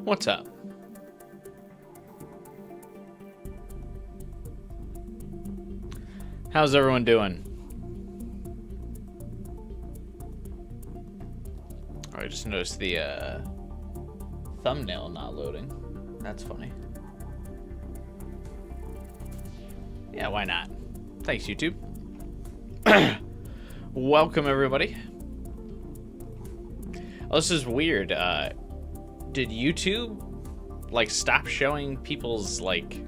What's up? How's everyone doing? Oh, I just noticed the thumbnail not loading. That's funny. Yeah, why not? Thanks, YouTube. Welcome, everybody. Oh, this is weird. Did YouTube, like, stop showing people's, like,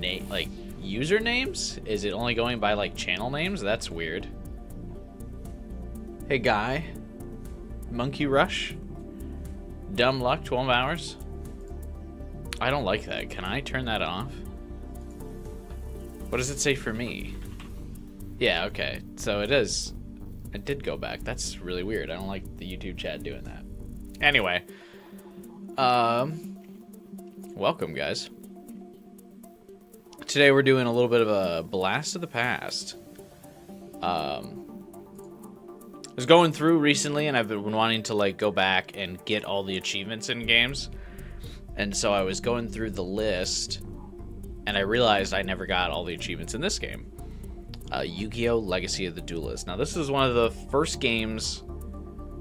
usernames? Is it only going by, like, channel names? That's weird. Hey, Guy. Monkey Rush. Dumb Luck, 12 hours. I don't like that. Can I turn that off? What does it say for me? Yeah, okay. So it is. It did go back. That's really weird. I don't like the YouTube chat doing that. Anyway. Welcome, guys. Today we're doing a little bit of a blast of the past. I was going through recently, and I've been wanting to, like, go back and get all the achievements in games. And so I was going through the list, and I realized I never got all the achievements in this game. Yu-Gi-Oh! Legacy of the Duelist. Now, this is one of the first games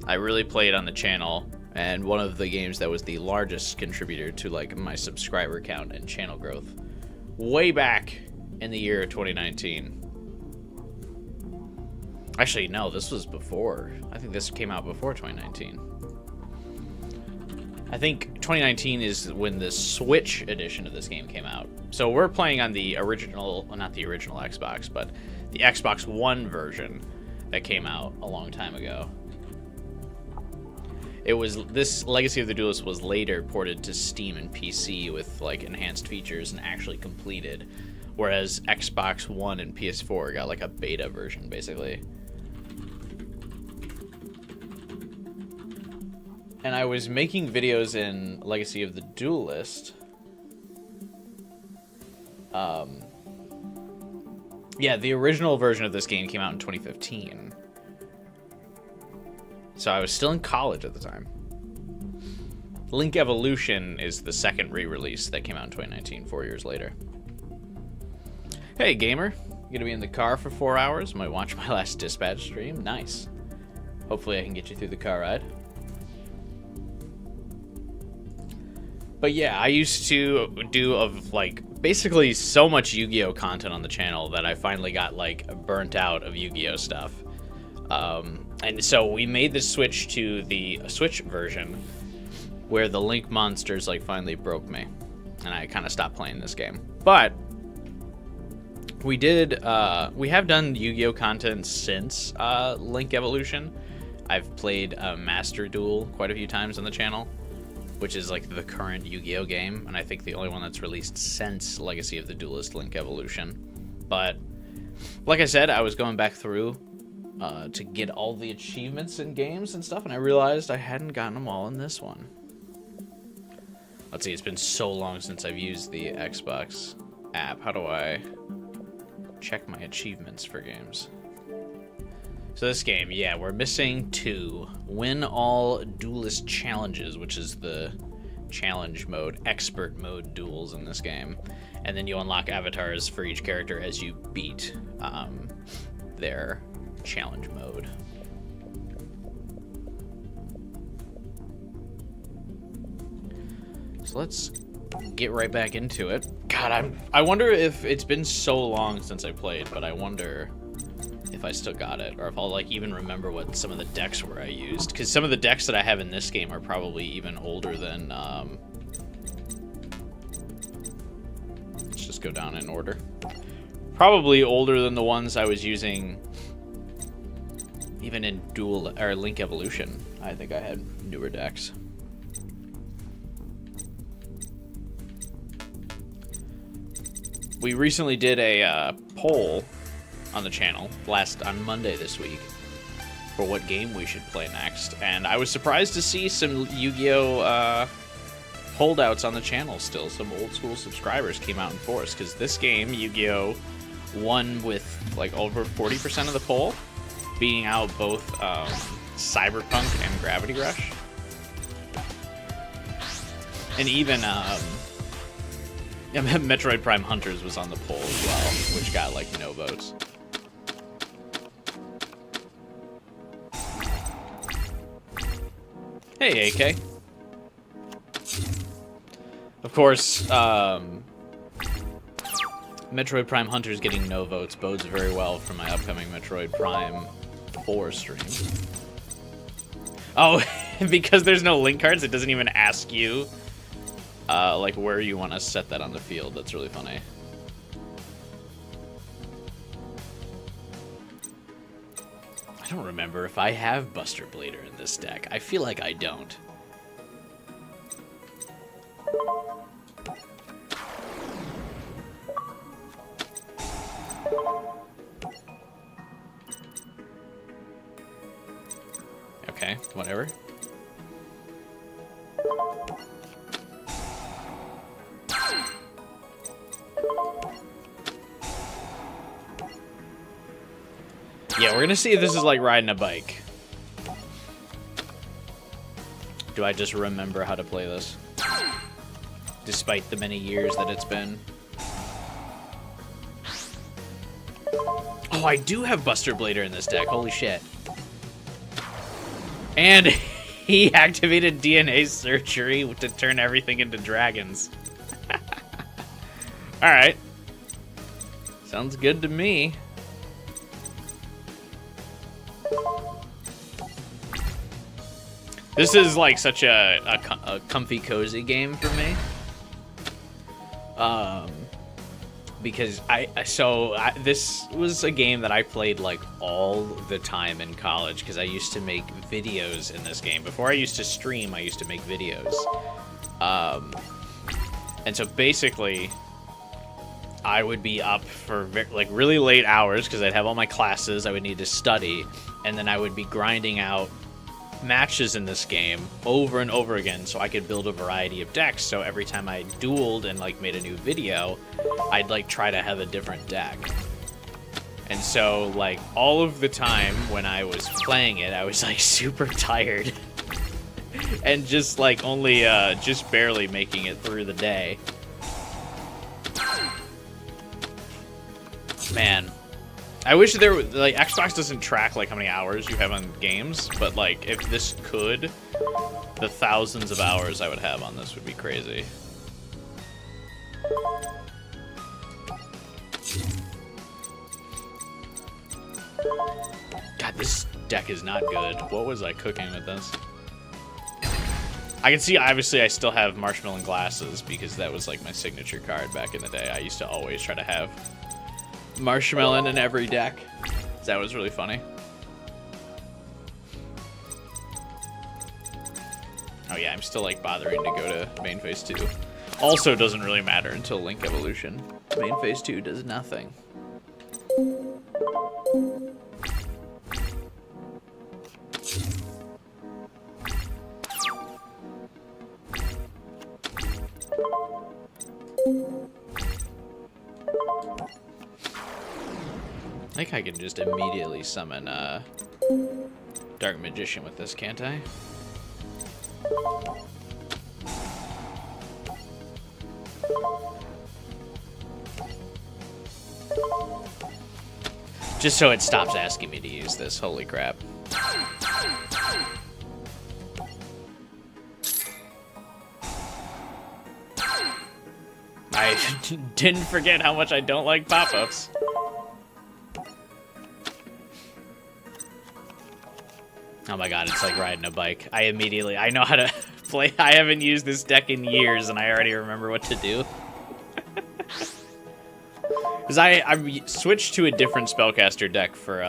I really played on the channel, and one of the games that was the largest contributor to, like, my subscriber count and channel growth. Way back in the year of 2019. Actually, no, this was before. I think this came out before 2019. I think 2019 is when the Switch edition of this game came out. So we're playing on the original, well, not the original Xbox, but the Xbox One version that came out a long time ago. It was, this Legacy of the Duelist was later ported to Steam and PC with, like, enhanced features and actually completed, whereas Xbox One and PS4 got, like, a beta version, basically. And I was making videos in Legacy of the Duelist. Yeah, the original version of this game came out in 2015. So I was still in college at the time. Link Evolution is the second re-release that came out in 2019, 4 years later. Hey, gamer. You gonna be in the car for 4 hours? Might watch my last dispatch stream. Nice. Hopefully I can get you through the car ride. But yeah, I used to do basically so much Yu-Gi-Oh content on the channel that I finally got, like, burnt out of Yu-Gi-Oh stuff. And so we made the switch to the Switch version where the Link monsters, like, finally broke me. And I kind of stopped playing this game. But we have done Yu-Gi-Oh content since Link Evolution. I've played Master Duel quite a few times on the channel, which is, like, the current Yu-Gi-Oh game, and I think the only one that's released since Legacy of the Duelist, Link Evolution. But, like I said, I was going back through to get all the achievements in games and stuff, and I realized I hadn't gotten them all in this one. Let's see, it's been so long since I've used the Xbox app. How do I check my achievements for games? So this game, yeah, we're missing 2. Win all Duelist challenges, which is the challenge mode, expert mode duels in this game. And then you unlock avatars for each character as you beat their challenge mode. So let's get right back into it. God, I wonder if it's been so long since I played, but I wonder if I still got it, or if I'll, like, even remember what some of the decks were I used, because some of the decks that I have in this game are probably even older than let's just go down in order. Probably older than the ones I was using even in Link Evolution. I think I had newer decks. We recently did a poll on the channel on Monday this week for what game we should play next, and I was surprised to see some Yu-Gi-Oh holdouts on the channel still. Some old school subscribers came out in force, because this game, Yu-Gi-Oh, won with, like, over 40% of the poll, beating out both Cyberpunk and Gravity Rush. And even Metroid Prime Hunters was on the poll as well, which got like no votes. Hey, AK. Of course, Metroid Prime Hunters getting no votes bodes very well for my upcoming Metroid Prime 4 stream. Oh, because there's no link cards, it doesn't even ask you, like, where you want to set that on the field. That's really funny. I don't remember if I have Buster Blader in this deck. I feel like I don't. Okay, whatever. Yeah, we're gonna see if this is like riding a bike. Do I just remember how to play this? Despite the many years that it's been. Oh, I do have Buster Blader in this deck. Holy shit. And he activated DNA surgery to turn everything into dragons. Alright. Sounds good to me. This is like such a comfy, cozy game for me. Because this was a game that I played like all the time in college because I used to make videos in this game. Before I used to stream, I used to make videos. And so basically, I would be up for like really late hours because I'd have all my classes, I would need to study, and then I would be grinding out matches in this game over and over again so I could build a variety of decks. So every time I dueled and like made a new video, I'd like try to have a different deck. And so like all of the time when I was playing it, I was like super tired and just like only just barely making it through the day. Man, I wish there was, like, Xbox doesn't track, like, how many hours you have on games, but, like, if this could, the thousands of hours I would have on this would be crazy. God, this deck is not good. What was I cooking with this? I can see, obviously, I still have Marshmallow Glasses, because that was, like, my signature card back in the day. I used to always try to have Marshmallow in every deck. That was really funny. Oh yeah, I'm still like bothering to go to main phase 2. Also doesn't really matter until Link Evolution. Main phase 2 does nothing. I think I can just immediately summon Dark Magician with this, can't I? Just so it stops asking me to use this. Holy crap. I didn't forget how much I don't like pop-ups. Oh my god, it's like riding a bike. I know how to play. I haven't used this deck in years, and I already remember what to do. Because I switched to a different spellcaster deck for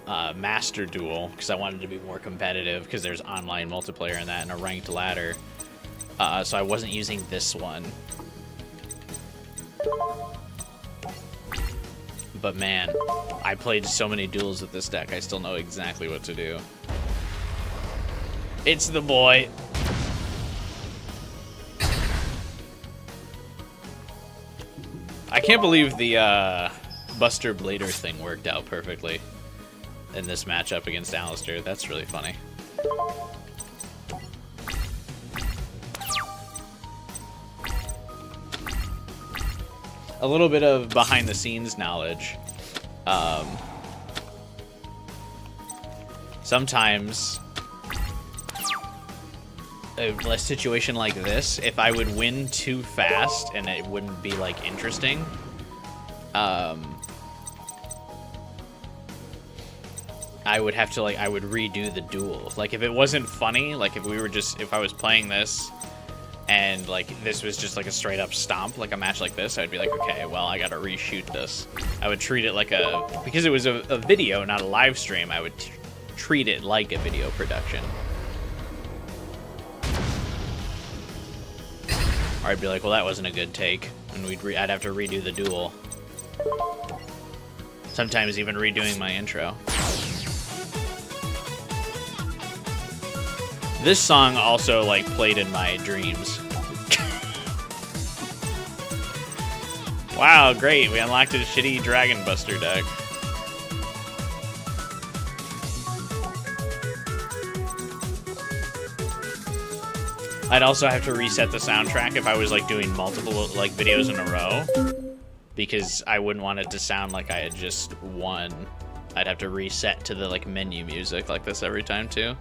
Master Duel, because I wanted to be more competitive, because there's online multiplayer in that and a ranked ladder. So I wasn't using this one. But man, I played so many duels with this deck, I still know exactly what to do. It's the boy. I can't believe the Buster Blader thing worked out perfectly in this matchup against Alistair. That's really funny. a little bit of behind the scenes knowledge. Sometimes a situation like this, if I would win too fast and it wouldn't be like interesting, I would have to I would redo the duel. Like if it wasn't funny, like if I was playing this and like this was just like a straight up stomp, like a match like this, I'd be like, okay, well, I gotta reshoot this. I would treat it like because it was a video, not a live stream, I would treat it like a video production. Or I'd be like, well, that wasn't a good take, and I'd have to redo the duel. Sometimes even redoing my intro. This song also like played in my dreams. Wow, great! We unlocked a shitty Dragon Buster deck. I'd also have to reset the soundtrack if I was like doing multiple like videos in a row, because I wouldn't want it to sound like I had just won. I'd have to reset to the like menu music like this every time too.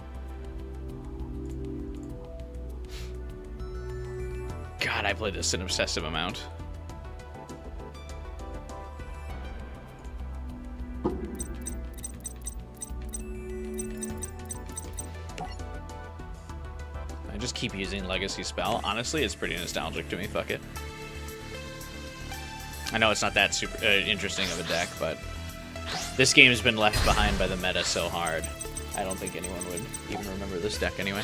God, I played this an obsessive amount. I just keep using Legacy Spell. Honestly, it's pretty nostalgic to me. Fuck it. I know it's not that super interesting of a deck, but this game has been left behind by the meta so hard. I don't think anyone would even remember this deck anyway.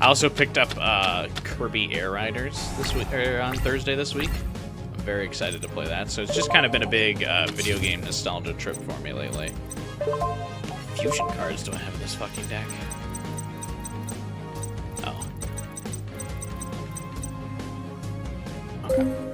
I also picked up Kirby Air Riders this week, or on Thursday this week. I'm very excited to play that. So it's just kind of been a big video game nostalgia trip for me lately. Fusion cards do I have in this fucking deck? Oh. Okay.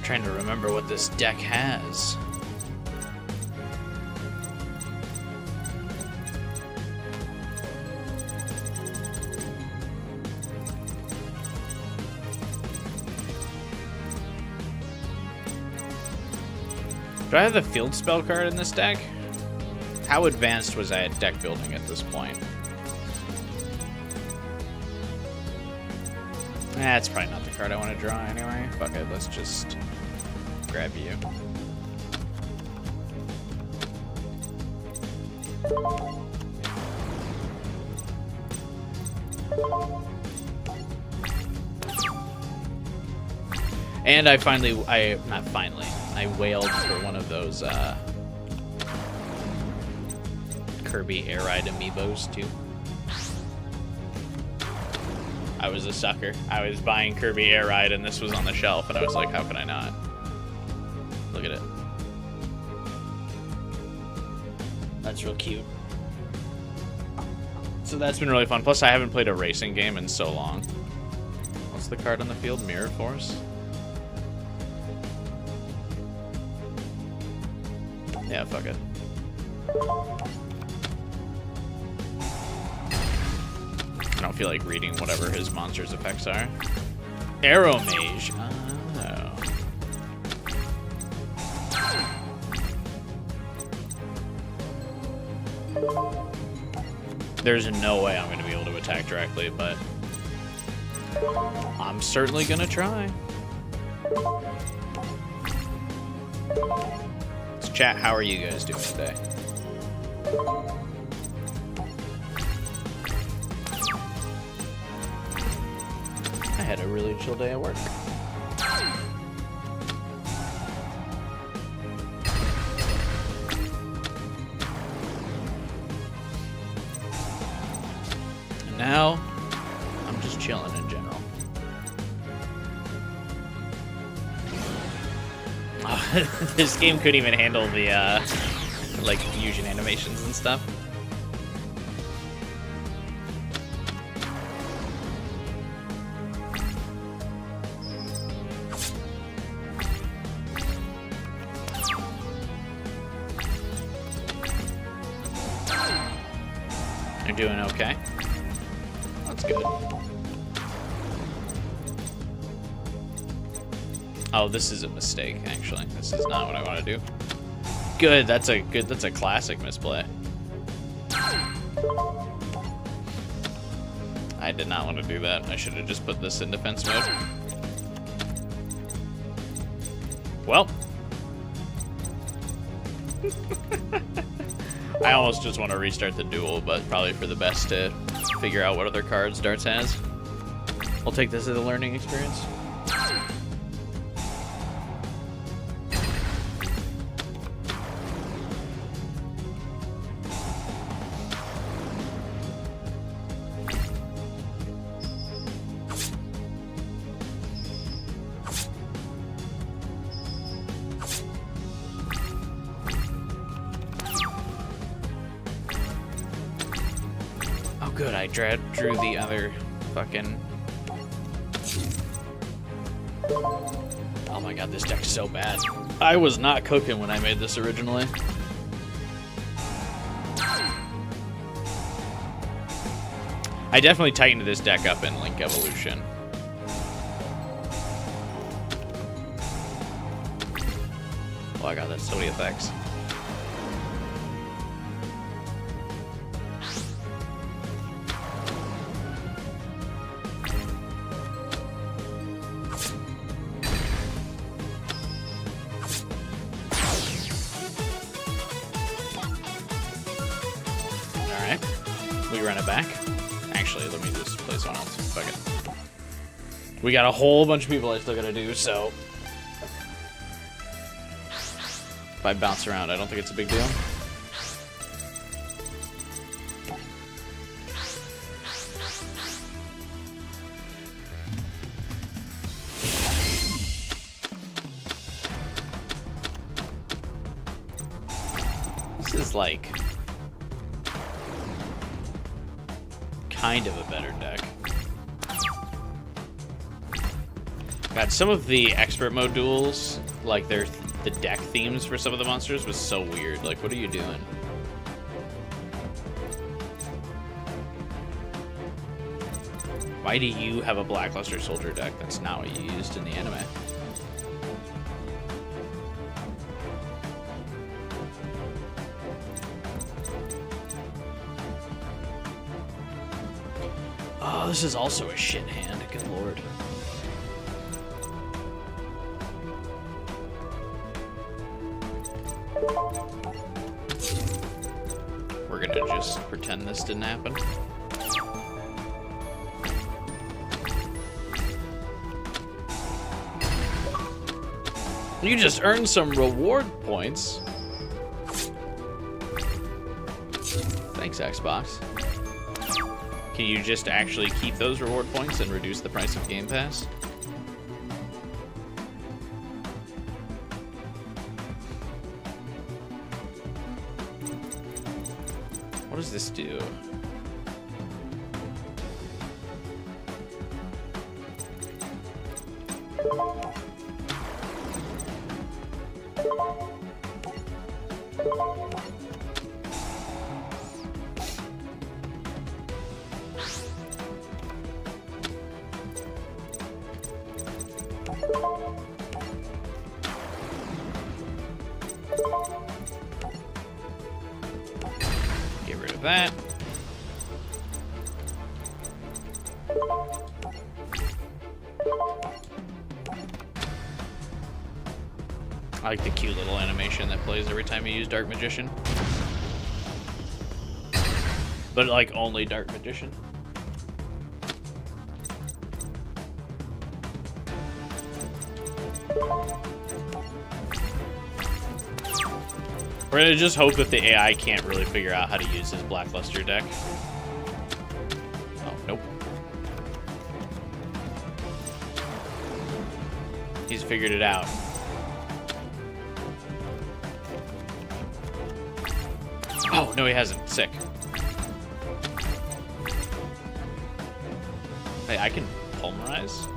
Trying to remember what this deck has. Do I have the field spell card in this deck? How advanced was I at deck building at this point? That's probably not the card I want to draw anyway. Fuck it, let's just grab you. And I wailed for one of those Kirby Air Ride amiibos too. I was a sucker. I was buying Kirby Air Ride and this was on the shelf and I was like, how can I not? Look at it. That's real cute. So that's been really fun. Plus I haven't played a racing game in so long. What's the card on the field? Mirror Force? Yeah, fuck it. I don't feel like reading whatever his monster's effects are. Arrow Mage. Oh. There's no way I'm going to be able to attack directly, but I'm certainly going to try. So chat, how are you guys doing today? I had a really chill day at work. And now, I'm just chilling in general. This game couldn't even handle the like fusion animations and stuff. You're doing okay. That's good. Oh, this is a mistake, actually. This is not what I want to do. Good, that's a classic misplay. I did not want to do that. I should have just put this in defense mode. Well. I almost just want to restart the duel, but probably for the best to figure out what other cards Darts has. I'll take this as a learning experience. Good, I drew the other fucking... Oh my god, this deck's so bad. I was not cooking when I made this originally. I definitely tightened this deck up in Link Evolution. Oh my god, that's so many effects. We run it back. Actually, let me just play someone else. Fuck it. We got a whole bunch of people I still gotta do, so if I bounce around, I don't think it's a big deal. This is like kind of a better deck. God, some of the expert mode duels, like the deck themes for some of the monsters was so weird. Like, what are you doing? Why do you have a Blackluster Soldier deck? That's not what you used in the anime. Oh, this is also a shit hand. Good lord. We're gonna just pretend this didn't happen. You just earned some reward points. Thanks, Xbox. Can you just actually keep those reward points and reduce the price of Game Pass? What does this do? Get rid of that. I like the cute little animation that plays every time you use Dark Magician. But like only Dark Magician. We're gonna just hope that the AI can't really figure out how to use his Blackluster deck. Oh, nope. He's figured it out. Oh, no, he hasn't. Sick. Hey, I can pulverize.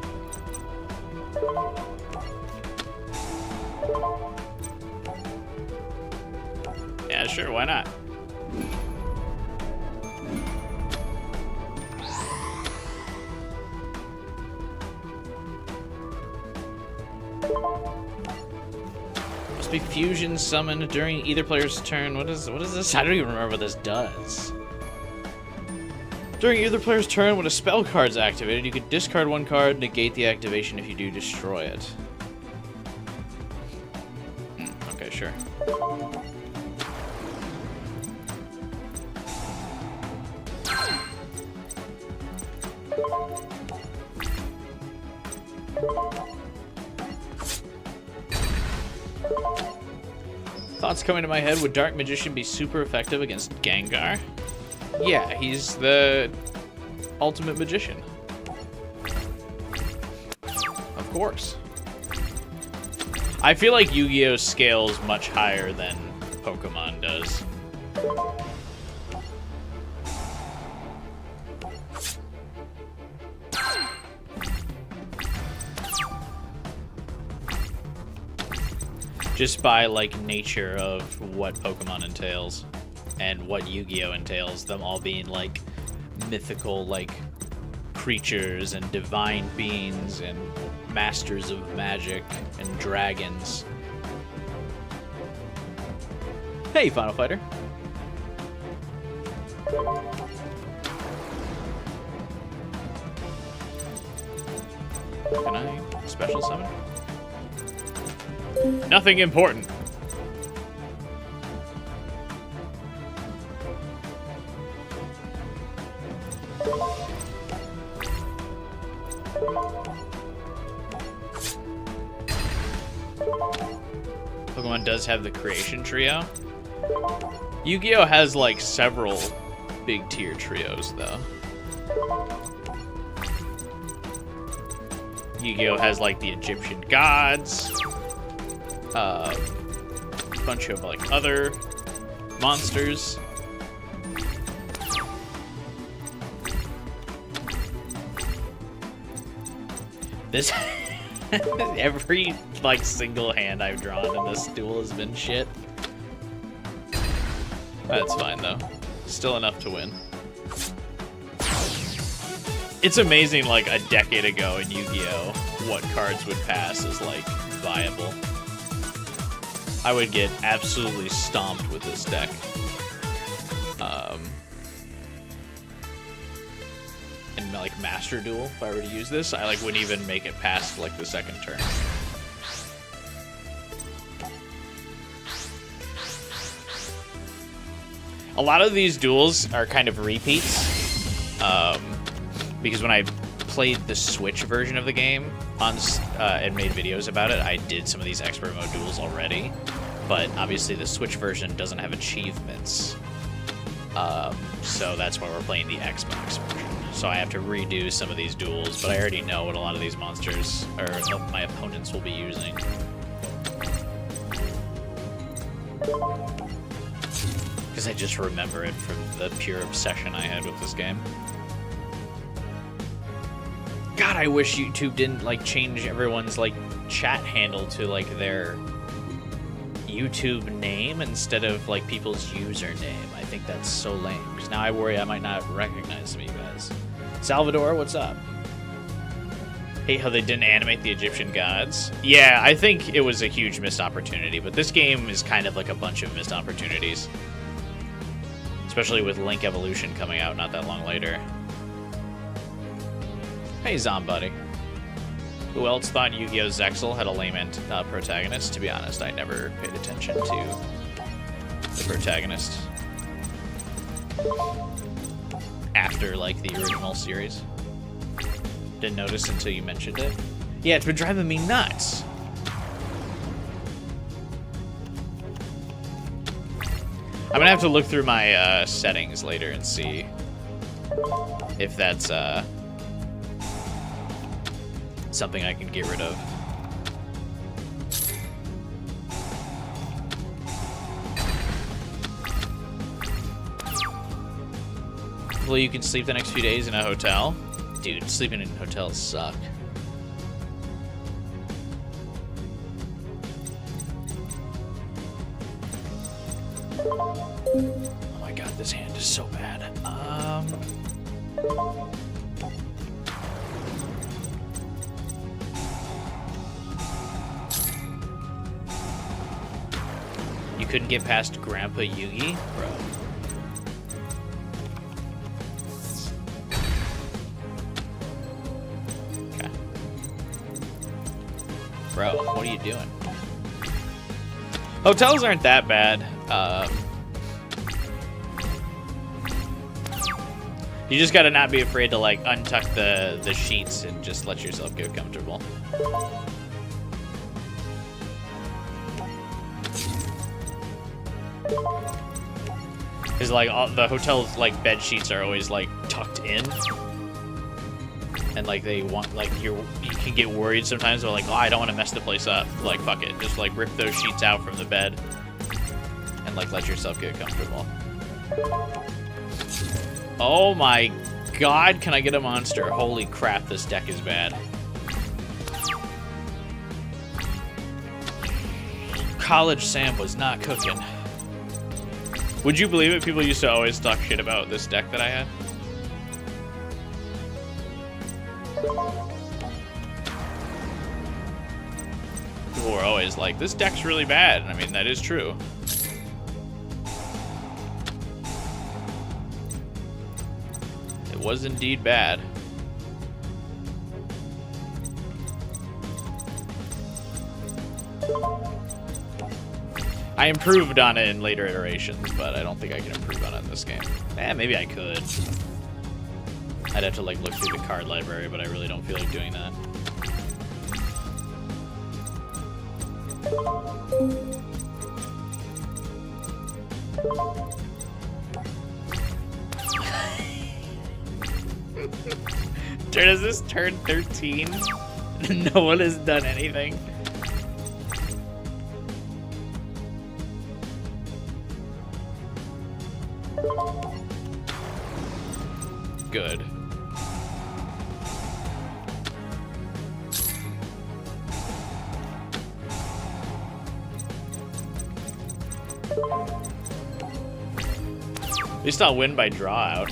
Yeah, sure, why not? Must be fusion summoned during either player's turn. What is this? I don't even remember what this does. During either player's turn, when a spell card's activated, you can discard one card, negate the activation. If you do, destroy it. Okay, sure. Thoughts coming to my head, would Dark Magician be super effective against Gengar? Yeah, he's the ultimate magician. Of course. I feel like Yu-Gi-Oh! Scales much higher than Pokemon does. Just by, like, nature of what Pokemon entails and what Yu-Gi-Oh! Entails, them all being, like, mythical, like, creatures and divine beings and masters of magic and dragons. Hey, Final Fighter. Can I special summon? Nothing important. Pokemon does have the creation trio. Yu-Gi-Oh! Has like several big tier trios though. Yu-Gi-Oh! Has like the Egyptian gods, a bunch of like other monsters. This every like single hand I've drawn in this duel has been shit. That's fine though. Still enough to win. It's amazing, like a decade ago in Yu-Gi-Oh! What cards would pass as like viable. I would get absolutely stomped with this deck. And like Master Duel, if I were to use this, I like wouldn't even make it past like the second turn. A lot of these duels are kind of repeats, because when I played the Switch version of the game on and made videos about it, I did some of these expert mode duels already, but obviously the Switch version doesn't have achievements, so that's why we're playing the Xbox version. So I have to redo some of these duels, but I already know what a lot of these monsters, or my opponents, will be using. Because I just remember it from the pure obsession I had with this game. God, I wish YouTube didn't like change everyone's like chat handle to like their YouTube name instead of like people's username. I think that's so lame, because now I worry I might not recognize some of you guys. Salvador, what's up? Hate how they didn't animate the Egyptian gods. Yeah, I think it was a huge missed opportunity, but this game is kind of like a bunch of missed opportunities. Especially with Link Evolution coming out not that long later. Hey, Zombuddy. Who else thought Yu-Gi-Oh! Zexal had a lame protagonist? To be honest, I never paid attention to the protagonist after, like, the original series. Didn't notice until you mentioned it. Yeah, it's been driving me nuts. I'm gonna have to look through my settings later and see if that's something I can get rid of. Hopefully you can sleep the next few days in a hotel. Dude, sleeping in hotels suck. Oh my god, this hand is so bad. You couldn't get past Grandpa Yugi? Bro. Okay. Bro, what are you doing? Hotels aren't that bad. You just gotta not be afraid to like untuck the sheets and just let yourself get comfortable. Because like all the hotel's like bed sheets are always like tucked in, and like they want like you can get worried sometimes. They're like, oh, I don't want to mess the place up. Like fuck it, just like rip those sheets out from the bed and like let yourself get comfortable. Oh my god, can I get a monster? Holy crap, this deck is bad. College Sam was not cooking. Would you believe it? People used to always talk shit about this deck that I had. People were always like, this deck's really bad. I mean, that is true. It was indeed bad. I improved on it in later iterations, but I don't think I can improve on it in this game. Maybe I could. I'd have to like look through the card library, but I really don't feel like doing that. Does this turn 13? No one has done anything. Good. At least I'll win by draw out.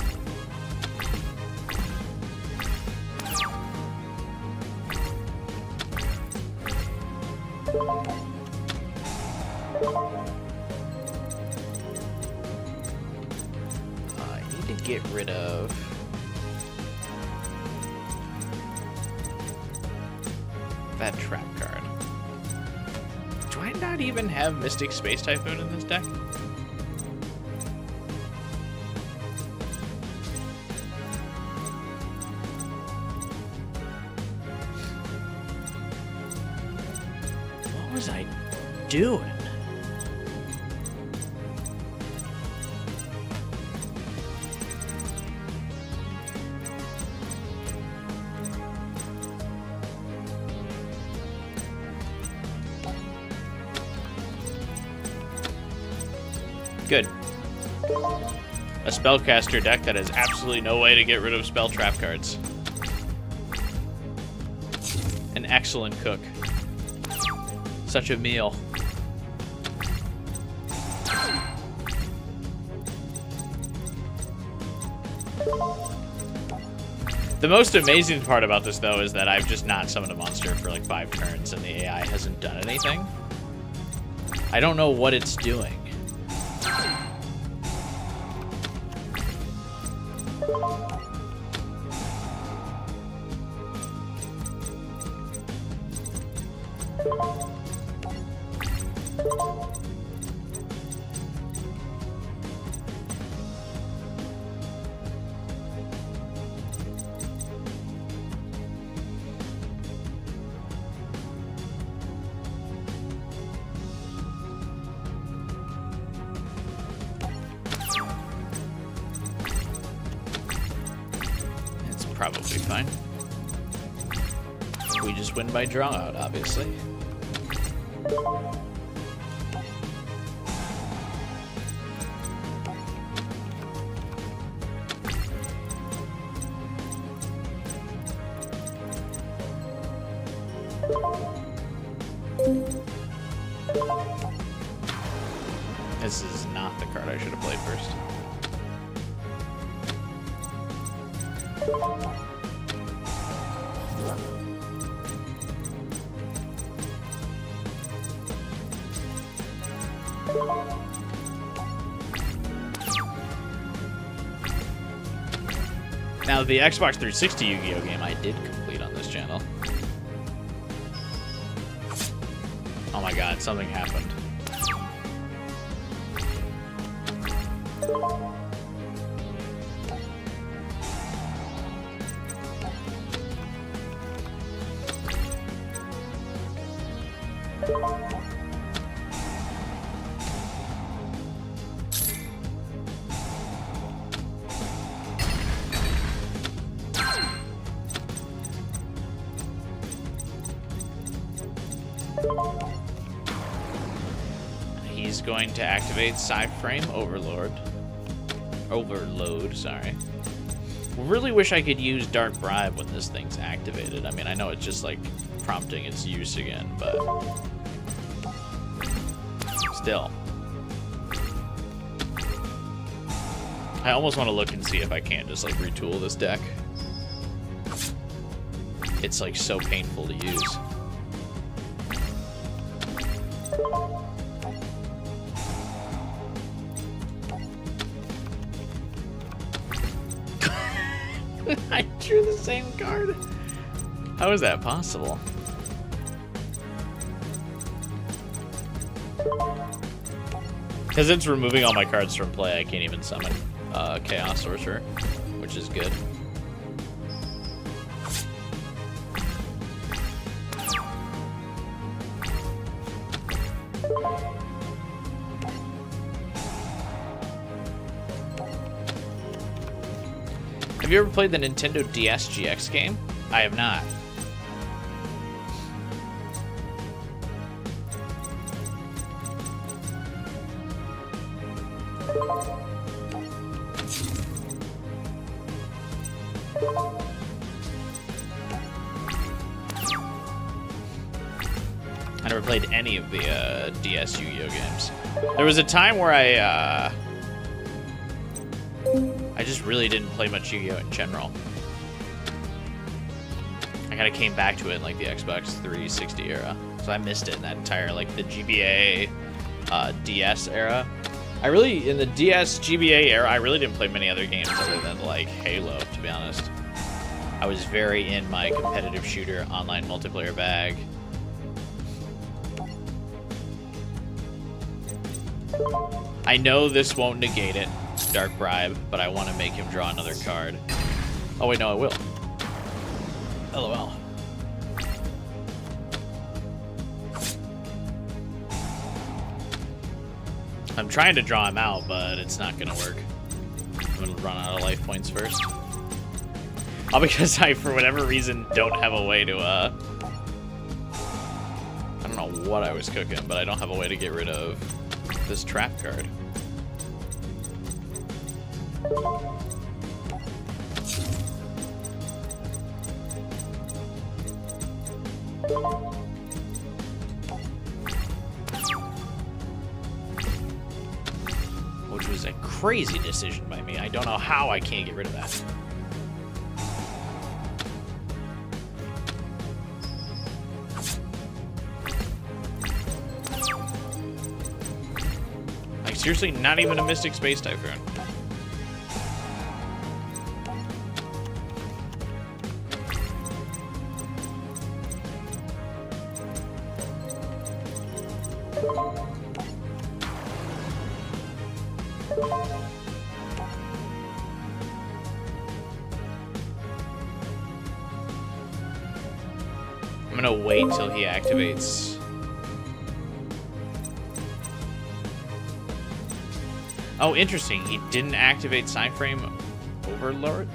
I need to get rid of that trap card. Do I not even have Mystic Space Typhoon in this deck? What was I doing? Good. A spellcaster deck that has absolutely no way to get rid of spell trap cards. An excellent cook. Such a meal. The most amazing part about this, though, is that I've just not summoned a monster for like 5 turns and the AI hasn't done anything. I don't know what it's doing. Probably fine. We just win by draw out, obviously. This is not the card I should have played first. Now, the Xbox 360 Yu-Gi-Oh! Game I did complete on this channel. Oh my god, something happened. He's going to activate Psyframe Overload, sorry. Really wish I could use Dark Bribe when this thing's activated. I mean, I know it's just like prompting its use again, but still. I almost want to look and see if I can't just like retool this deck. It's like so painful to use. I drew the same card. How is that possible? Because it's removing all my cards from play, I can't even summon Chaos Sorcerer, which is good. Have you ever played the Nintendo DS GX game? I have not. I never played any of the DS Yu-Gi-Oh games. There was a time where I just really didn't play much Yu-Gi-Oh in general. I kind of came back to it in like the Xbox 360 era, so I missed it in that entire like the GBA DS era. In the DS GBA era, I really didn't play many other games other than like Halo, to be honest. I was very in my competitive shooter online multiplayer bag. I know this won't negate it, Dark Bribe, but I want to make him draw another card. Oh wait, no, it will. LOL. I'm trying to draw him out, but it's not gonna work. I'm gonna run out of life points first. All because I, for whatever reason, don't have a way to, I don't know what I was cooking, but I don't have a way to get rid of this trap card. Which was a crazy decision by me. I don't know how I can't get rid of that. Like, seriously, not even a Mystic Space Typhoon. I'm gonna wait till he activates. Oh, interesting. He didn't activate Psyframe Overload?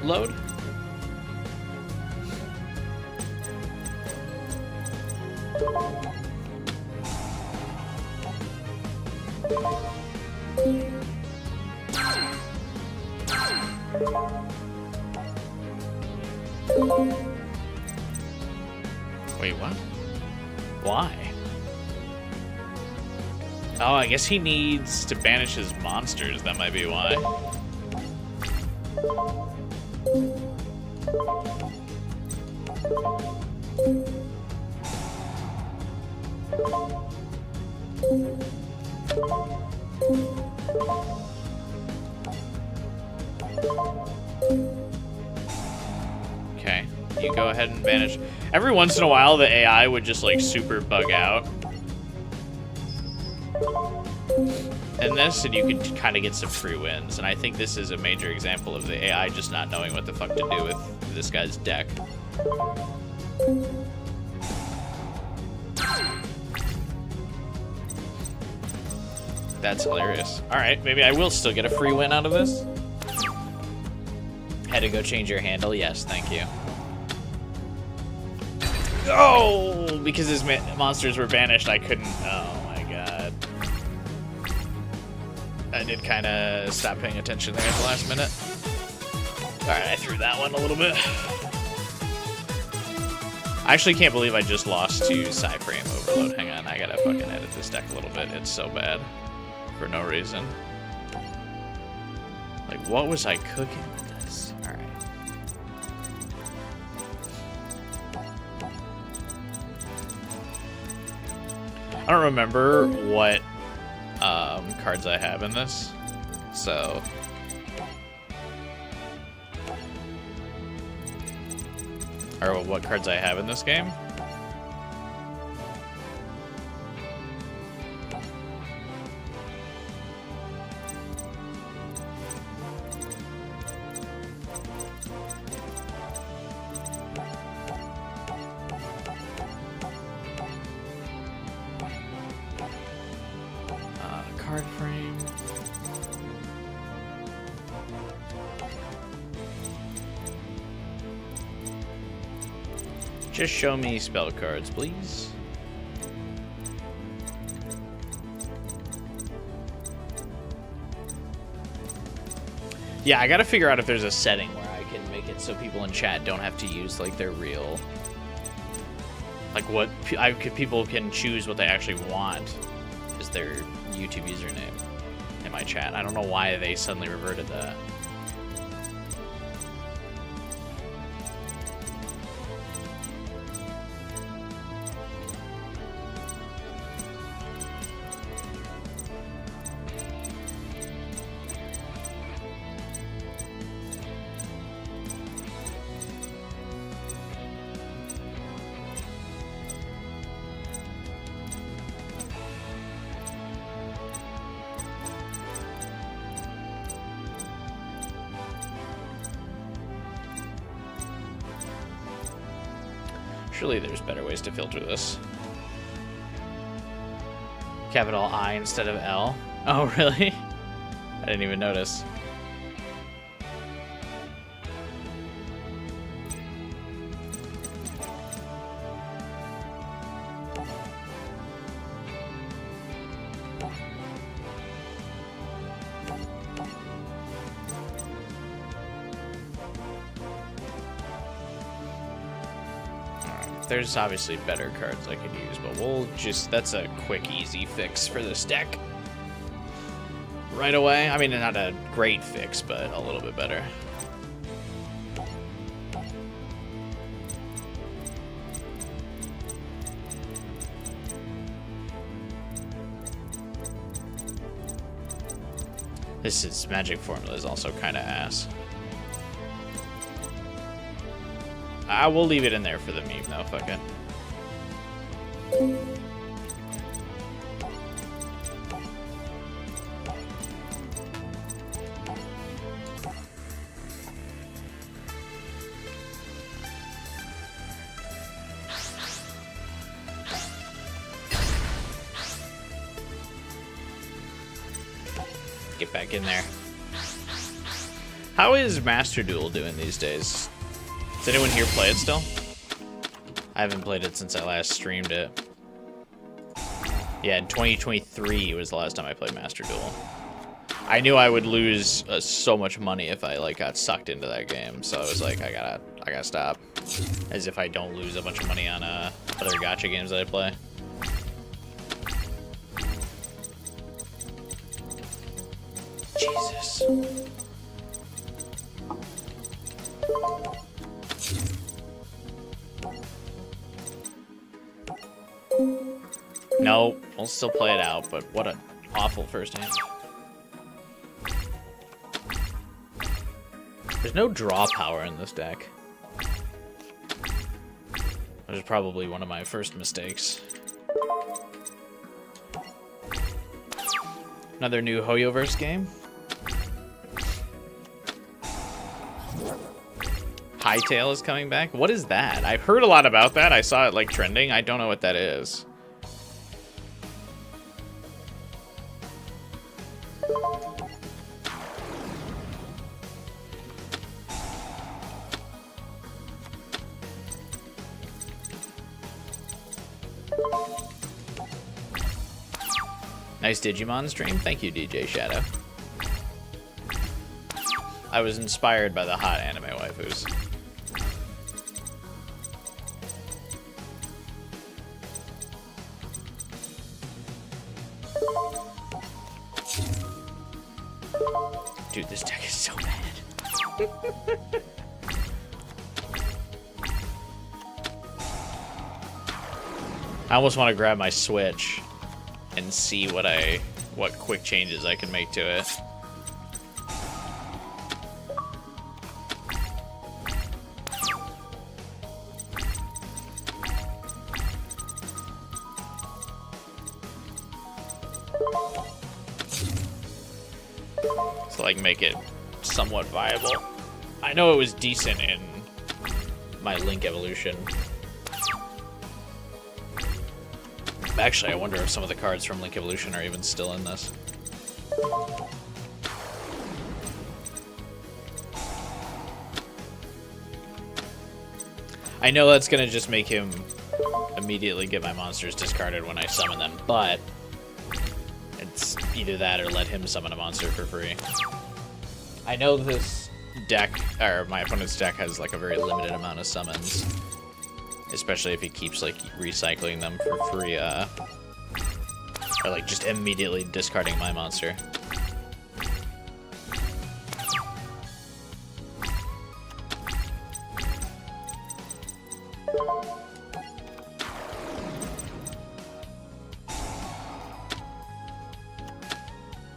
Wait, what? Why? Oh, I guess he needs to banish his monsters. That might be why. Okay, you go ahead and banish. Every once in a while, the AI would just like super bug out in this, and you could kind of get some free wins. And I think this is a major example of the AI just not knowing what the fuck to do with this guy's deck. That's hilarious. All right, maybe I will still get a free win out of this. Had to go change your handle? Yes, thank you. Oh, because his monsters were banished, I couldn't. Oh my god. I did kind of stop paying attention there at the last minute. All right, I threw that one a little bit. I actually can't believe I just lost to Psyframe Overload. Hang on, I gotta fucking edit this deck a little bit. It's so bad. For no reason. Like, what was I cooking with this? Alright. I don't remember what cards I have in this, so... Or what cards I have in this game. Card frame. Just show me spell cards, please. Yeah, I gotta figure out if there's a setting where I can make it so people in chat don't have to use like their real, like what people can choose what they actually want is their YouTube username in my chat. I don't know why they suddenly reverted that. Surely there's better ways to filter this. Capital I instead of L. Oh, really? I didn't even notice. There's obviously better cards I could use, but we'll just, that's a quick, easy fix for this deck. Right away. I mean, not a great fix, but a little bit better. This magic formula is also kind of ass. I will leave it in there for the meme, though. Fuck it. Get back in there. How is Master Duel doing these days? Does anyone here play it still? I haven't played it since I last streamed it. Yeah, in 2023 was the last time I played Master Duel. I knew I would lose so much money if I like got sucked into that game, so I was like, I gotta stop. As if I don't lose a bunch of money on other gacha games that I play. Jesus. No, we'll still play it out, but what an awful first hand. There's no draw power in this deck. Which is probably one of my first mistakes. Another new Hoyoverse game. Hightail is coming back. What is that? I've heard a lot about that. I saw it like trending. I don't know what that is. Nice Digimon stream. Thank you, DJ Shadow. I was inspired by the hot anime waifus. Dude, this deck is so bad. I almost want to grab my Switch and see what quick changes I can make to it. To like make it somewhat viable. I know it was decent in my Link Evolution. Actually, I wonder if some of the cards from Link Evolution are even still in this. I know that's gonna just make him immediately get my monsters discarded when I summon them, but it's either that or let him summon a monster for free. I know this deck, or my opponent's deck, has like a very limited amount of summons. Especially if he keeps like recycling them for free, or like just immediately discarding my monster.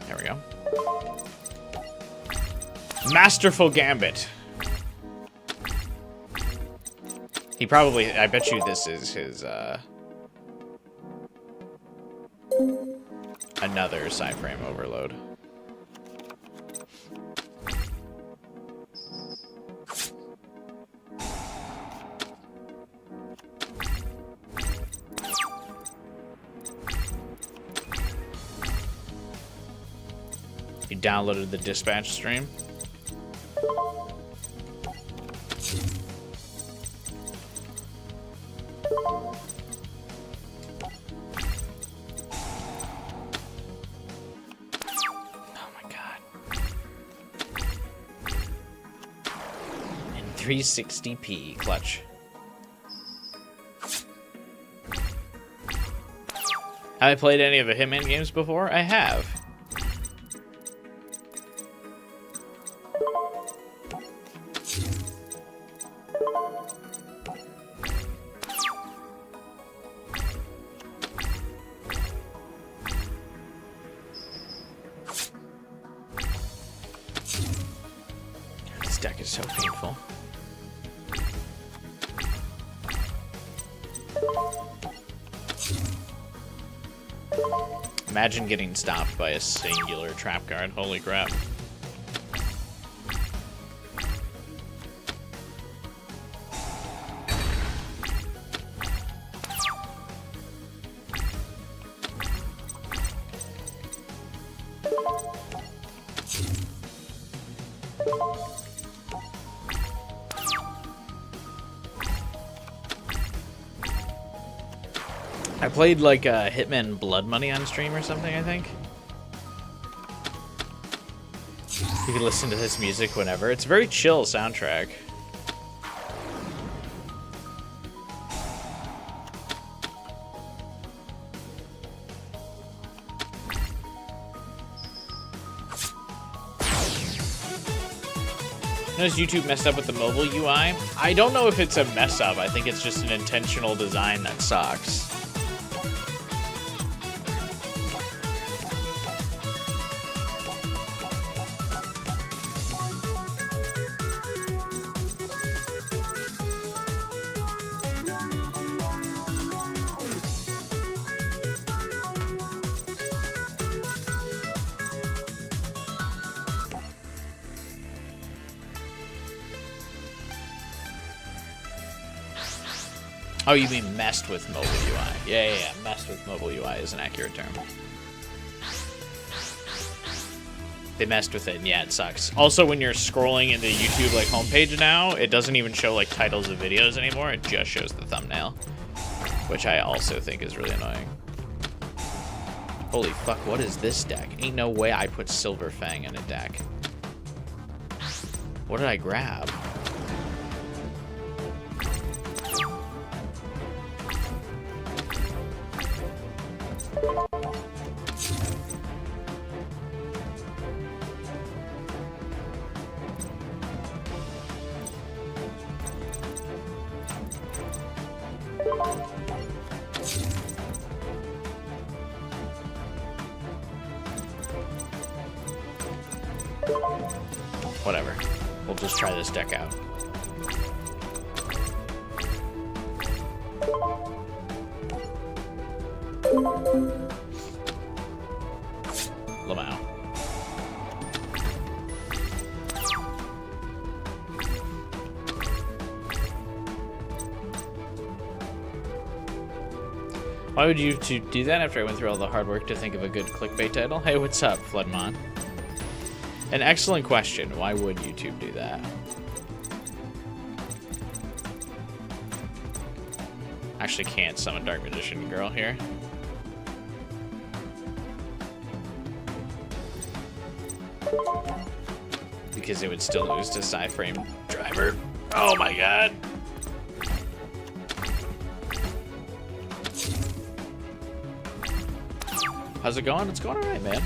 There we go. Masterful Gambit. He probably, I bet you this is his, another Psy-Frame Overload. You downloaded the dispatch stream? Oh my god. In 360p clutch. Have I played any of the Hitman games before? I have. This deck is so painful. Imagine getting stopped by a singular trap card. Holy crap. I played like Hitman Blood Money on stream or something, I think. You can listen to this music whenever. It's a very chill soundtrack. Notice YouTube messed up with the mobile UI. I don't know if it's a mess up. I think it's just an intentional design that sucks. Oh, you mean messed with mobile UI. Yeah. Messed with mobile UI is an accurate term. They messed with it, and yeah, it sucks. Also, when you're scrolling in the YouTube like homepage now, it doesn't even show like titles of videos anymore. It just shows the thumbnail, which I also think is really annoying. Holy fuck, what is this deck? Ain't no way I put Silver Fang in a deck. What did I grab? Whatever. We'll just try this deck out. Lamau. Why would you do that after I went through all the hard work to think of a good clickbait title? Hey, what's up, Floodmon? An excellent question. Why would YouTube do that? Actually can't summon Dark Magician Girl here. Because it would still lose to Psyframe Driver. Oh my god. How's it going? It's going alright, man.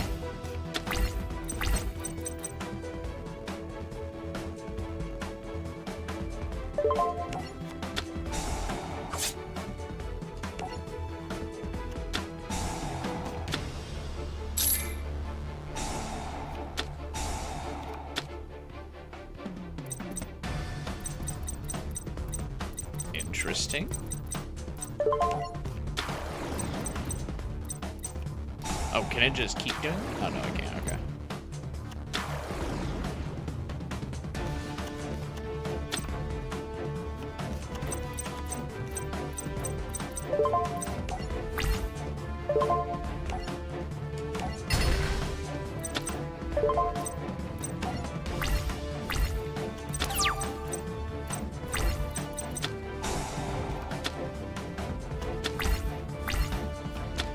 Interesting. Oh, can it just keep doing it? Oh, no, it can't. Okay.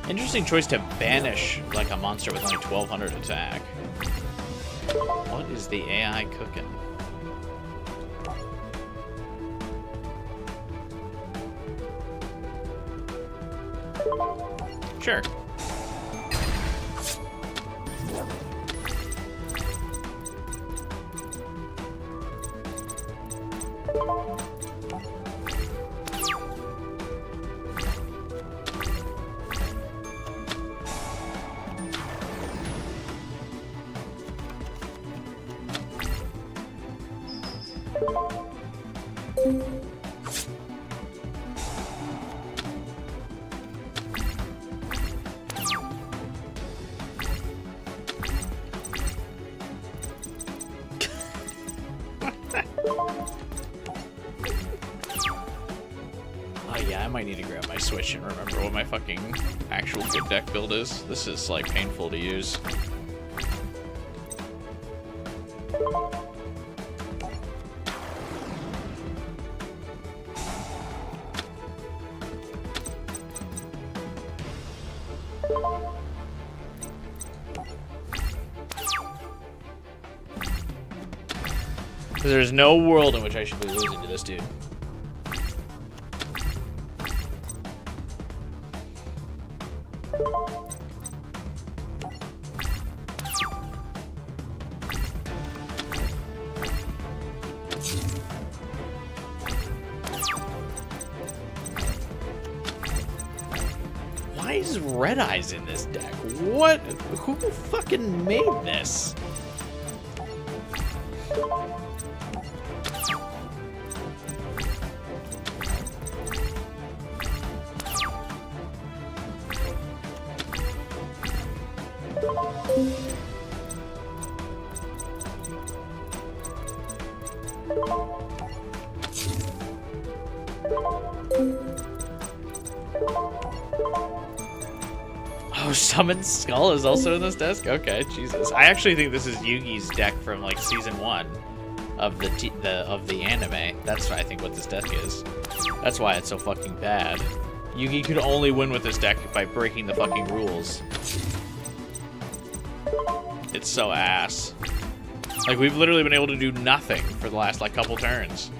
Interesting choice to banish like a monster with only 1200 attack. What is the AI cooking? Sure. I might need to grab my Switch and remember what my fucking actual good deck build is. This is, like, painful to use. There's no world in which I should be losing to this dude. is Red Eyes in this deck? What? Who fucking made this? Oh, Summon Skull is also in this deck? Okay, Jesus. I actually think this is Yugi's deck from like season 1 of the anime. That's I think what this deck is. That's why it's so fucking bad. Yugi could only win with this deck by breaking the fucking rules. It's so ass. Like, we've literally been able to do nothing for the last like couple turns.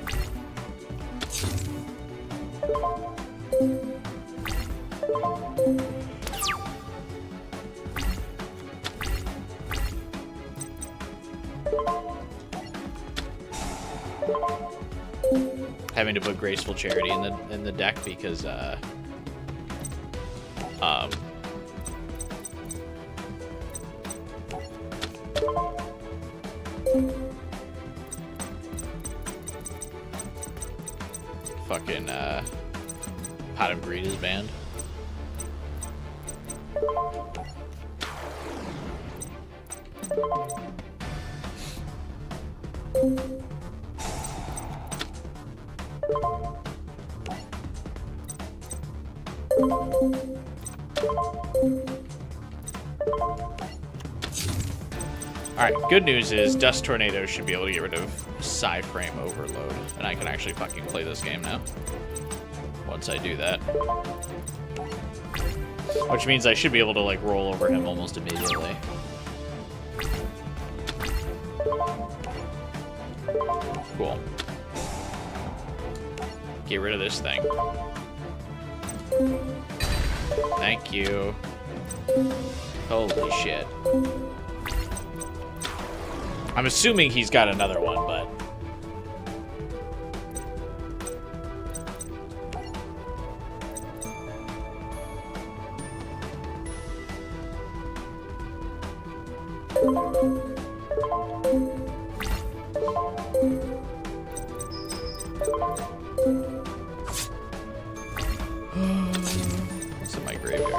Having to put Graceful Charity in the deck because fucking Pot of Greed is banned. Alright, good news is Dust Tornado should be able to get rid of Psy-Frame Overload, and I can actually fucking play this game now. Once I do that. Which means I should be able to, like, roll over him almost immediately. Cool. Get rid of this thing. Thank you. Holy shit. I'm assuming he's got another one, but... What's in my graveyard?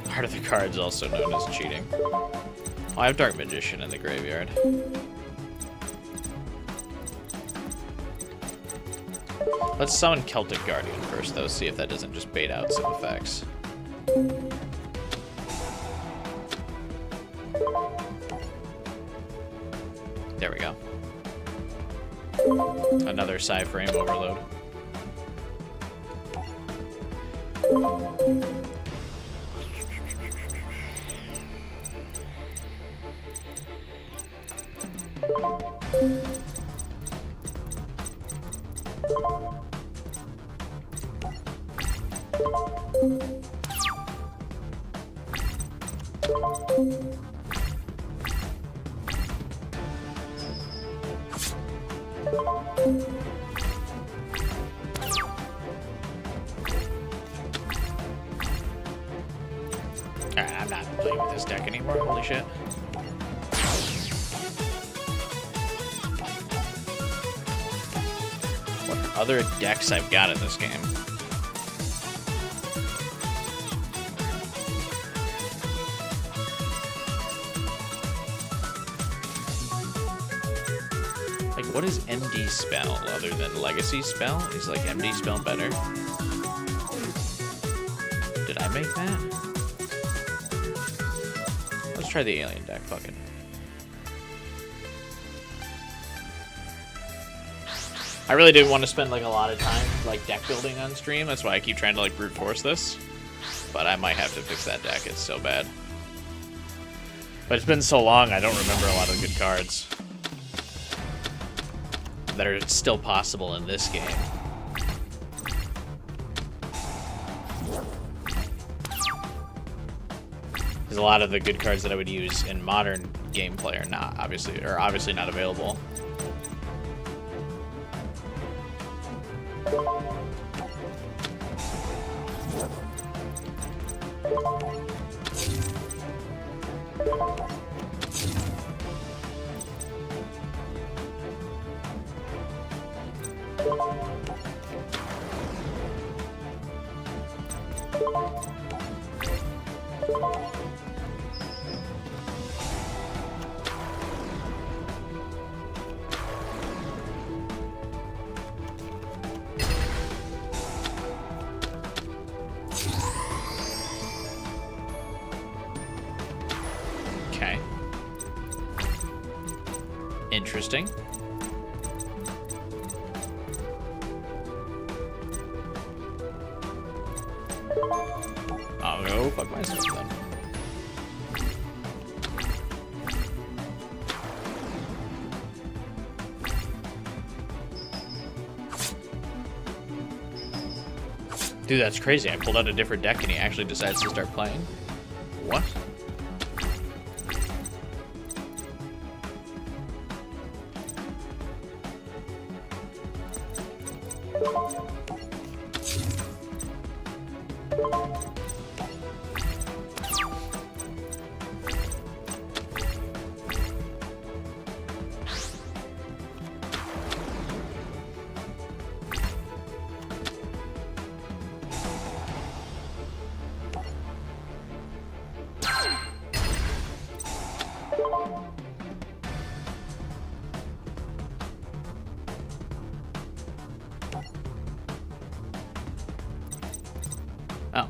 Heart of the Cards, also known as cheating. Oh, I have Dark Magician in the graveyard. Let's summon Celtic Guardian first, though, see if that doesn't just bait out some effects. There we go. Another Psy-Frame Overload. Alright, I'm not playing with this deck anymore, holy shit. What other decks I've got in this game? Like, what is MD spell other than Legacy spell? Is like MD spell better? Did I make that? Let's try the alien deck, fucking. I really didn't want to spend like a lot of time like deck building on stream. That's why I keep trying to like brute force this. But I might have to fix that deck. It's so bad. But it's been so long, I don't remember a lot of good cards that are still possible in this game. Because a lot of the good cards that I would use in modern gameplay are obviously not available. Okay. Interesting. I'll go fuck myself then. Dude, that's crazy. I pulled out a different deck and he actually decides to start playing. What? Oh.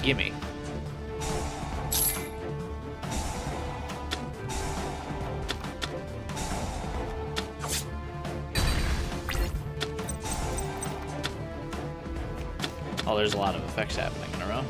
Gimme. Oh, there's a lot of effects happening in a row.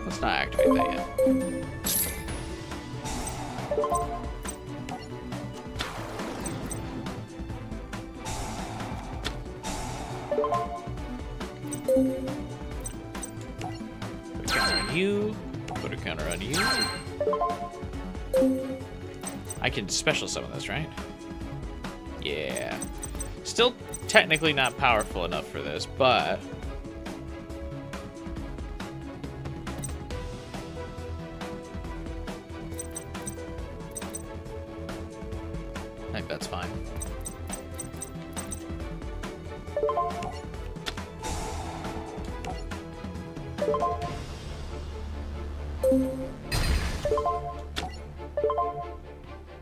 Let's not activate that yet. Put a counter on you. Put a counter on you. I can special summon this, right? Yeah. Still technically not powerful enough for this, but I think that's fine.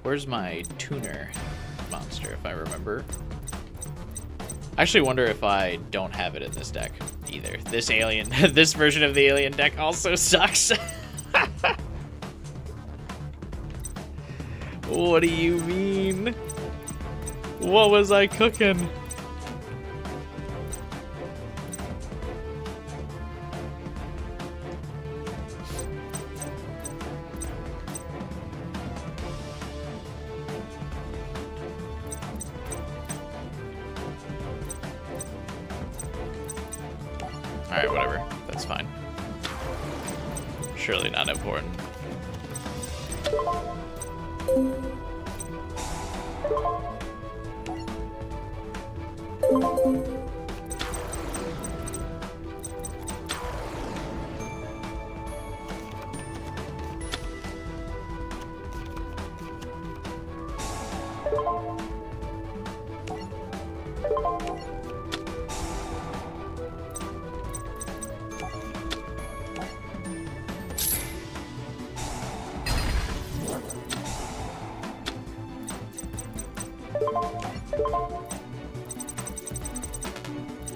Where's my tuner monster, if I remember? I actually wonder if I don't have it in this deck either. This alien, this version of the alien deck also sucks. What do you mean? What was I cooking? Alright, whatever. That's fine. Surely not important.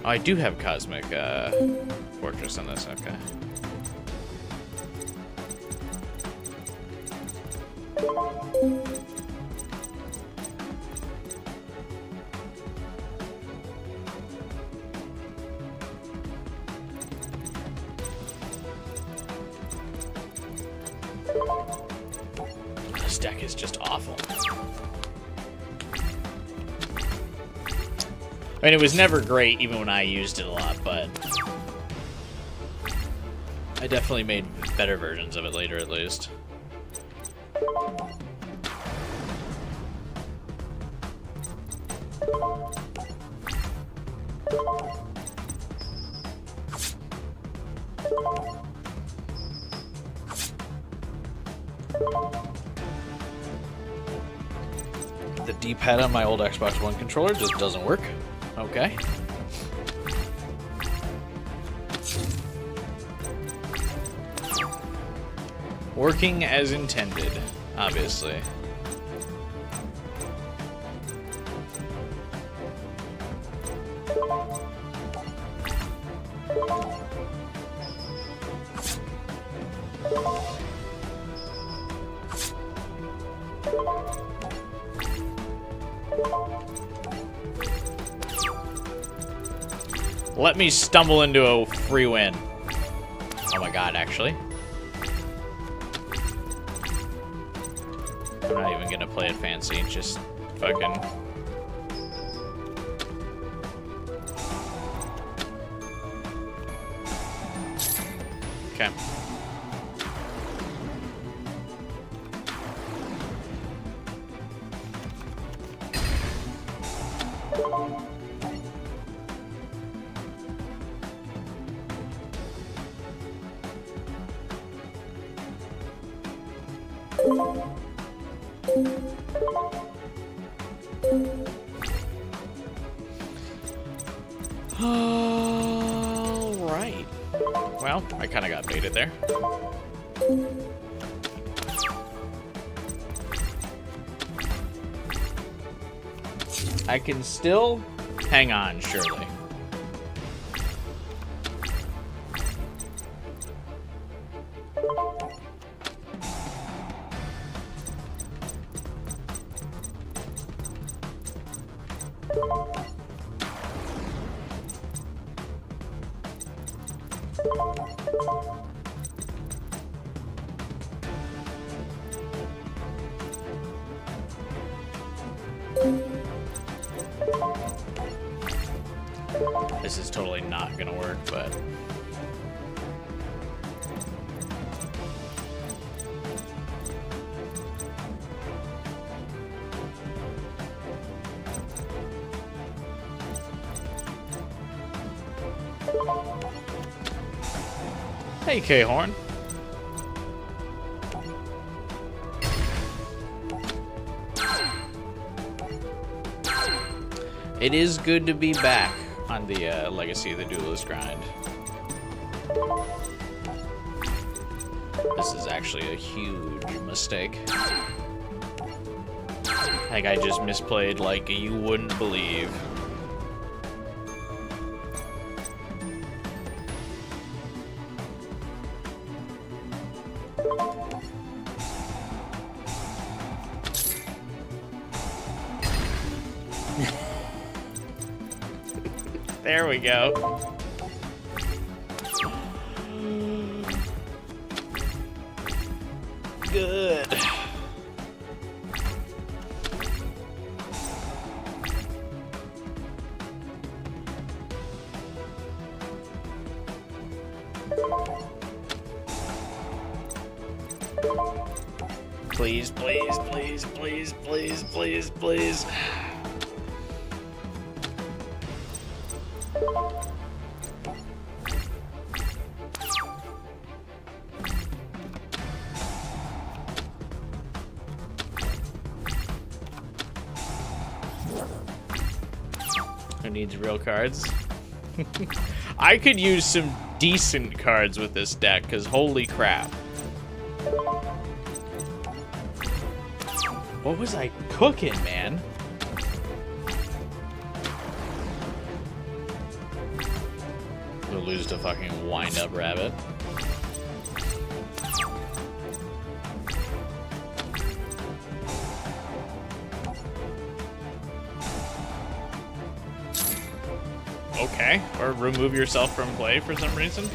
Oh, I do have Cosmic Fortress on this, okay. This deck is just awful. I mean, it was never great, even when I used it a lot, but I definitely made better versions of it later, at least. The D-pad on my old Xbox One controller just doesn't work. Okay. Working as intended, obviously. Let me stumble into a free win. Oh my god, actually. I'm not even gonna play it fancy, just fucking... Okay. Alright. Well, I kind of got baited there. I can still hang on, surely. This is totally not gonna work, but... Hey, K-Horn. It is good to be back on the Legacy of the Duelist grind. This is actually a huge mistake. Like, I just misplayed like you wouldn't believe. There we go. Good. Please, please, please, please, please, please, please. Who needs real cards? I could use some decent cards with this deck, because holy crap. What was I cooking, man? lose to fucking Wind-Up Rabbit. Okay, or remove yourself from play for some reason.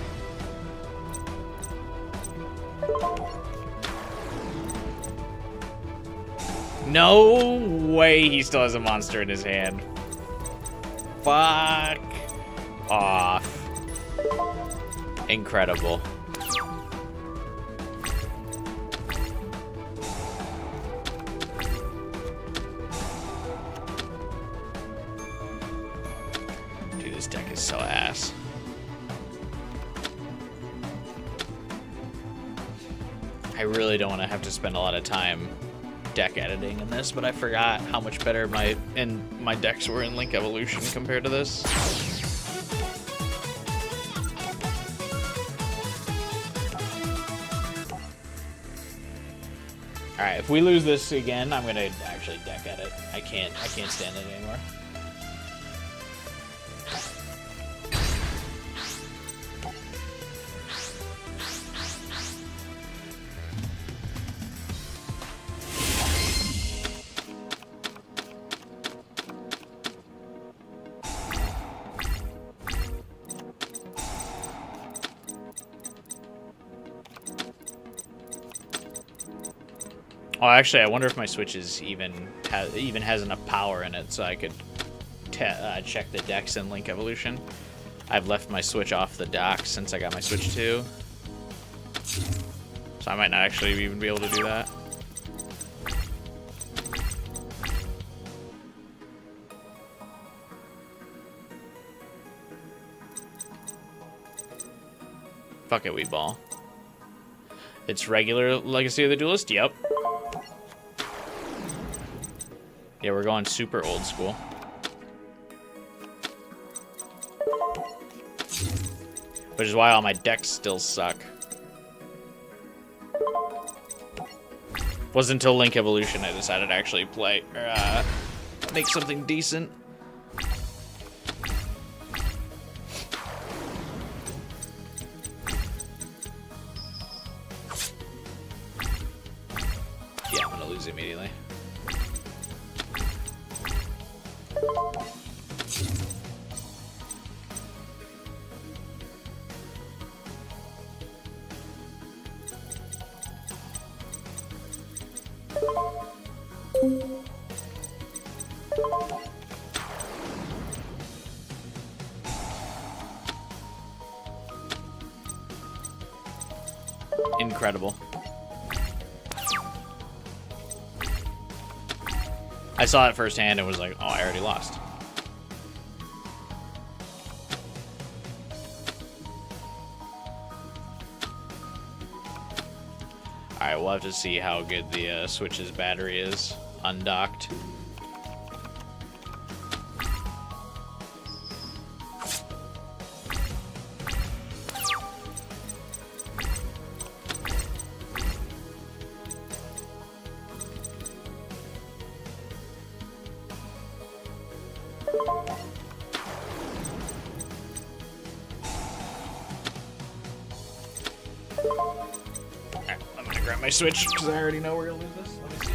No way he still has a monster in his hand. Fuck off. Incredible. Dude, this deck is so ass. I really don't want to have to spend a lot of time deck editing in this, but I forgot how much better my decks were in Link Evolution compared to this. All right, if we lose this again, I'm gonna actually deck edit. I can't stand it anymore. Oh, actually, I wonder if my Switch is even has enough power in it so I could check the decks in Link Evolution. I've left my Switch off the dock since I got my Switch 2. So I might not actually even be able to do that. Fuck it, we ball. It's regular Legacy of the Duelist? Yep. Yeah, we're going super old school. Which is why all my decks still suck. Wasn't until Link Evolution I decided to actually play, or make something decent. Yeah, I'm gonna lose immediately. Incredible. I saw it firsthand and was like, oh, I already lost. Alright, we'll have to see how good the Switch's battery is undocked. Alright, I'm gonna grab my Switch because I already know we're gonna lose this. Let me see.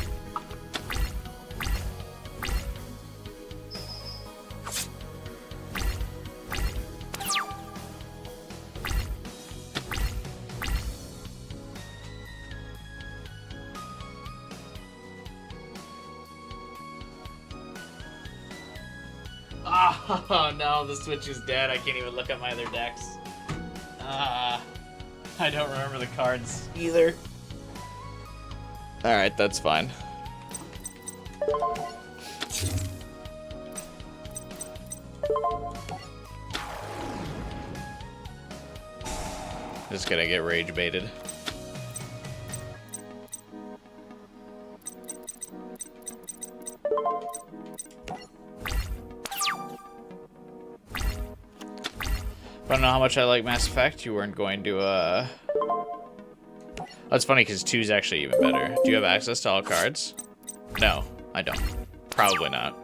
Oh no, the Switch is dead. I can't even look at my other decks. I don't remember the cards either. Alright, that's fine. Just gonna get rage baited. I don't know how much I like Mass Effect. You weren't going to, That's funny, because 2 is actually even better. Do you have access to all cards? No, I don't. Probably not.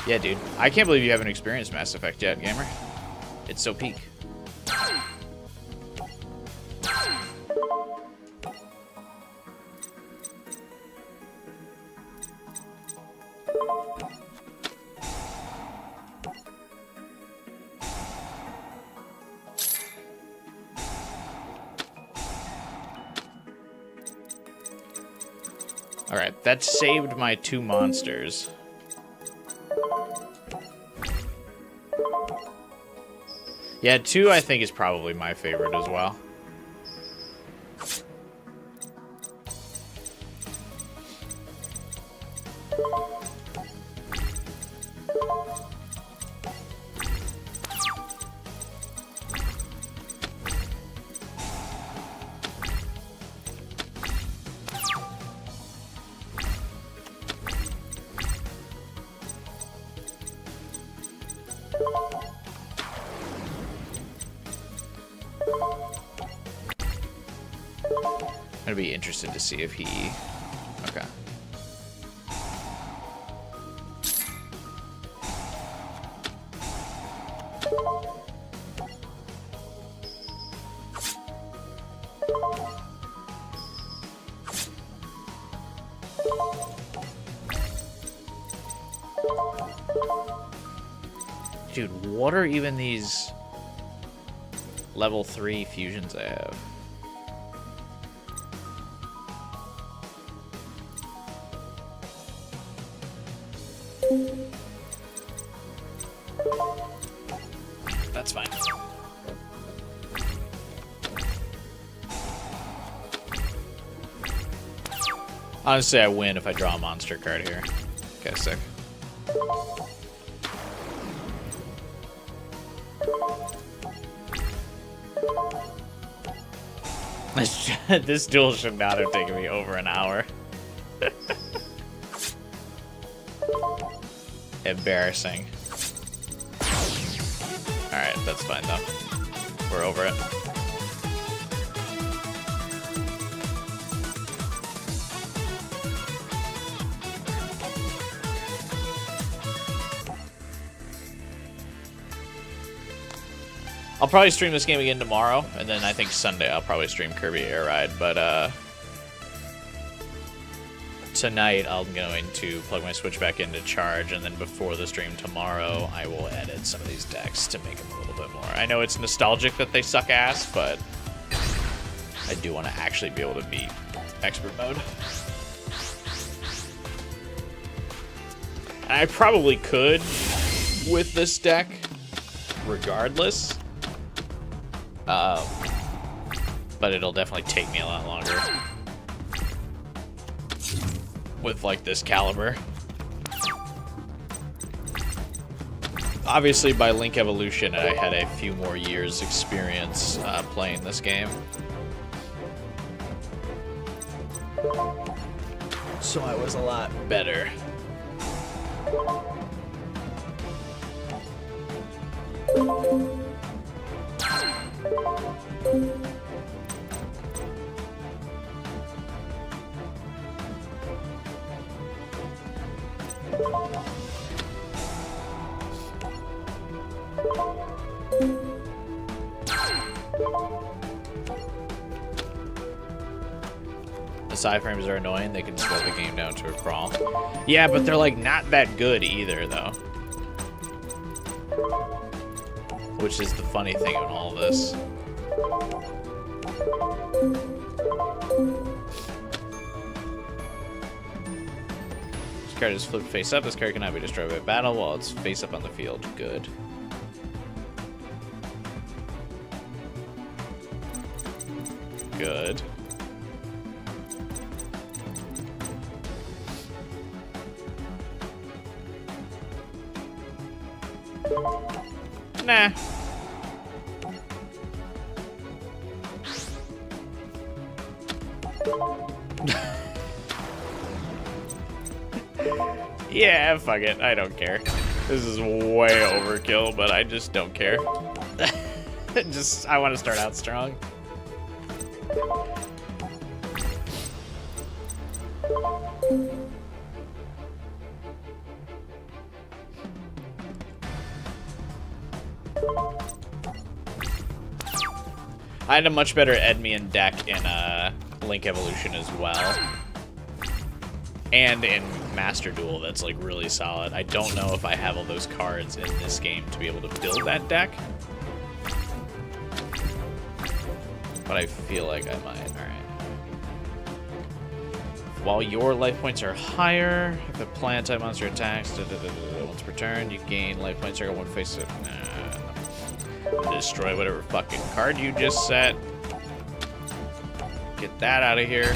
Yeah, dude. I can't believe you haven't experienced Mass Effect yet, gamer. It's so peak. Alright, that saved my 2 monsters. Yeah, 2 I think is probably my favorite as well. I'm gonna be interested to see if he... Okay. Dude, what are even these level 3 fusions I have? That's fine. Honestly, I win if I draw a monster card here. Okay, sick. This duel should not have taken me over an hour. Embarrassing. Alright, that's fine though. We're over it. I'll probably stream this game again tomorrow, and then I think Sunday I'll probably stream Kirby Air Ride, but tonight I'm going to plug my Switch back into charge, and then before the stream tomorrow, I will edit some of these decks to make them a little bit more. I know it's nostalgic that they suck ass, but I do want to actually be able to beat Expert Mode. And I probably could with this deck, regardless. But it'll definitely take me a lot longer with like this caliber. Obviously by Link Evolution I had a few more years experience playing this game, so I was a lot better. The side frames are annoying. They can slow the game down to a crawl. Yeah, but they're like not that good either, though. Which is the funny thing in all of this. This card is flipped face up. This card cannot be destroyed by battle while it's face up on the field. Good. Good. Nah. Yeah, fuck it. I don't care. This is way overkill, but I just don't care. I want to start out strong. I had a much better Edmian deck in Link Evolution as well. And in Master Duel, that's like really solid. I don't know if I have all those cards in this game to be able to build that deck. But I feel like I might. Alright. While your life points are higher, if a plant type monster attacks, once per turn, you gain life points or one face up. Destroy whatever fucking card you just set. Get that out of here.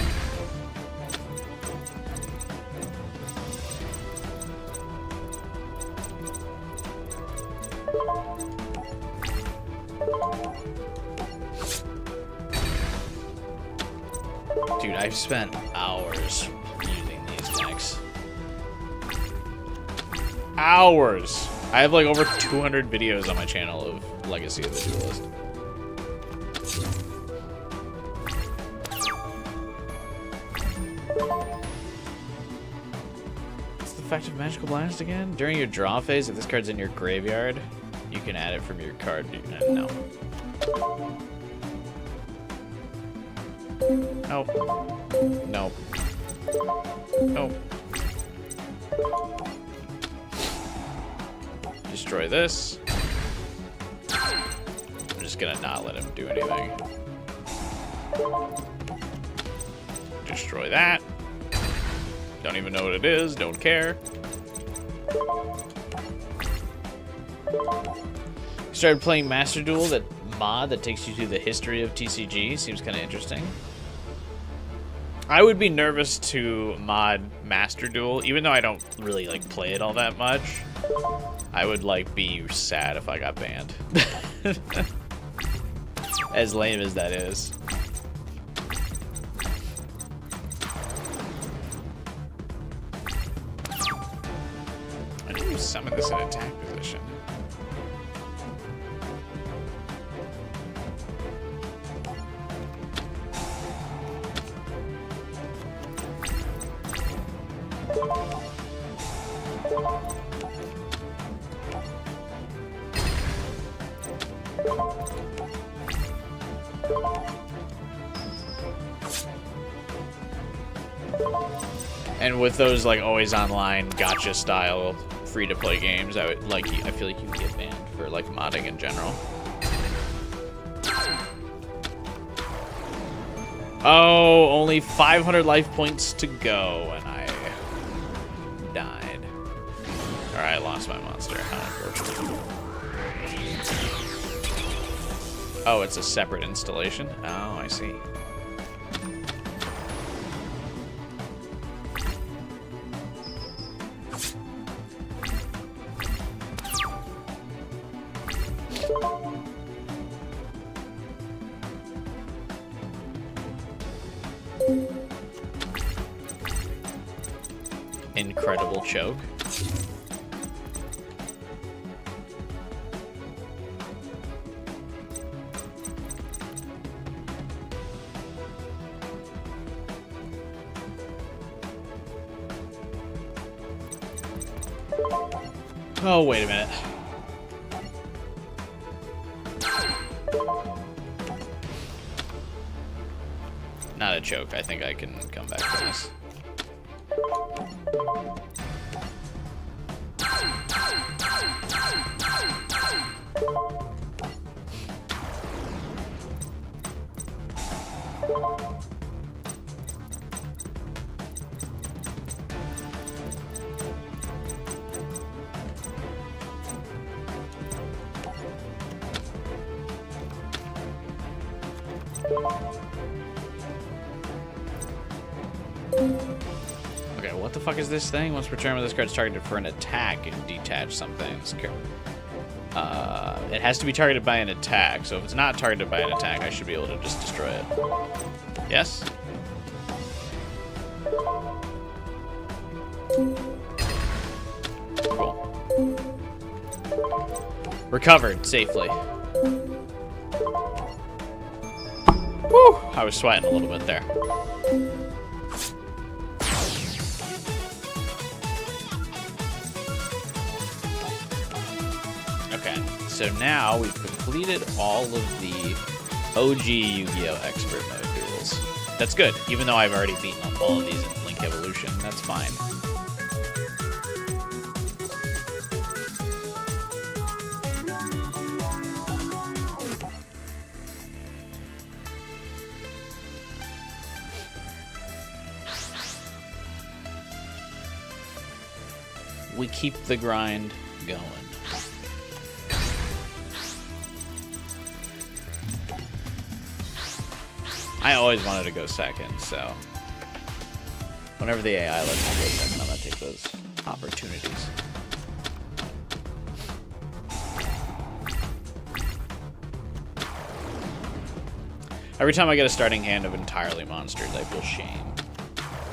Dude, I've spent hours using these decks. Hours! I have like over 200 videos on my channel of Legacy of the Duelist. What's the effect of Magical Blast again? During your draw phase, if this card's in your graveyard, you can add it from your card. No. Nope. Nope. Nope. Destroy this. I'm just gonna not let him do anything. Destroy that. Don't even know what it is, don't care. Started playing Master Duel, that mod that takes you through the history of TCG. Seems kind of interesting. I would be nervous to mod Master Duel, even though I don't really like play it all that much. I would like be sad if I got banned. As lame as that is. I need to summon this in attack position. And with those like always online gotcha style free to play games, I feel like you can get banned for like modding in general. Oh, only 500 life points to go, and I died. All right, I lost my monster. How unfortunate. Oh, it's a separate installation? Oh, I see. Incredible choke. Oh, wait a minute. Not a choke. I think I can come back from this. Okay, what the fuck is this thing? Once per turn, when this card's targeted for an attack, and detach something. It has to be targeted by an attack, so if it's not targeted by an attack, I should be able to just destroy it. Yes? Cool. Recovered safely. Whew, I was sweating a little bit there. So now we've completed all of the OG Yu-Gi-Oh! Expert Mode duels. That's good, even though I've already beaten up all of these in Link Evolution. That's fine. We keep the grind going. I always wanted to go second, so whenever the AI lets me go second, I'm gonna take those opportunities. Every time I get a starting hand of entirely monsters, I feel shame.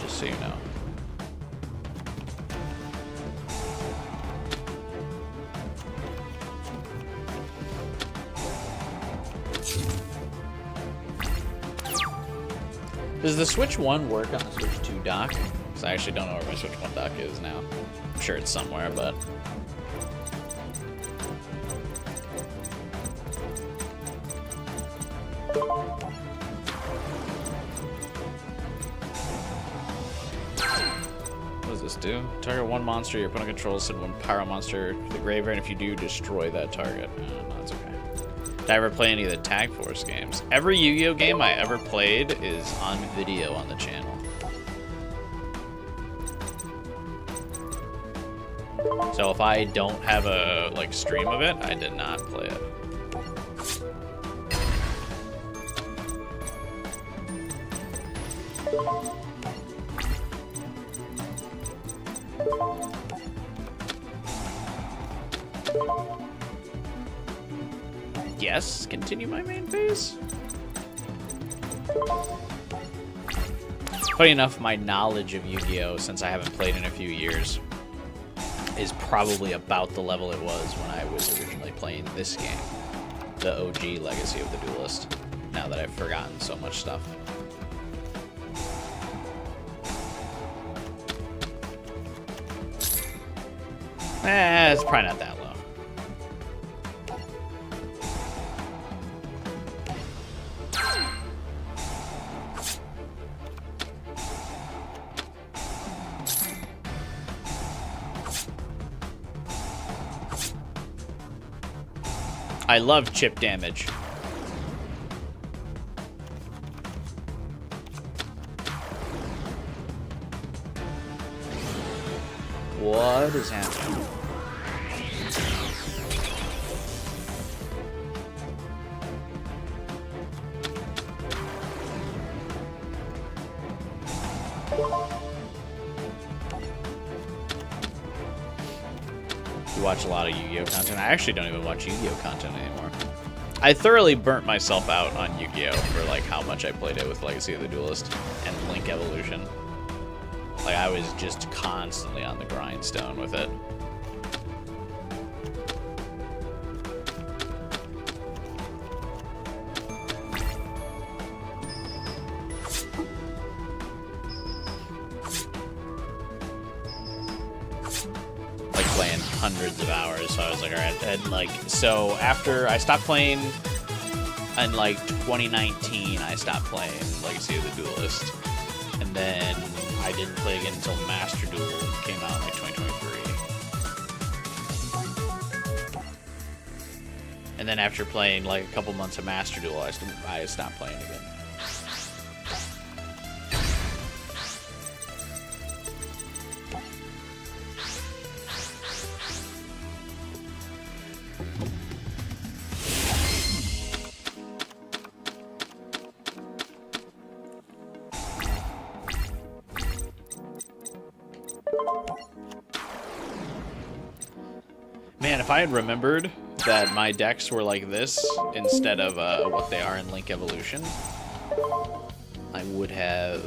Just so you know. Does the Switch 1 work on the Switch 2 dock? Because I actually don't know where my Switch 1 dock is now. I'm sure it's somewhere, but... What does this do? Target one monster your opponent controls, send one pyro monster to the graveyard, and if you do, destroy that target. No, that's okay. Did I ever play any of the Tag Force games? Every Yu-Gi-Oh game I ever played is on video on the channel. So if I don't have a stream of it, I did not play it. Yes, continue my main phase. Funny enough, my knowledge of Yu-Gi-Oh, since I haven't played in a few years, is probably about the level it was when I was originally playing this game, the OG Legacy of the Duelist, now that I've forgotten so much stuff. It's probably not that low. I love chip damage. What is happening? You watch a lot of Yu-Gi-Oh content. I actually don't even watch Yu-Gi-Oh content anymore. I thoroughly burnt myself out on Yu-Gi-Oh for how much I played it with Legacy of the Duelist and Link Evolution. I was just constantly on the grindstone with it. Playing hundreds of hours, so I was like, all right. And so after I stopped playing in 2019, I stopped playing Legacy of the Duelist, and then I didn't play again until Master Duel came out in 2023. And then after playing a couple months of Master Duel, I stopped playing again. Man, if I had remembered that my decks were like this instead of what they are in Link Evolution, I would have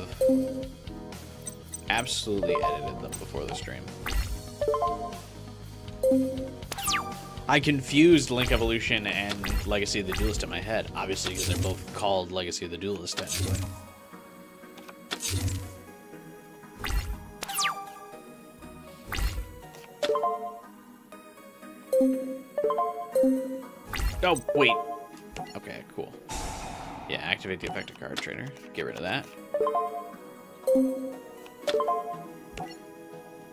absolutely edited them before the stream. I confused Link Evolution and Legacy of the Duelist in my head, obviously because they're both called Legacy of the Duelist technically. Oh, wait. Okay, cool. Yeah, activate the effective card trader. Get rid of that.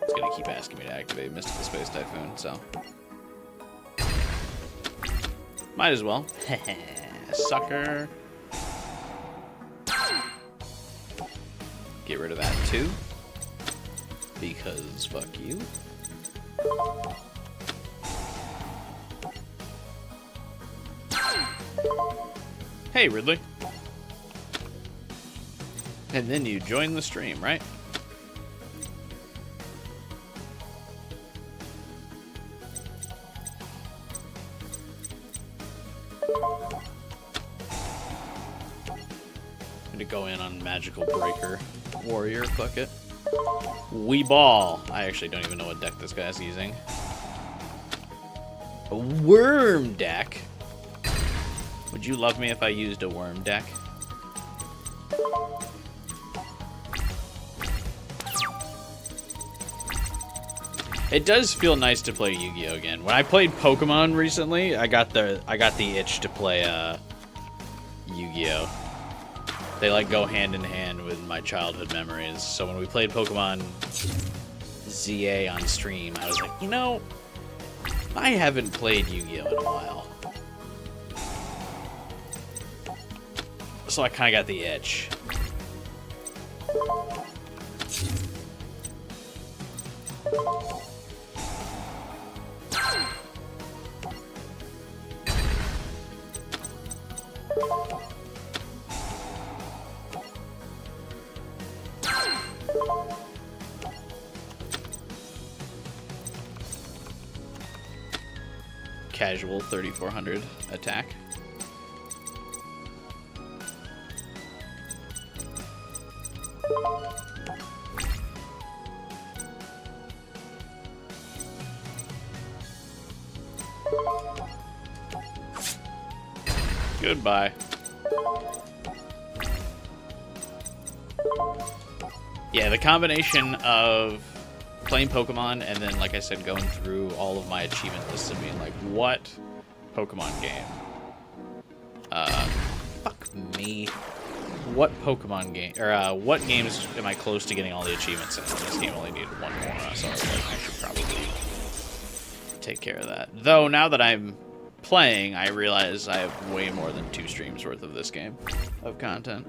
It's gonna keep asking me to activate Mystical Space Typhoon, so... Might as well. Sucker. Get rid of that, too. Because fuck you. Hey, Ridley. And then you join the stream, right? I'm gonna go in on Magical Breaker Warrior, fuck it. Wee Ball. I actually don't even know what deck this guy's using. A Worm deck? Would you love me if I used a Worm deck? It does feel nice to play Yu-Gi-Oh again. When I played Pokemon recently, I got the itch to play Yu-Gi-Oh. They like go hand in hand with my childhood memories. So when we played Pokemon ZA on stream, I was like, you know, I haven't played Yu-Gi-Oh in a while. So I kind of got the itch. Casual 3400 attack. Goodbye. Yeah, the combination of playing Pokemon and then, like I said, going through all of my achievement lists and being like, what Pokemon game? Fuck me. What Pokemon game, or what games am I close to getting all the achievements in? This game only needed one more, so I was like, I should probably take care of that. Though, now that I'm playing, I realize I have way more than 2 streams worth of this game, of content.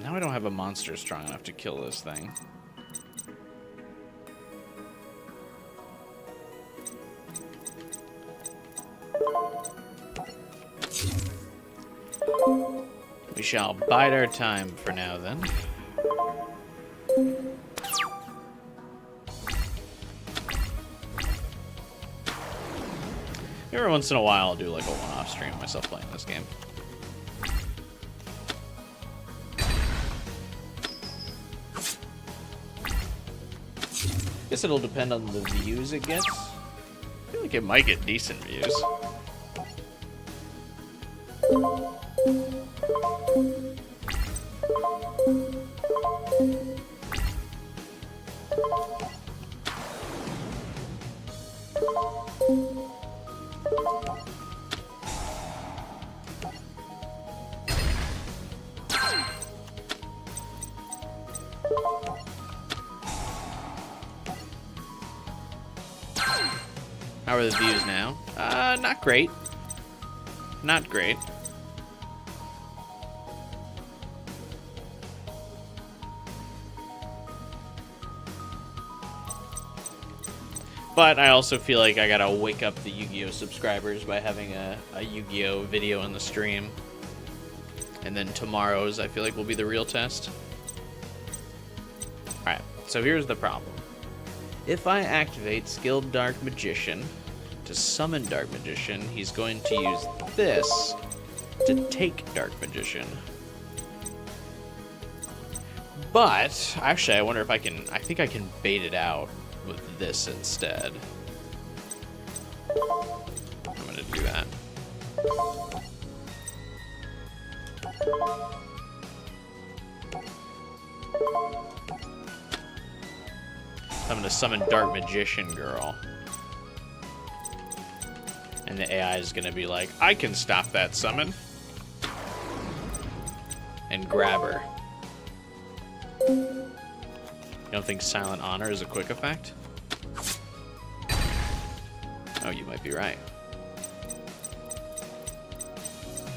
Now I don't have a monster strong enough to kill this thing. We shall bide our time for now, then. Every once in a while, I'll do like a one-off stream of myself playing this game. Guess it'll depend on the views it gets. I feel like it might get decent views. How are the views now? Not great. Not great. But I also feel like I gotta wake up the Yu-Gi-Oh subscribers by having a Yu-Gi-Oh video in the stream. And then tomorrow's, I feel like, will be the real test. Alright, so here's the problem. If I activate Skilled Dark Magician, to summon Dark Magician, he's going to use this to take Dark Magician. But, actually, I wonder if I can... I think I can bait it out with this instead. I'm going to do that. I'm going to summon Dark Magician Girl. And the AI is going to be like, I can stop that summon. And grab her. You don't think Silent Honor is a quick effect? Oh, you might be right.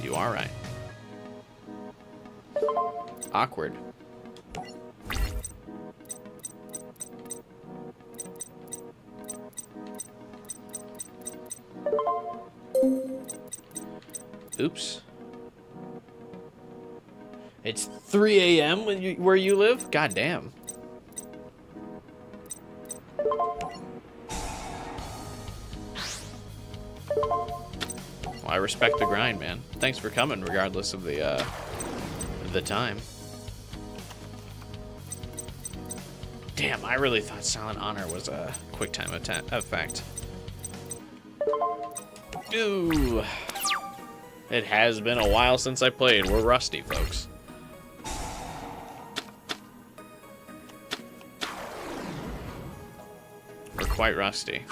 You are right. Awkward. Oops. It's 3 a.m. where you live? God damn. Well, I respect the grind, man. Thanks for coming, regardless of the time. Damn, I really thought Silent Honor was a quick time effect. Ooh. It has been a while since I played. We're rusty, folks. We're quite rusty.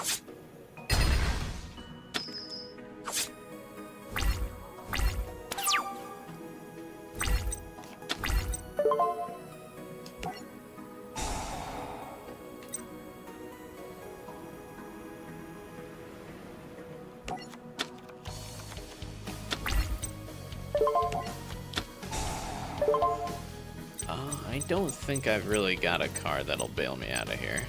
I don't think I've really got a card that'll bail me out of here.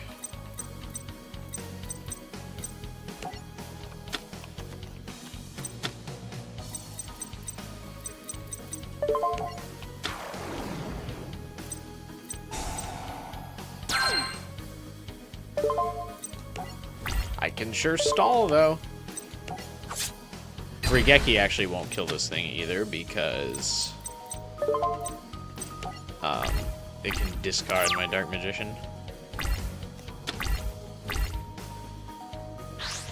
I can sure stall, though. Rigeki actually won't kill this thing either because it can discard my Dark Magician.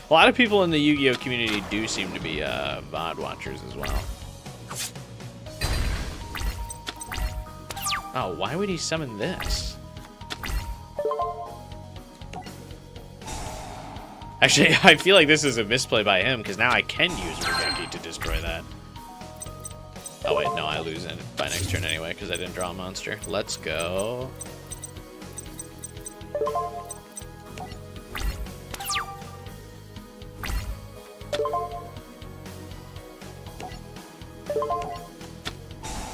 A lot of people in the Yu-Gi-Oh community do seem to be VOD watchers as well. Oh, why would he summon this? Actually, I feel like this is a misplay by him, because now I can use Rigeki to destroy that. Oh wait, no, I lose it by next turn anyway, because I didn't draw a monster. Let's go.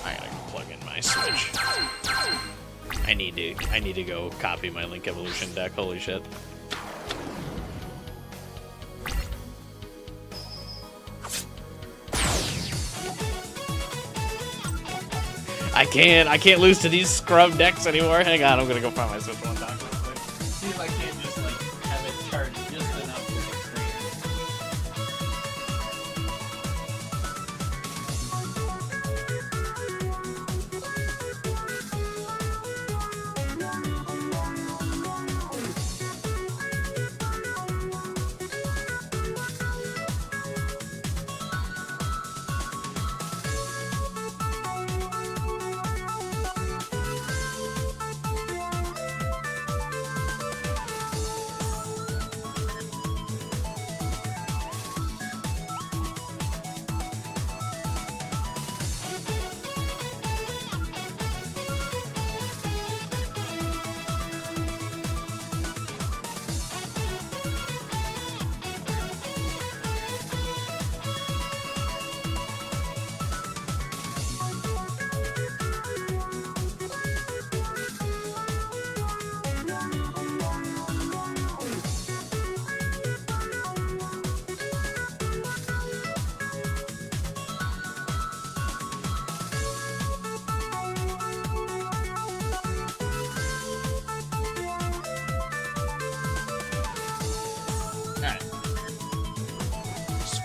I gotta plug in my Switch. I need to go copy my Link Evolution deck, holy shit. I can't lose to these scrub decks anymore. Hang on, I'm gonna go find my Switch one dock real quick. See if I can't just like have it charged just enough for the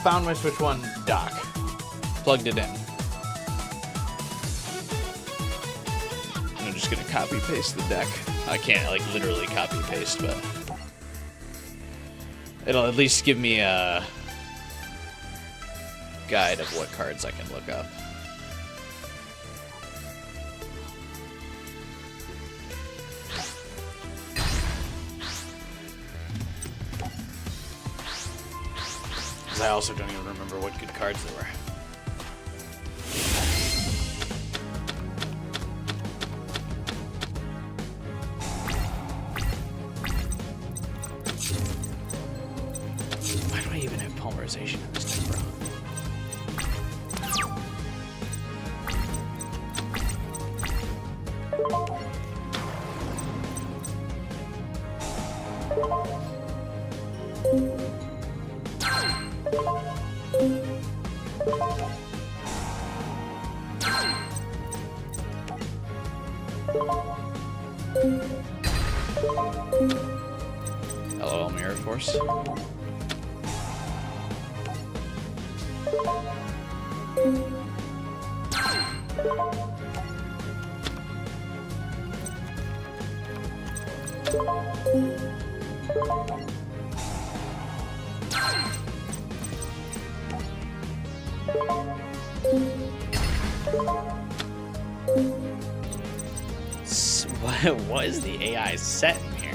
found my Switch 1 dock. Plugged it in. I'm just gonna copy paste the deck. I can't like literally copy paste, but it'll at least give me a guide of what cards I can look up. Because I also don't even remember what good cards there were. Why do I even have polymerization in this deck, bro? LOL Mirror Force. What is the AI set in here?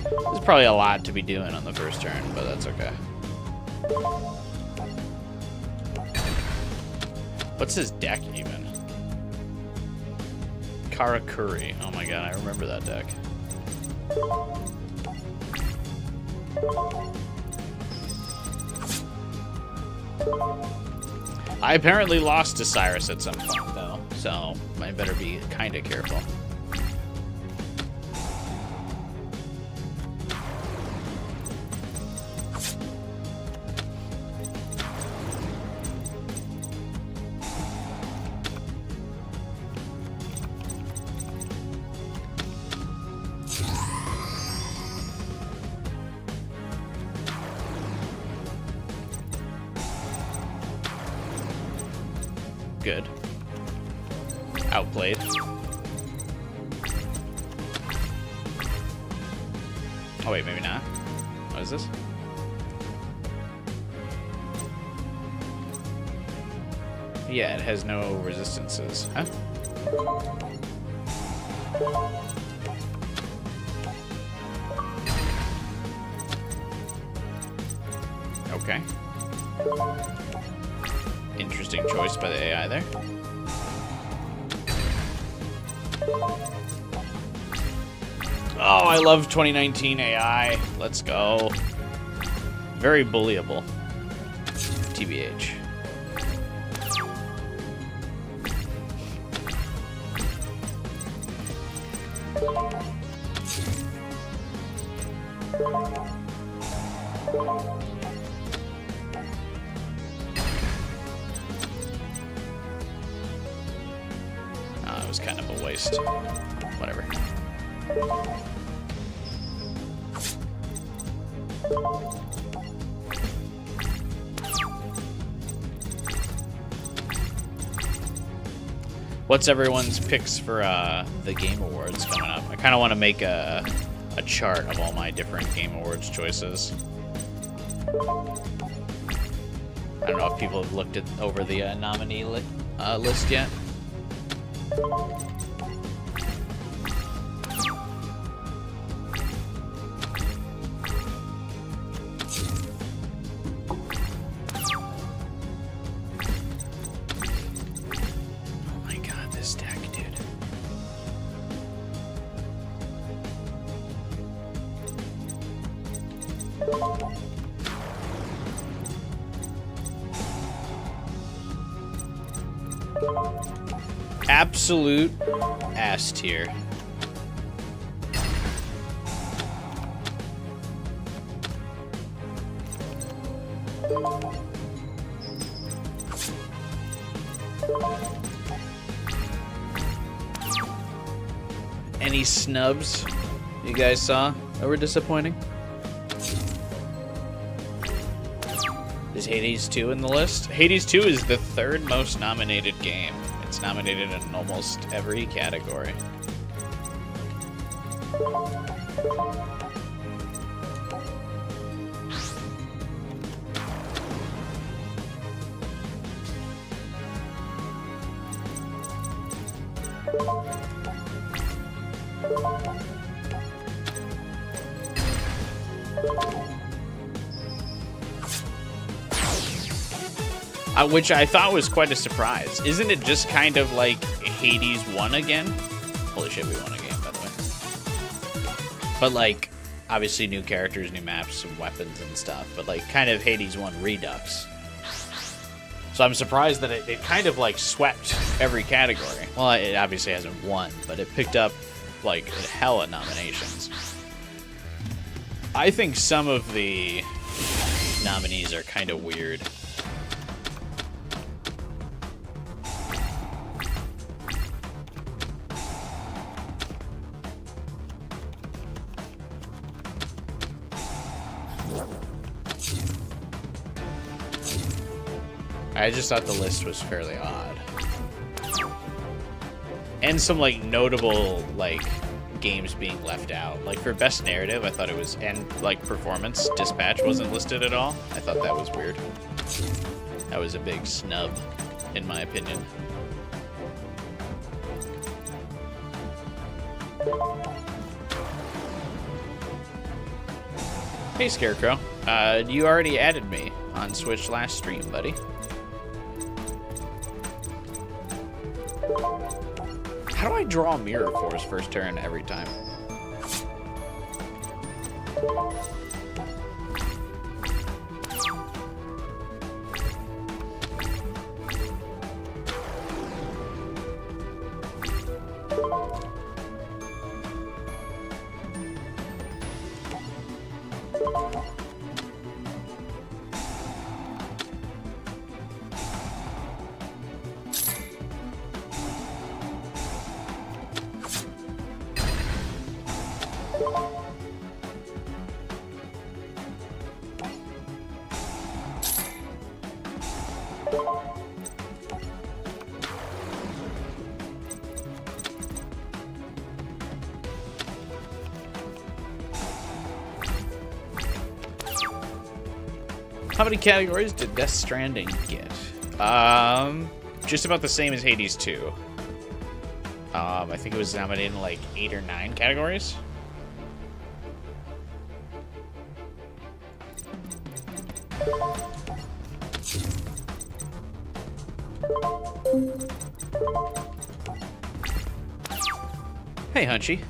There's probably a lot to be doing on the first turn, but that's okay. What's his deck even? Karakuri. Oh my god, I remember that deck. I apparently lost to Cyrus at some point, though, so I better be kind of careful. Good. Outplayed. Oh wait, maybe not. What is this? Yeah, it has no resistances. Huh? Okay. Interesting choice by the AI there. Oh, I love 2019 AI. Let's go. Very bullyable. TBH. It was kind of a waste. Whatever. What's everyone's picks for the Game Awards coming up? I kind of want to make a chart of all my different Game Awards choices. I don't know if people have looked over the nominee list yet. Absolute ass tier. Any snubs you guys saw that were disappointing? Is Hades 2 in the list? Hades 2 is the third most nominated game. It's nominated in almost every category. Which I thought was quite a surprise. Isn't it just kind of like Hades 1 again? Holy shit, we won a game, by the way. But like, obviously new characters, new maps, some weapons and stuff. But like, kind of Hades 1 Redux. So I'm surprised that it kind of like swept every category. Well, it obviously hasn't won, but it picked up like hella nominations. I think some of the nominees are kind of weird. I just thought the list was fairly odd. And some, like, notable, like, games being left out. Like, for best narrative, I thought it was... And, like, performance, Dispatch wasn't listed at all. I thought that was weird. That was a big snub, in my opinion. Hey, Scarecrow. You already added me on Switch last stream, buddy. How do I draw a mirror for his first turn every time? How many categories did Death Stranding get? Just about the same as Hades 2. I think it was nominated in like 8 or 9 categories. Hey, Hunchy.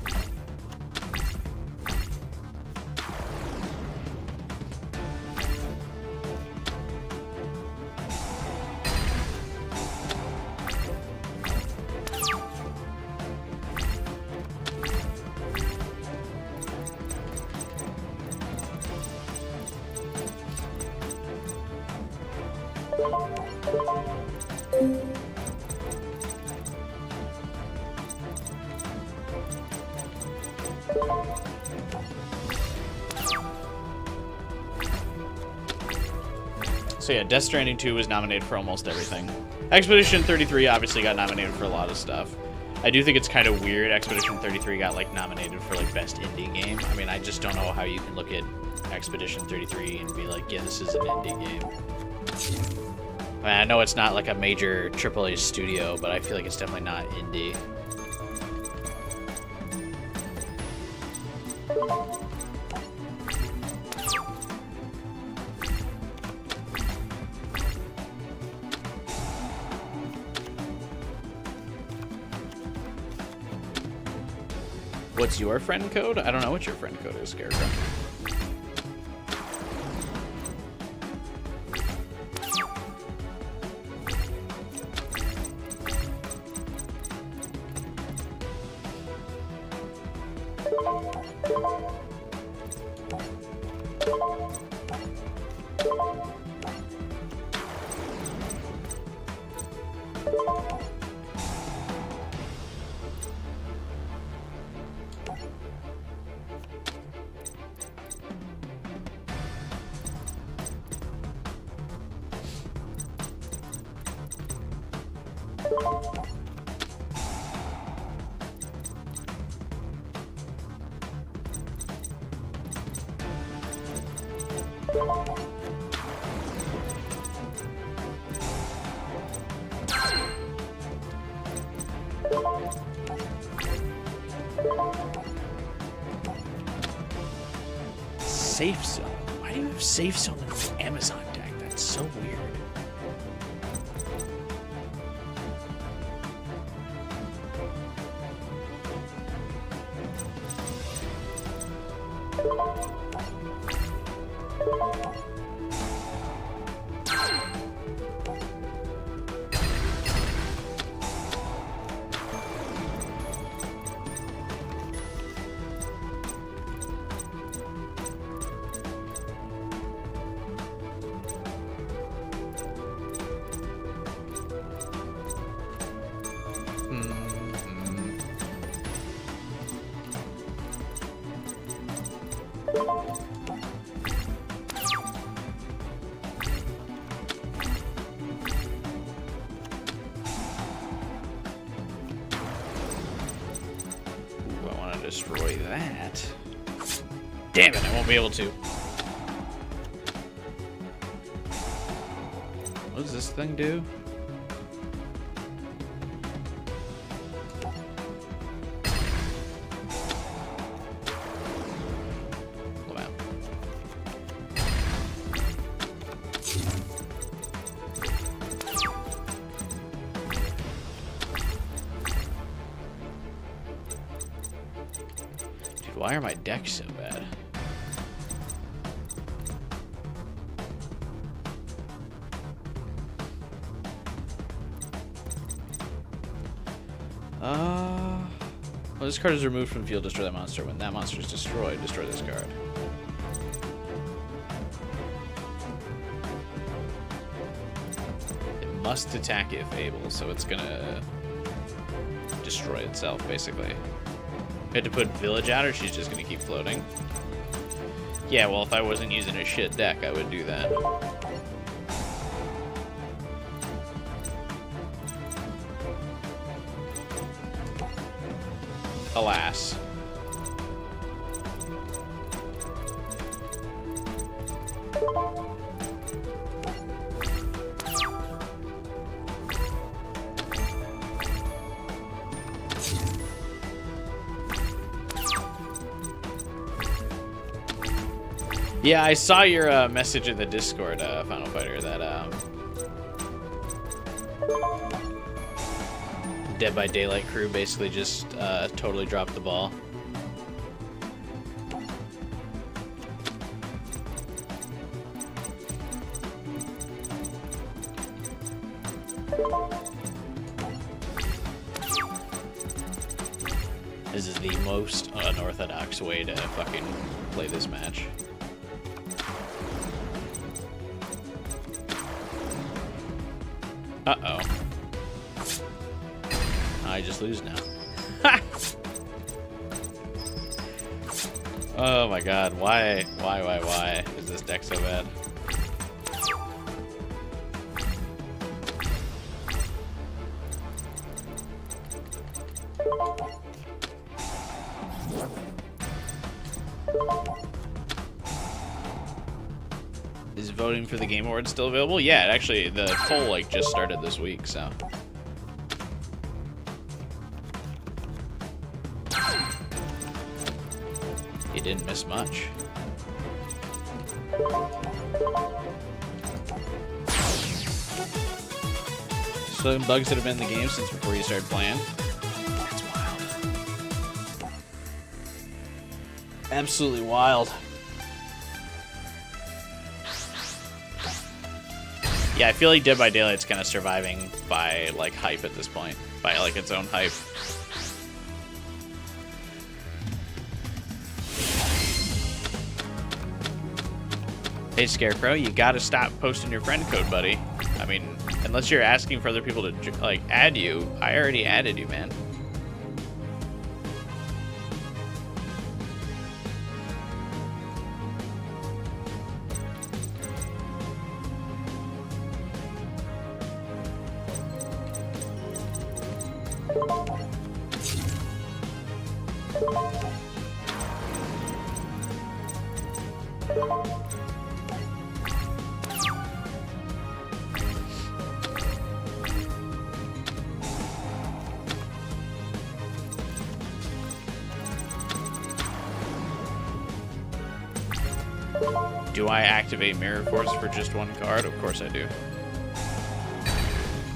So yeah, Death Stranding 2 was nominated for almost everything. Expedition 33 obviously got nominated for a lot of stuff. I do think it's kind of weird Expedition 33 got like nominated for like best indie game. I mean, I just don't know how you can look at Expedition 33 and be like, yeah, this is an indie game. I mean, I know it's not like a major AAA studio, but I feel like it's definitely not indie. What's your friend code? I don't know what your friend code is, Scarecrow. Safe zone? Why do you have safe zone in the Amazon deck? That's so weird. Destroy that. Damn it, I won't be able to. What does this thing do? Wow. Why are my decks so bad? Well, this card is removed from the field. Destroy that monster. When that monster is destroyed, destroy this card. It must attack if able, so it's gonna destroy itself, basically. I had to put Village out, or she's just gonna keep floating? Yeah, well, if I wasn't using a shit deck, I would do that. Alas. Yeah, I saw your message in the Discord, Final Fighter, that Dead by Daylight crew basically just totally dropped the ball. This is the most unorthodox way to fucking play this match. Uh-oh. I just lose now. Oh my god, why is this deck so bad? Is voting for the Game Awards still available? Yeah, actually, the poll like just started this week, so. You didn't miss much. Some bugs that have been in the game since before you started playing. That's wild. Absolutely wild. Yeah, I feel like Dead by Daylight's kind of surviving by, like, hype at this point. By, like, its own hype. Hey, Scarecrow, you gotta stop posting your friend code, buddy. I mean, unless you're asking for other people to, like, add you, I already added you, man. Do I activate Mirror Force for just one card? Of course I do.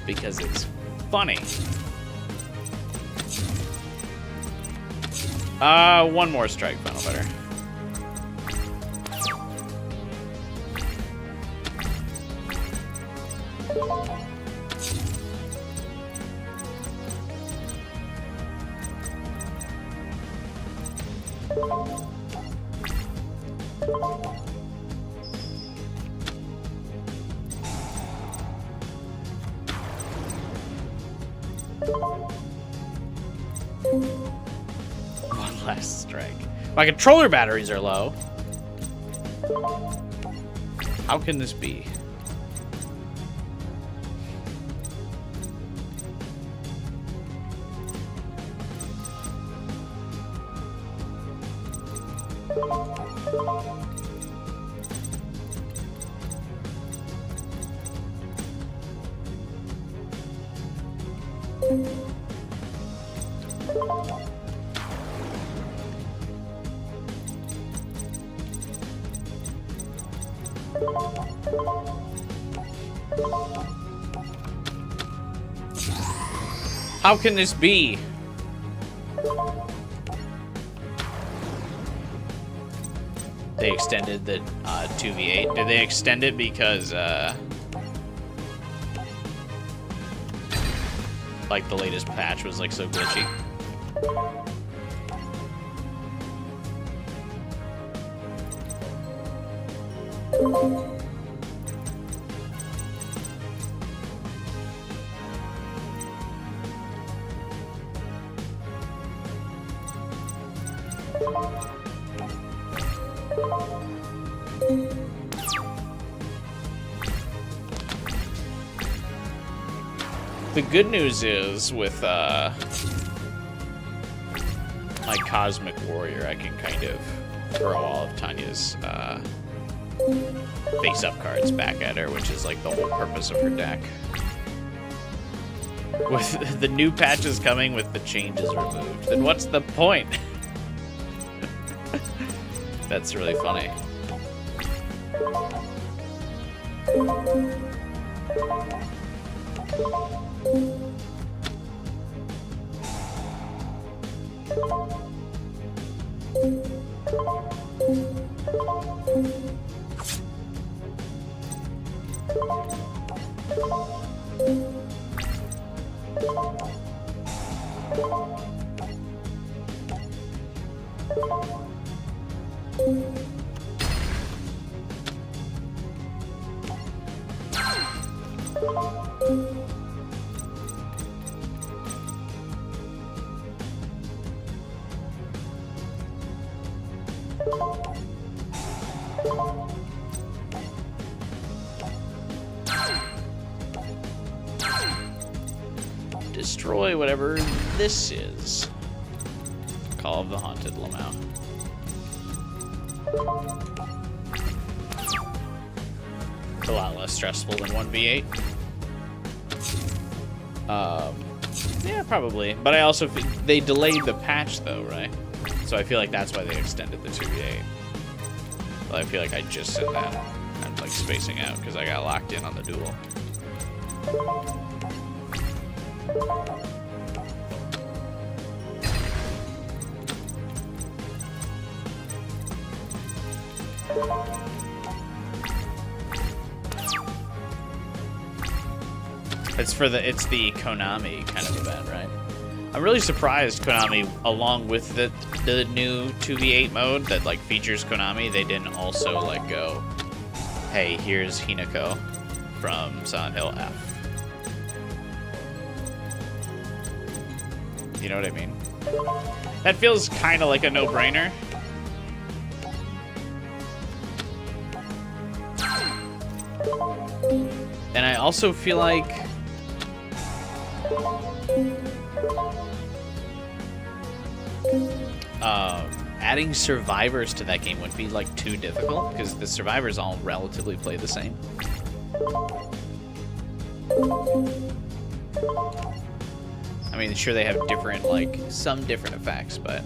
Because it's funny. One more strike, Final Better. One last strike. My controller batteries are low. How can this be? How can this be? They extended the 2v8. Did they extend it because like the latest patch was like so glitchy? The good news is with my Cosmic Warrior, I can kind of throw all of Tanya's face-up cards back at her, which is like the whole purpose of her deck. With the new patches coming with the changes removed, then what's the point? That's really funny. Destroy whatever this is. Call of the Haunted Lamau. It's a lot less stressful than 1v8. Yeah, probably. But I also they delayed the patch though, right? So I feel like that's why they extended the 2v8. But I feel like I just said that. I'm like spacing out because I got locked in on the duel. It's the Konami kind of event, right? I'm really surprised Konami, along with the new 2v8 mode that like features Konami, they didn't also like go, hey, here's Hinako from Silent Hill F. You know what I mean? That feels kind of like a no-brainer. And I also feel like adding survivors to that game wouldn't be like too difficult because the survivors all relatively play the same. I mean, sure they have different, like, some different effects, but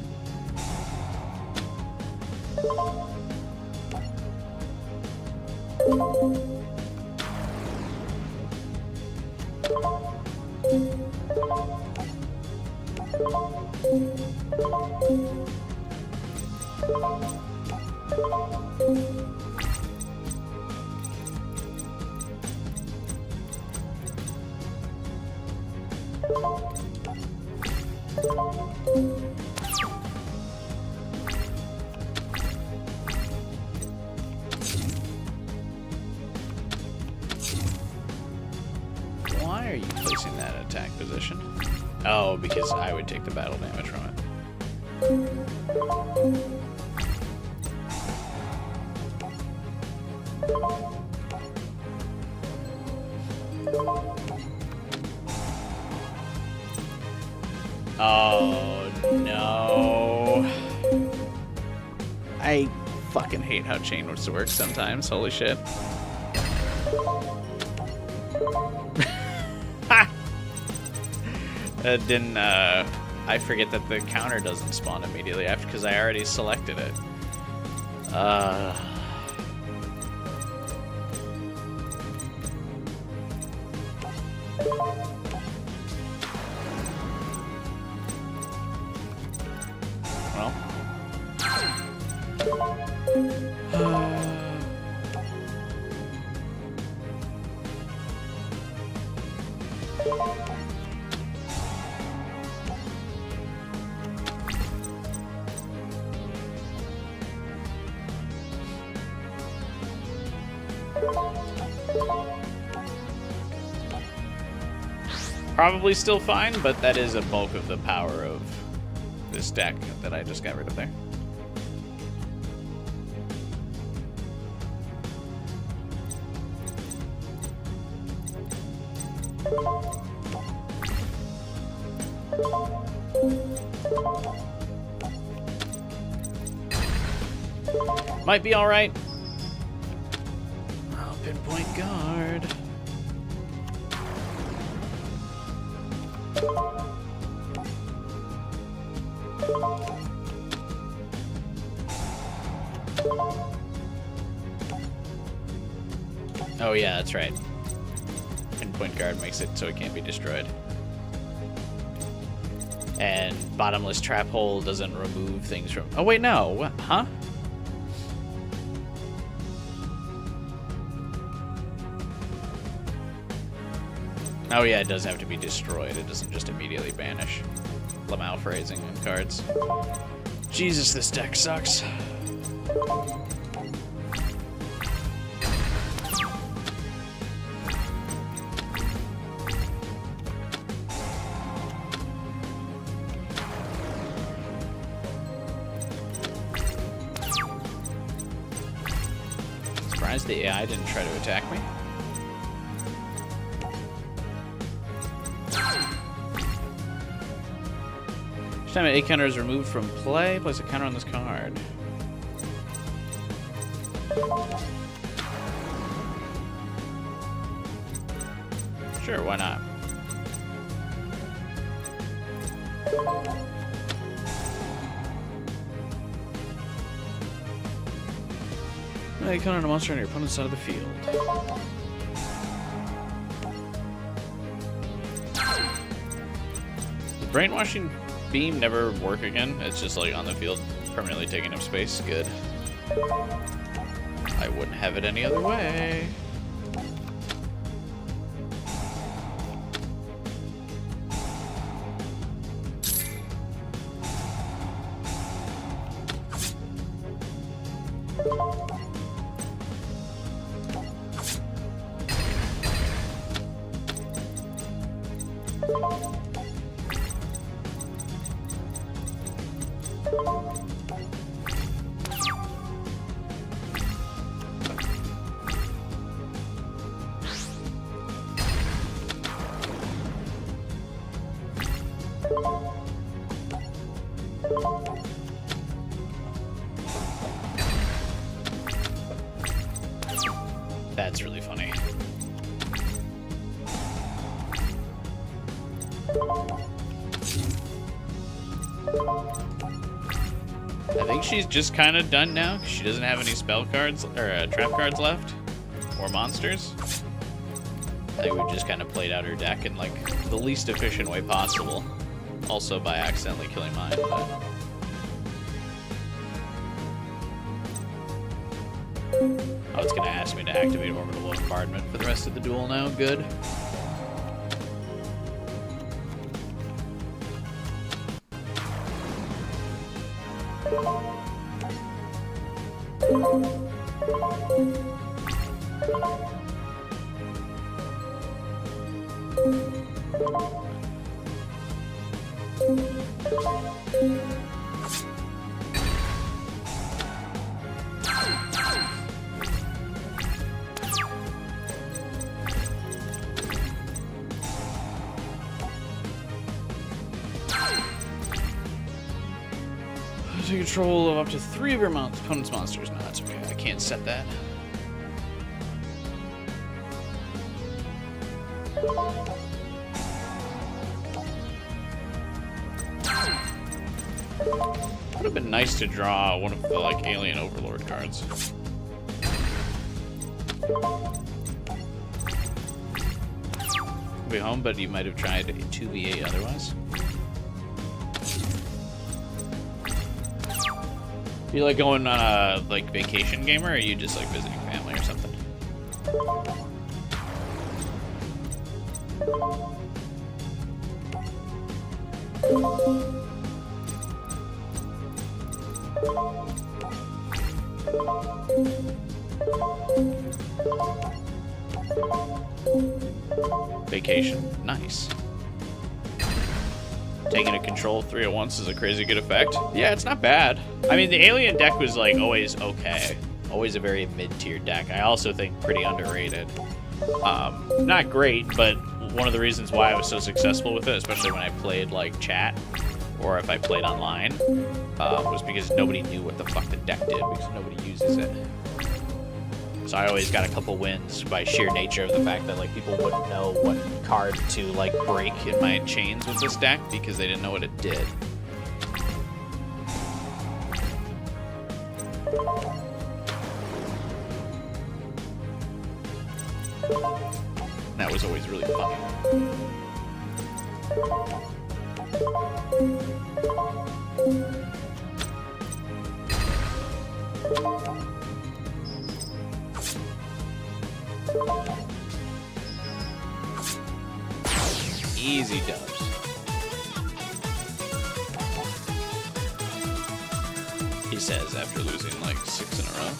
why are you placing that attack position? Oh, because I would take the battle damage from it. Oh, no. I fucking hate how chain works sometimes. Holy shit. Didn't, I forget that the counter doesn't spawn immediately after because I already selected it. Probably still fine, but that is a bulk of the power of this deck that I just got rid of there. Might be all right. Oh, pinpoint guard. Oh yeah, that's right. Pinpoint guard makes it so it can't be destroyed. And bottomless trap hole doesn't remove things from... Oh wait, no. What? Huh? Oh yeah, it does have to be destroyed. It doesn't just immediately banish. Lamau phrasing on cards. Jesus, this deck sucks. Surprised the AI didn't try to attack me. Each time an A counter is removed from play, place a counter on this card. Sure, why not? A counter on a monster on your opponent's side of the field. The brainwashing beam never work again. It's just like on the field, permanently taking up space. Good. I wouldn't have it any other way. That's really funny. I think she's just kind of done now. She doesn't have any spell cards or trap cards left, or monsters. I think we've just kind of played out her deck in like the least efficient way possible. Also by accidentally killing mine. But... oh, it's gonna ask me to activate Orbital Bombardment for the rest of the duel now. Good. Take control of up to 3 of your opponent's monsters. No, that's okay. I can't set that. Would have been nice to draw one of the like Alien Overlord cards. Be home, but you might have tried a 2v8 otherwise. You like going on a like vacation gamer, or are you just like visiting family or something? Vacation, nice. Taking a control 3 at once is a crazy good effect. Yeah, it's not bad. I mean, the alien deck was like always okay. Always a very mid-tier deck. I also think pretty underrated. Not great, but one of the reasons why I was so successful with it, especially when I played like chat, or if I played online, was because nobody knew what the fuck the deck did, because nobody uses it. So I always got a couple wins by sheer nature of the fact that like people wouldn't know what card to like break in my chains with this deck because they didn't know what it did. That was always really funny. Easy dubs. He says after losing like 6 in a row.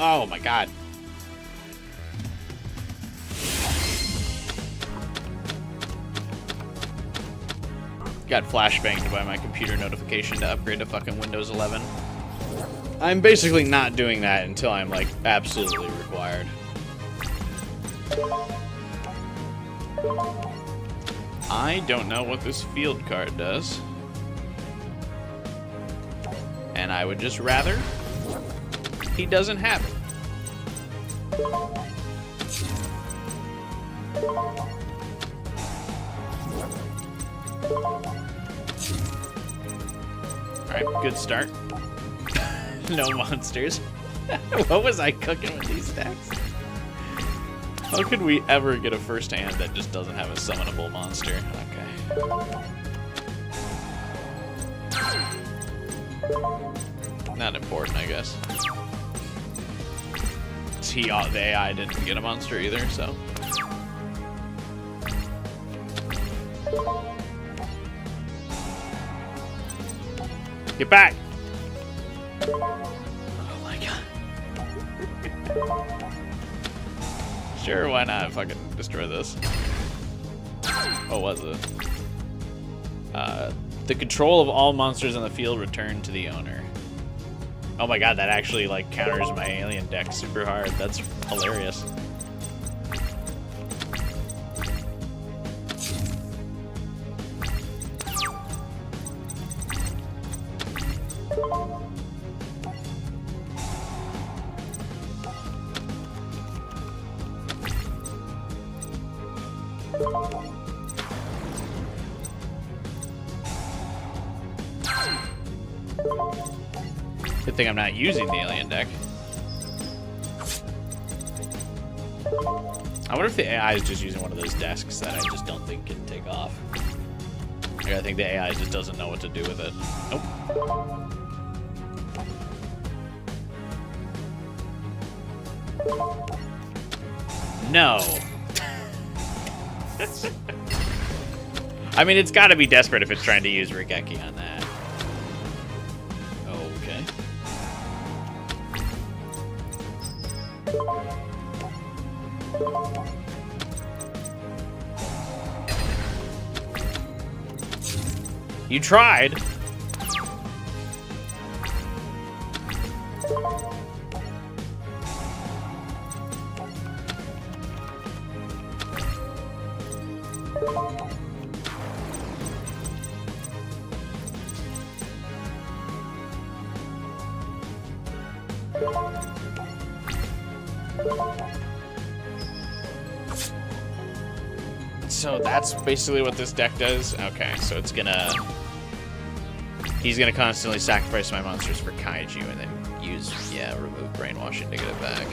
Oh my god. Got flashbanged by my computer notification to upgrade to fucking Windows 11. I'm basically not doing that until I'm like absolutely required. I don't know what this field card does. And I would just rather he doesn't have it. Alright, good start. No monsters. What was I cooking with these stacks? How could we ever get a first hand that just doesn't have a summonable monster? Okay. Not important, I guess. The AI didn't get a monster either, so. Get back! Oh my god. Sure, why not fucking destroy this? What was it? The control of all monsters on the field returned to the owner. Oh my god, that actually like counters my alien deck super hard. That's hilarious. Good thing I'm not using the alien deck. I wonder if the AI is just using one of those desks that I just don't think can take off. Like, I think the AI just doesn't know what to do with it. Nope. No. I mean, it's got to be desperate if it's trying to use Regeki on that. Okay. You tried. So that's basically what this deck does? Okay, so it's gonna... He's gonna constantly sacrifice my monsters for Kaiju and then use, yeah, remove Brainwashing to get it back.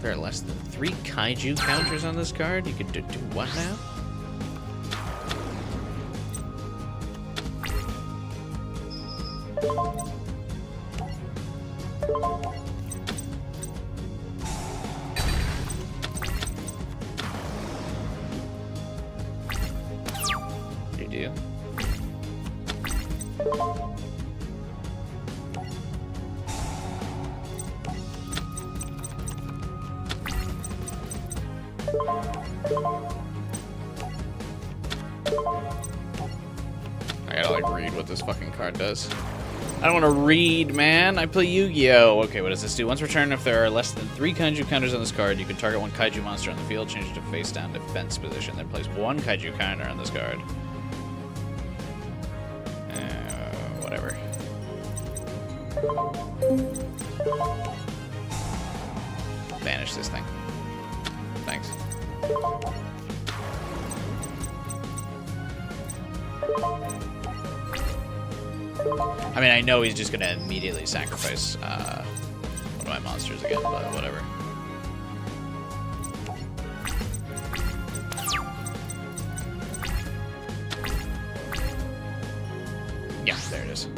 There are less than 3 Kaiju counters on this card. You can do what now? You do. I gotta like read what this fucking card does. I don't want to read, man. I play Yu-Gi-Oh! Okay, what does this do? Once per turn, if there are less than 3 Kaiju counters on this card, you can target 1 Kaiju monster on the field, change it to face down defense position, then place 1 Kaiju counter on this card. Whatever. Banish this thing. Thanks. I mean, I know he's just gonna immediately sacrifice one of my monsters again, but whatever. Yeah, there it is.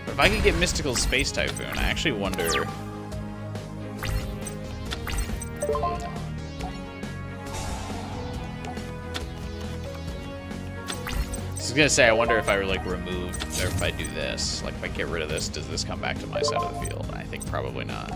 But if I could get Mystical Space Typhoon, I actually wonder... I was gonna say, I wonder if I like remove, or if I do this, like if I get rid of this, does this come back to my side of the field? I think probably not.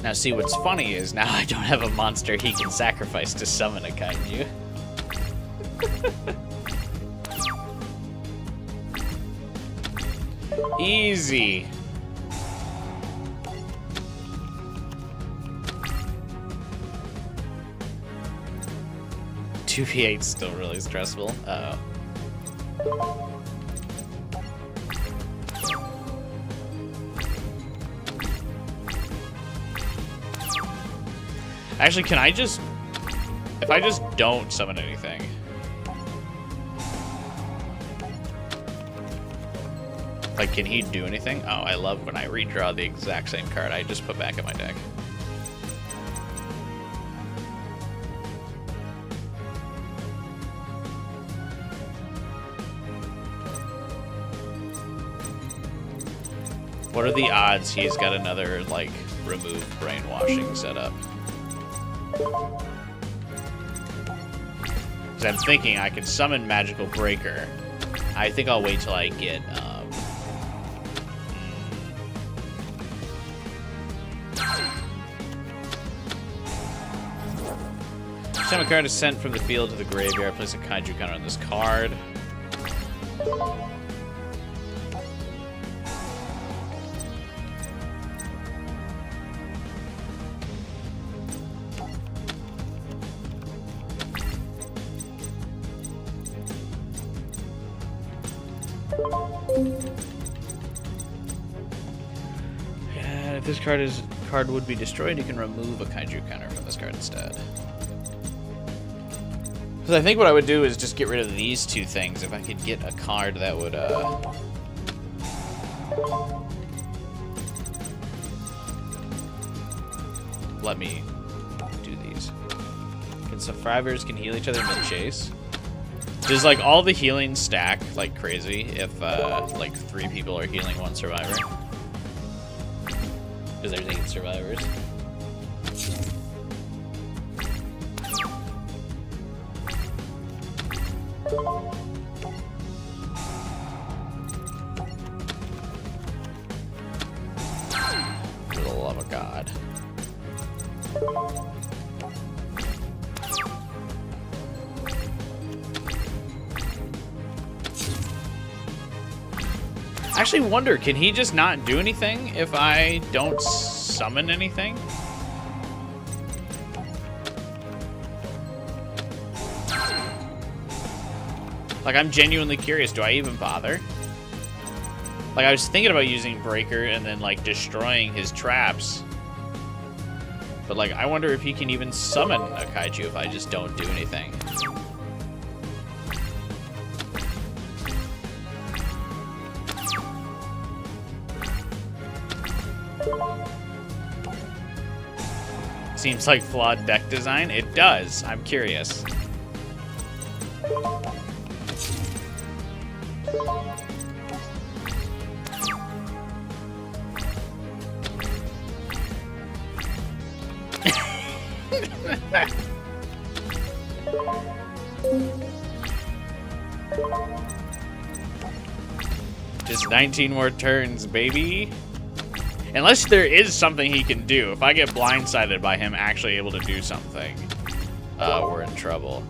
Now see, what's funny is now I don't have a monster he can sacrifice to summon a kaiju. Easy. 2v8's still really stressful. Uh-oh. Actually, can I just... If I just don't summon anything... Like, can he do anything? Oh, I love when I redraw the exact same card I just put back in my deck. What are the odds he's got another, like, remove brainwashing set up? Because I'm thinking I can summon Magical Breaker. I think I'll wait till I get, time a card is sent from the field to the graveyard. Place a kaiju counter on this card. And if this card would be destroyed, you can remove a kaiju counter from this card instead. Because I think what I would do is just get rid of these two things. If I could get a card that would, let me do these. Survivors can heal each other mid-chase. Does, like, all the healing stack like crazy if, like, 3 people are healing 1 survivor? Because there's 8 survivors. For the love of God. I actually wonder, can he just not do anything if I don't summon anything? Like, I'm genuinely curious. Do I even bother? Like, I was thinking about using Breaker and then, like, destroying his traps. But, like, I wonder if he can even summon a kaiju if I just don't do anything. Seems like flawed deck design. It does. I'm curious. Just 19 more turns, baby. Unless there is something he can do. If I get blindsided by him actually able to do something, we're in trouble.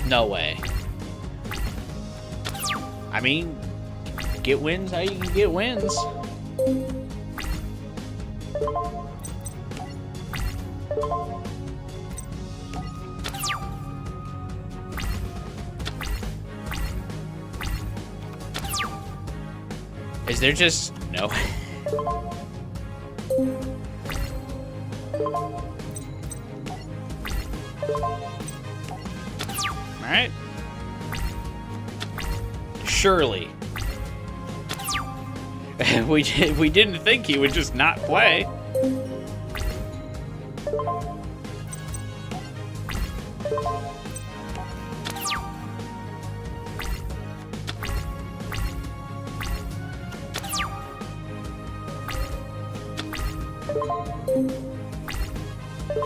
No way. I mean, get wins how you can get wins. Is there just no? Alright. we didn't think he would just not play.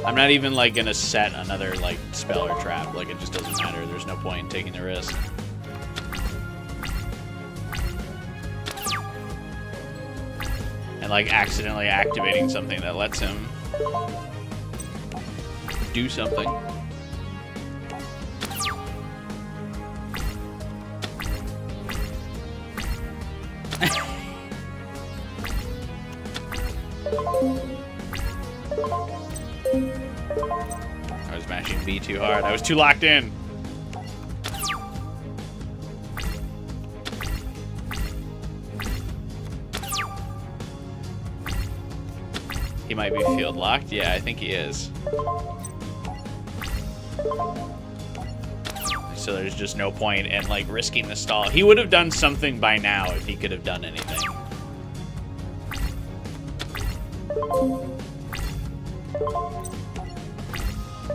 I'm not even like gonna set another like spell or trap. Like it just doesn't matter. There's no point in taking the risk. And like accidentally activating something that lets him do something. I was mashing B too hard. I was too locked in. He might be field locked. Yeah, I think he is. So there's just no point in like risking the stall. He would have done something by now if he could have done anything.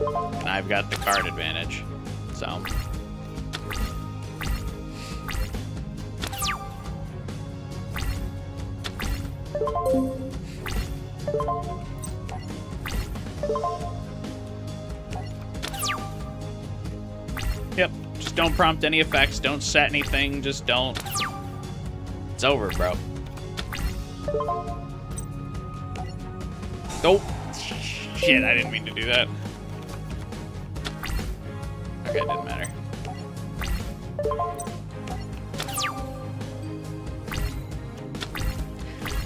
And I've got the card advantage, so. Yep, just don't prompt any effects, don't set anything, just don't. It's over, bro. Oh, shit, I didn't mean to do that. Okay, it didn't matter.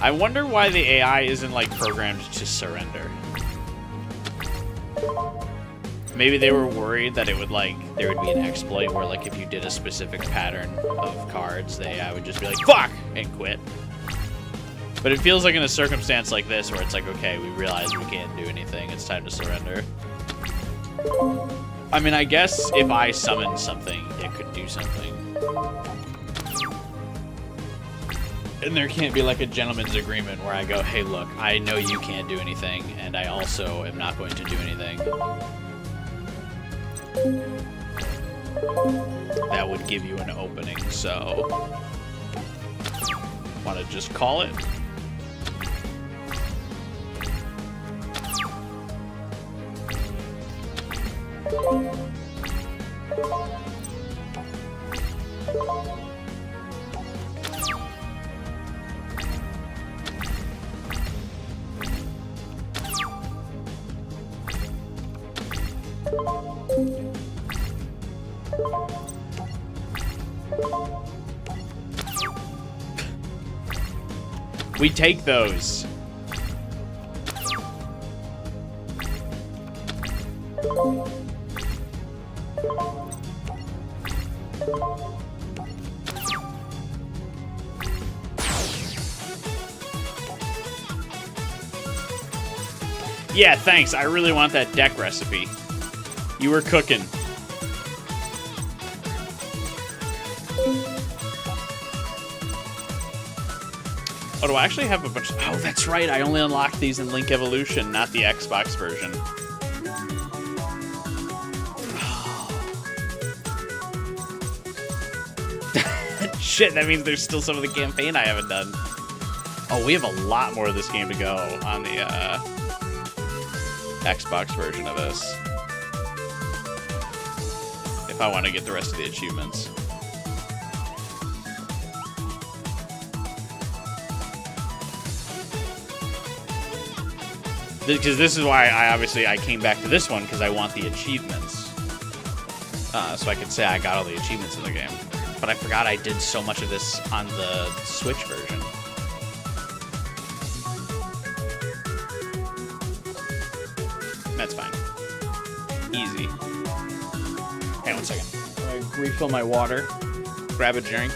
I wonder why the AI isn't like programmed to surrender. Maybe they were worried that it would like there would be an exploit where like if you did a specific pattern of cards, the AI would just be like fuck and quit. But it feels like in a circumstance like this where it's like, okay, we realize we can't do anything, it's time to surrender. I mean, I guess if I summon something, it could do something. And there can't be like a gentleman's agreement where I go, hey, look, I know you can't do anything, and I also am not going to do anything. That would give you an opening, so... Want to just call it? We take those. Yeah, thanks. I really want that deck recipe. You were cooking. Oh, do I actually have a bunch of... Oh, that's right. I only unlocked these in Link Evolution, not the Xbox version. Shit, that means there's still some of the campaign I haven't done. Oh, we have a lot more of this game to go on the Xbox version of this. If I want to get the rest of the achievements. Because this is why I came back to this one, because I want the achievements. So I could say I got all the achievements in the game. But I forgot I did so much of this on the Switch version. That's fine. Easy. Hang on 1 second. I'm gonna refill my water, grab a drink,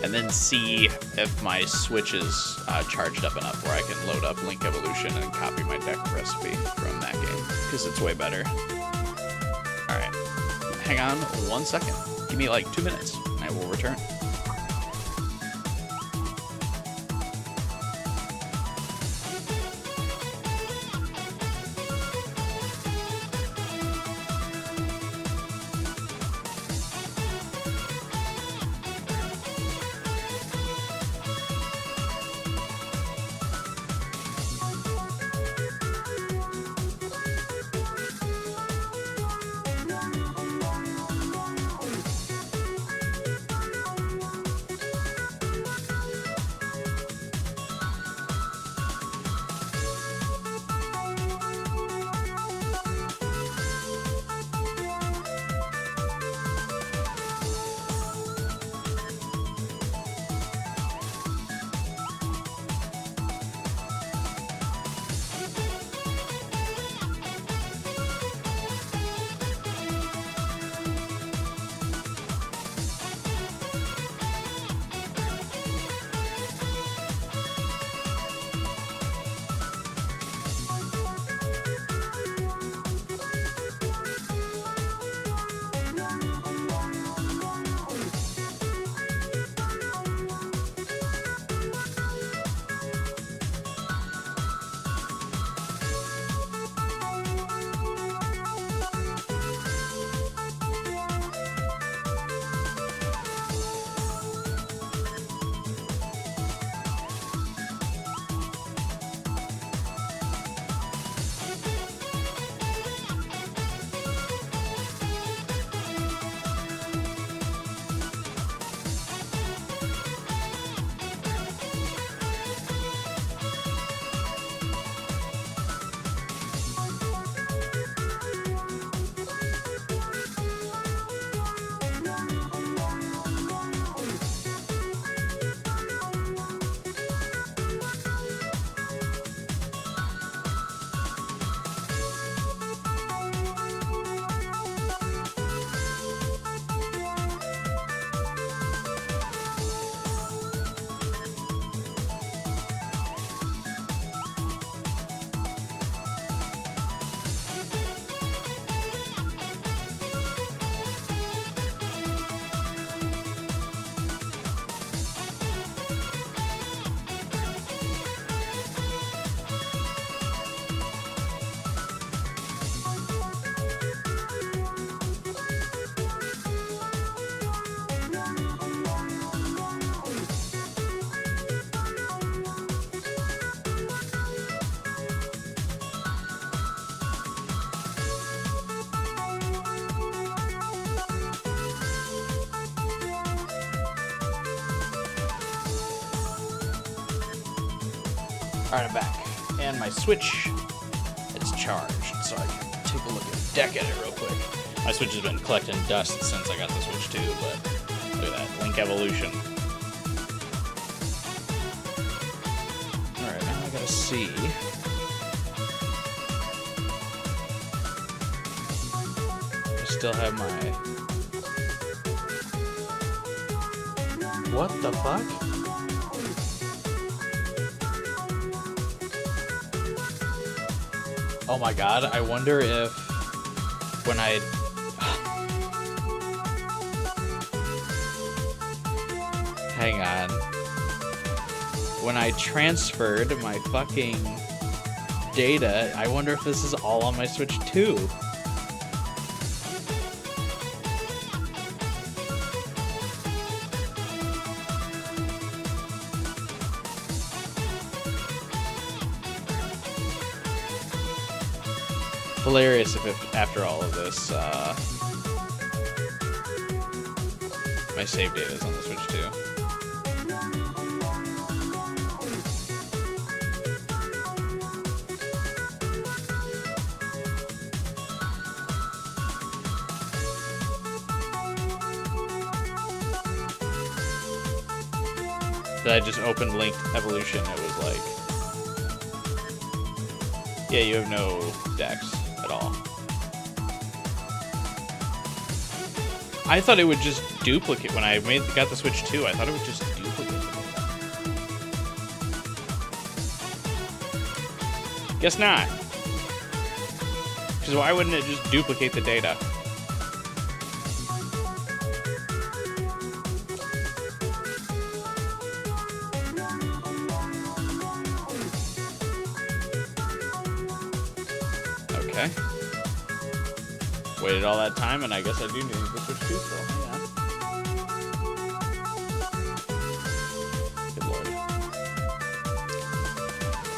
and then see if my Switch is charged up enough where I can load up Link Evolution and copy my deck recipe from that game, because it's way better. Alright. Hang on 1 second. Give me like 2 minutes, and I will return. Alright, I'm back. And my Switch, it's charged, so I can take a look at the deck at it real quick. My Switch has been collecting dust since I got the Switch 2, but look at that, Link Evolution. Alright, now I gotta see. I still have my... What the fuck? Oh my god, I wonder if when I... Hang on. When I transferred my fucking data, I wonder if this is all on my Switch 2. Hilarious if after all of this, my save data is on the Switch too. Did I just open Link Evolution? It was like, yeah, you have no decks at all. I thought it would just duplicate when I got the Switch 2. I thought it would just duplicate the data. Guess not. Because why wouldn't it just duplicate the data? Okay. Waited all that time, and I guess I do need the Switch 2, so hang on. Good lord.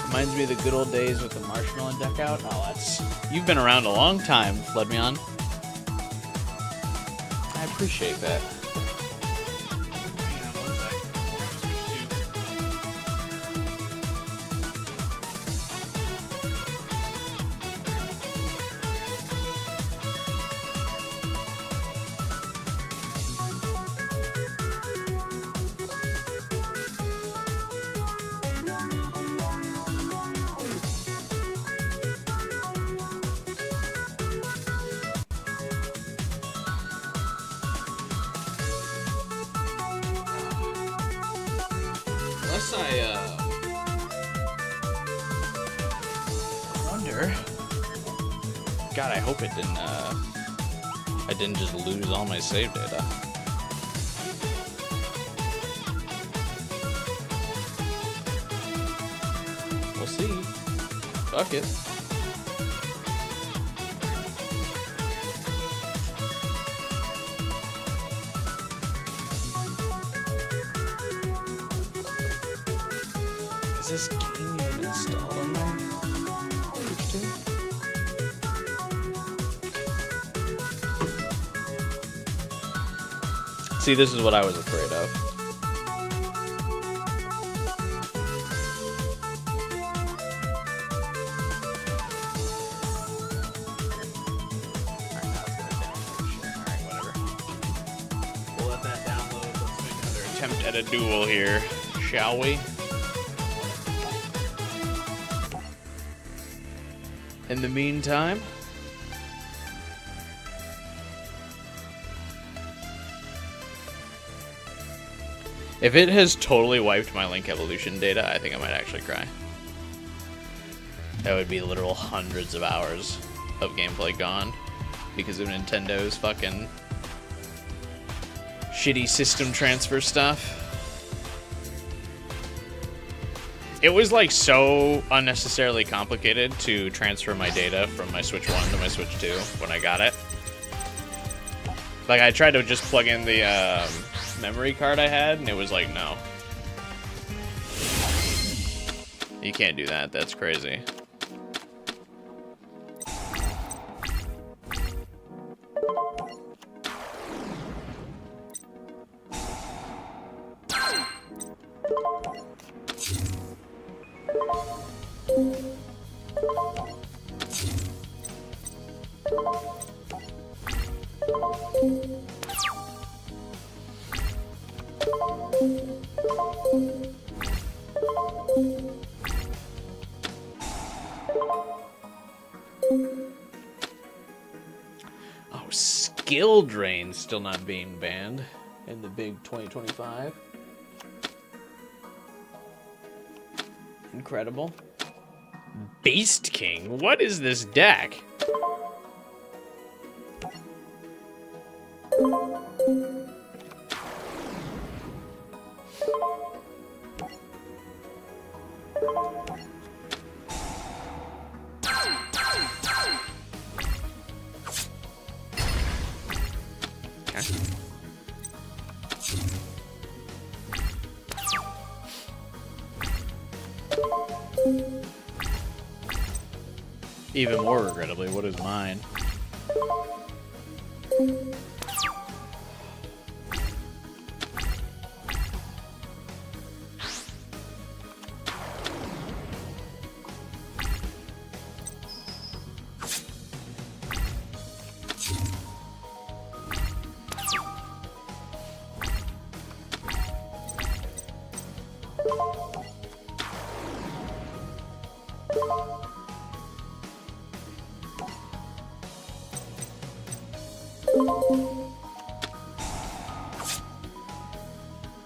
Reminds me of the good old days with the Marshmallow deck out. Oh, that's... You've been around a long time, Floodmeon. I appreciate that. Unless I wonder. God, I hope it didn't, I didn't just lose all my save data. We'll see. Fuck it. Is this game even installed on my Switch 2? See, this is what I was afraid of. Alright, now it's gonna download shit. Alright, whatever. We'll let that download. Let's make another attempt at a duel here, shall we? In the meantime, if it has totally wiped my Link Evolution data, I think I might actually cry. That would be literal hundreds of hours of gameplay gone because of Nintendo's fucking shitty system transfer stuff. It was like so unnecessarily complicated to transfer my data from my Switch 1 to my Switch 2 when I got it. Like I tried to just plug in the memory card I had and it was like, no. You can't do that, that's crazy. Oh, skill drain still not being banned in the big 2025. Incredible. Beast King? What is this deck? Even more regrettably, what is mine?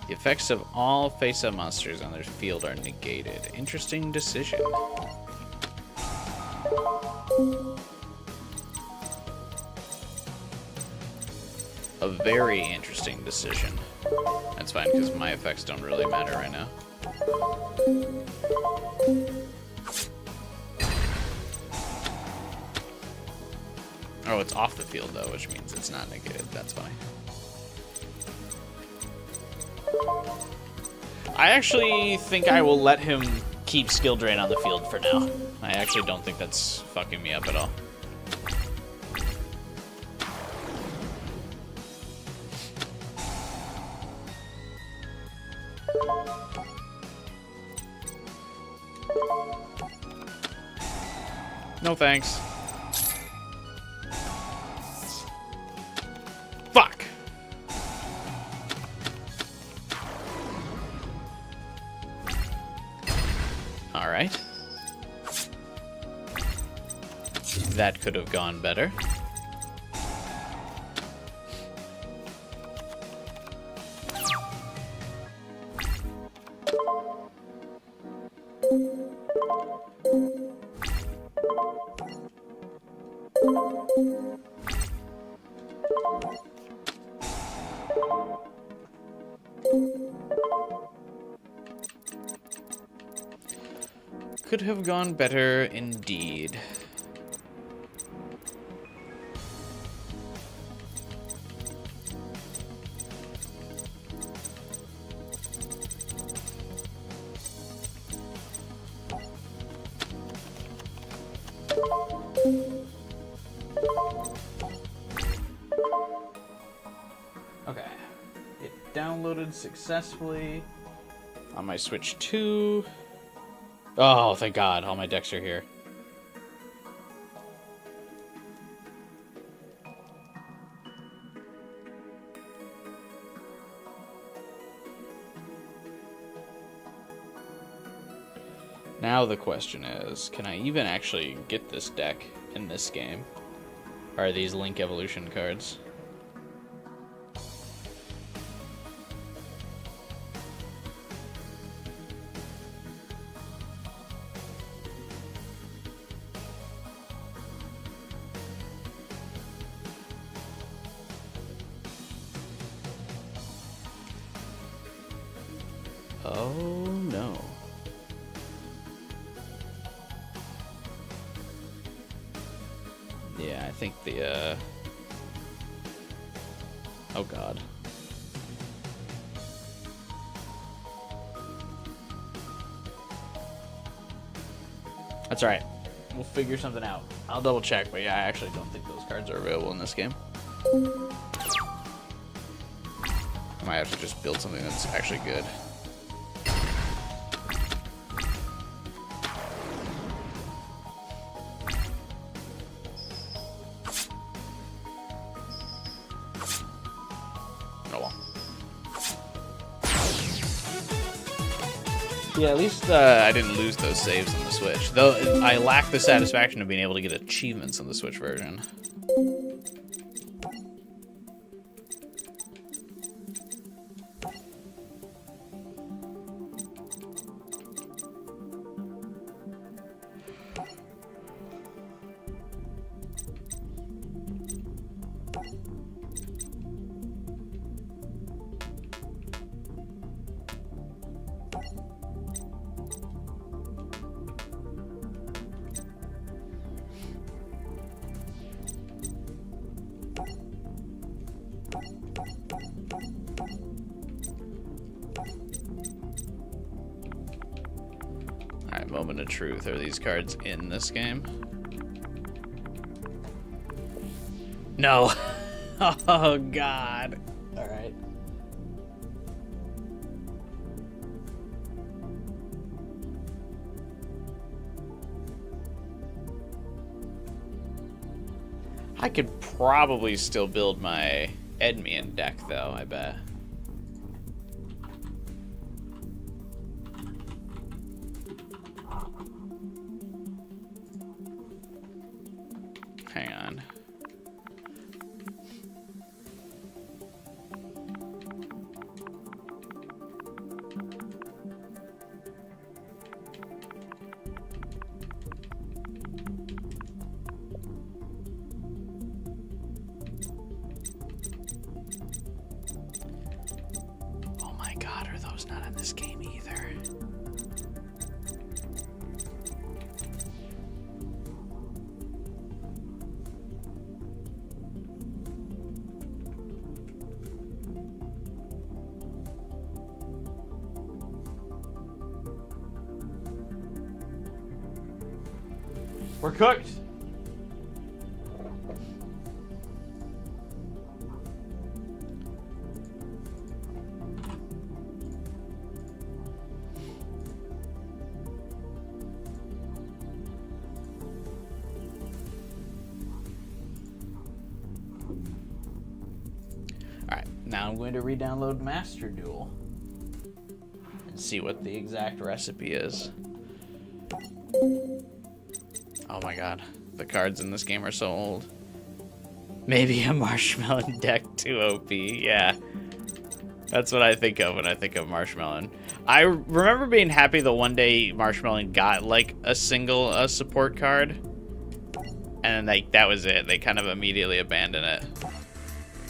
The effects of all face-up monsters on their field are negated. Interesting decision. A very interesting decision. That's fine, because my effects don't really matter right now. Oh, it's off the field, though, which means it's not negated. That's fine. I actually think I will let him keep skill drain on the field for now. I actually don't think that's fucking me up at all. No thanks. Fuck! Alright. That could have gone better. Could have gone better indeed. Okay. It downloaded successfully on my Switch 2. Oh, thank God. All my decks are here. Now the question is, can I even actually get this deck in this game? Or are these Link Evolution cards? Oh no. Yeah, I think the oh God. That's alright. We'll figure something out. I'll double check, but yeah, I actually don't think those cards are available in this game. I might have to just build something that's actually good. Yeah, at least I didn't lose those saves on the Switch. Though I lack the satisfaction of being able to get achievements on the Switch version. Alright, moment of truth. Are these cards in this game? No. Oh, God. Alright. I could probably still build my Edmian deck, though, I bet. Hang on. Oh my God, are those not in this game either? We're cooked. Alright, now I'm going to re-download Master Duel and see what the exact recipe is. Oh my God, the cards in this game are so old. Maybe a Marshmallow deck too OP, yeah. That's what I think of when I think of Marshmallow. I remember being happy that one day Marshmallow got like a single support card. And like that was it. They kind of immediately abandoned it.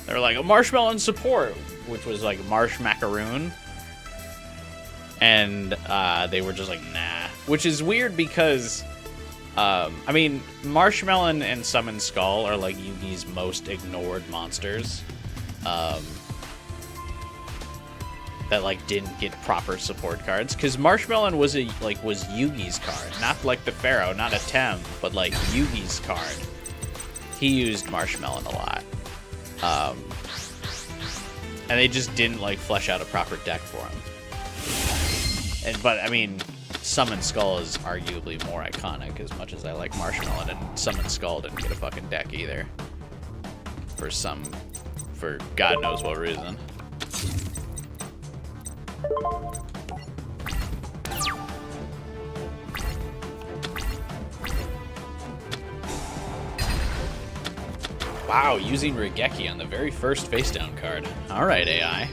They were like, a Marshmallow support, which was like Marsh Macaroon. And they were just like, nah. Which is weird because I mean, Marshmallow and Summon Skull are like Yugi's most ignored monsters. That like didn't get proper support cards, because Marshmallow was Yugi's card, not like the Pharaoh, not a Tem, but like Yugi's card. He used Marshmallow a lot, and they just didn't like flesh out a proper deck for him. But I mean, Summon Skull is arguably more iconic, as much as I like Marshmallow, and Summon Skull didn't get a fucking deck either, for God knows what reason. Wow, using Regeki on the very first face down card. Alright, AI.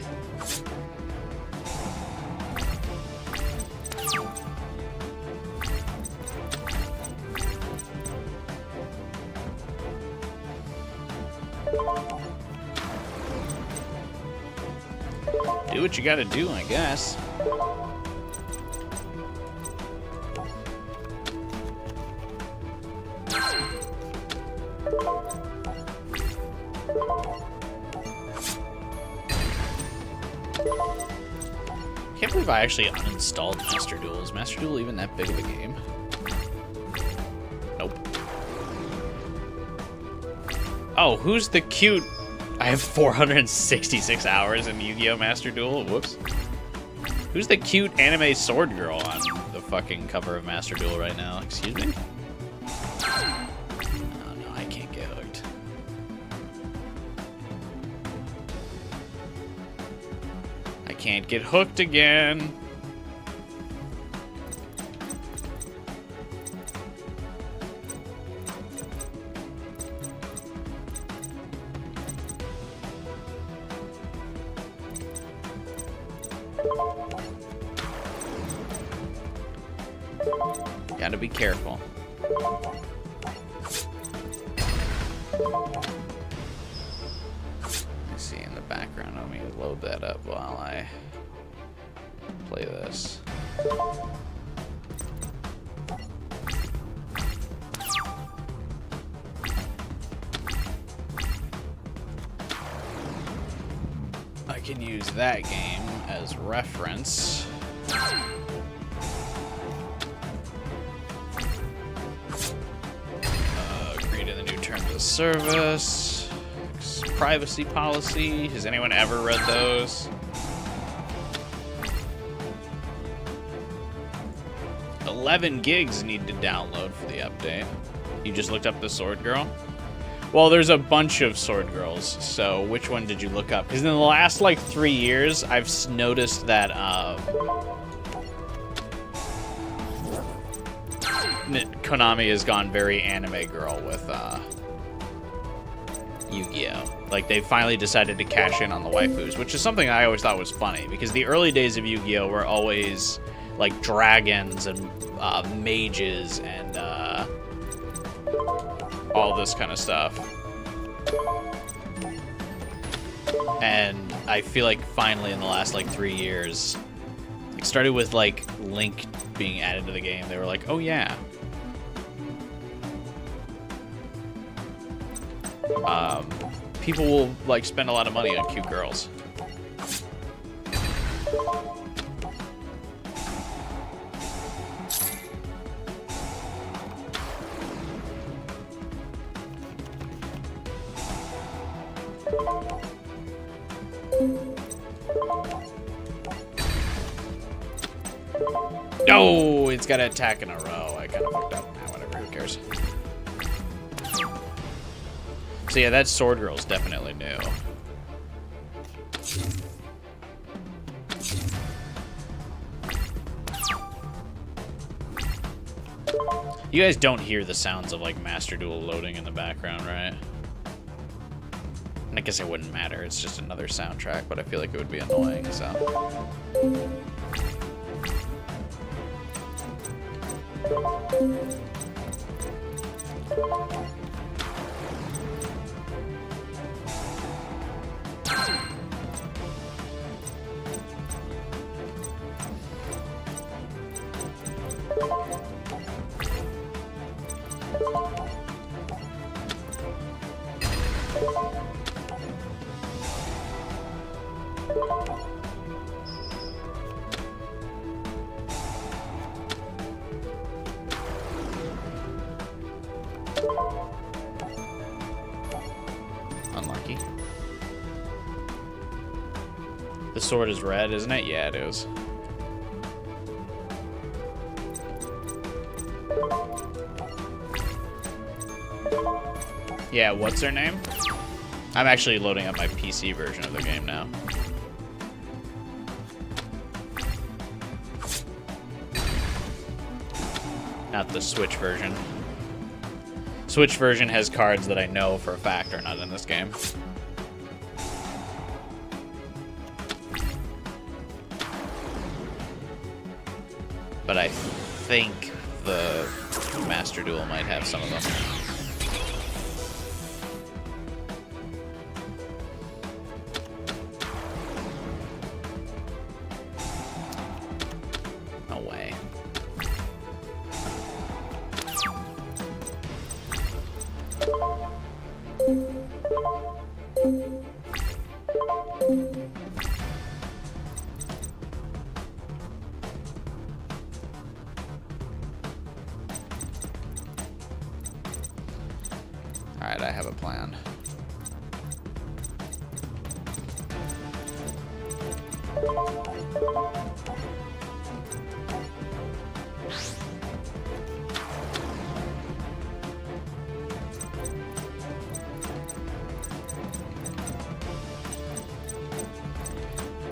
Do what you gotta do, I guess. Can't believe I actually uninstalled Master Duel. Is Master Duel even that big of a game? Nope. Oh, who's the cute... I have 466 hours in Yu-Gi-Oh! Master Duel. Whoops. Who's the cute anime sword girl on the fucking cover of Master Duel right now? Excuse me? Oh no, I can't get hooked. I can't get hooked again. Gotta be careful. Let me see in the background. Let me load that up while I play this. I can use that game as reference. Agree to the new terms of service. Privacy policy. Has anyone ever read those? 11 gigs need to download for the update. You just looked up the Sword Girl? Well, there's a bunch of Sword Girls, so which one did you look up? Because in the last, like, 3 years, I've noticed that, Konami has gone very anime girl with, Yu-Gi-Oh! Like, they finally decided to cash in on the waifus, which is something I always thought was funny, because the early days of Yu-Gi-Oh! Were always, like, dragons and, mages and, all this kind of stuff. And I feel like finally in the last like 3 years, like started with like Link being added to the game, they were like, oh yeah. People will like spend a lot of money on cute girls. No, it's got to attack in a row. I kind of fucked up. Nah, whatever, who cares? So yeah, that Sword Girl's definitely new. You guys don't hear the sounds of like Master Duel loading in the background, right? And I guess it wouldn't matter. It's just another soundtrack, but I feel like it would be annoying, so. Unlucky. The sword is red, isn't it? Yeah, it is. Yeah, what's her name? I'm actually loading up my PC version of the game now. Not the Switch version. Switch version has cards that I know for a fact are not in this game. But I think the Master Duel might have some of them. No way. Alright, I have a plan.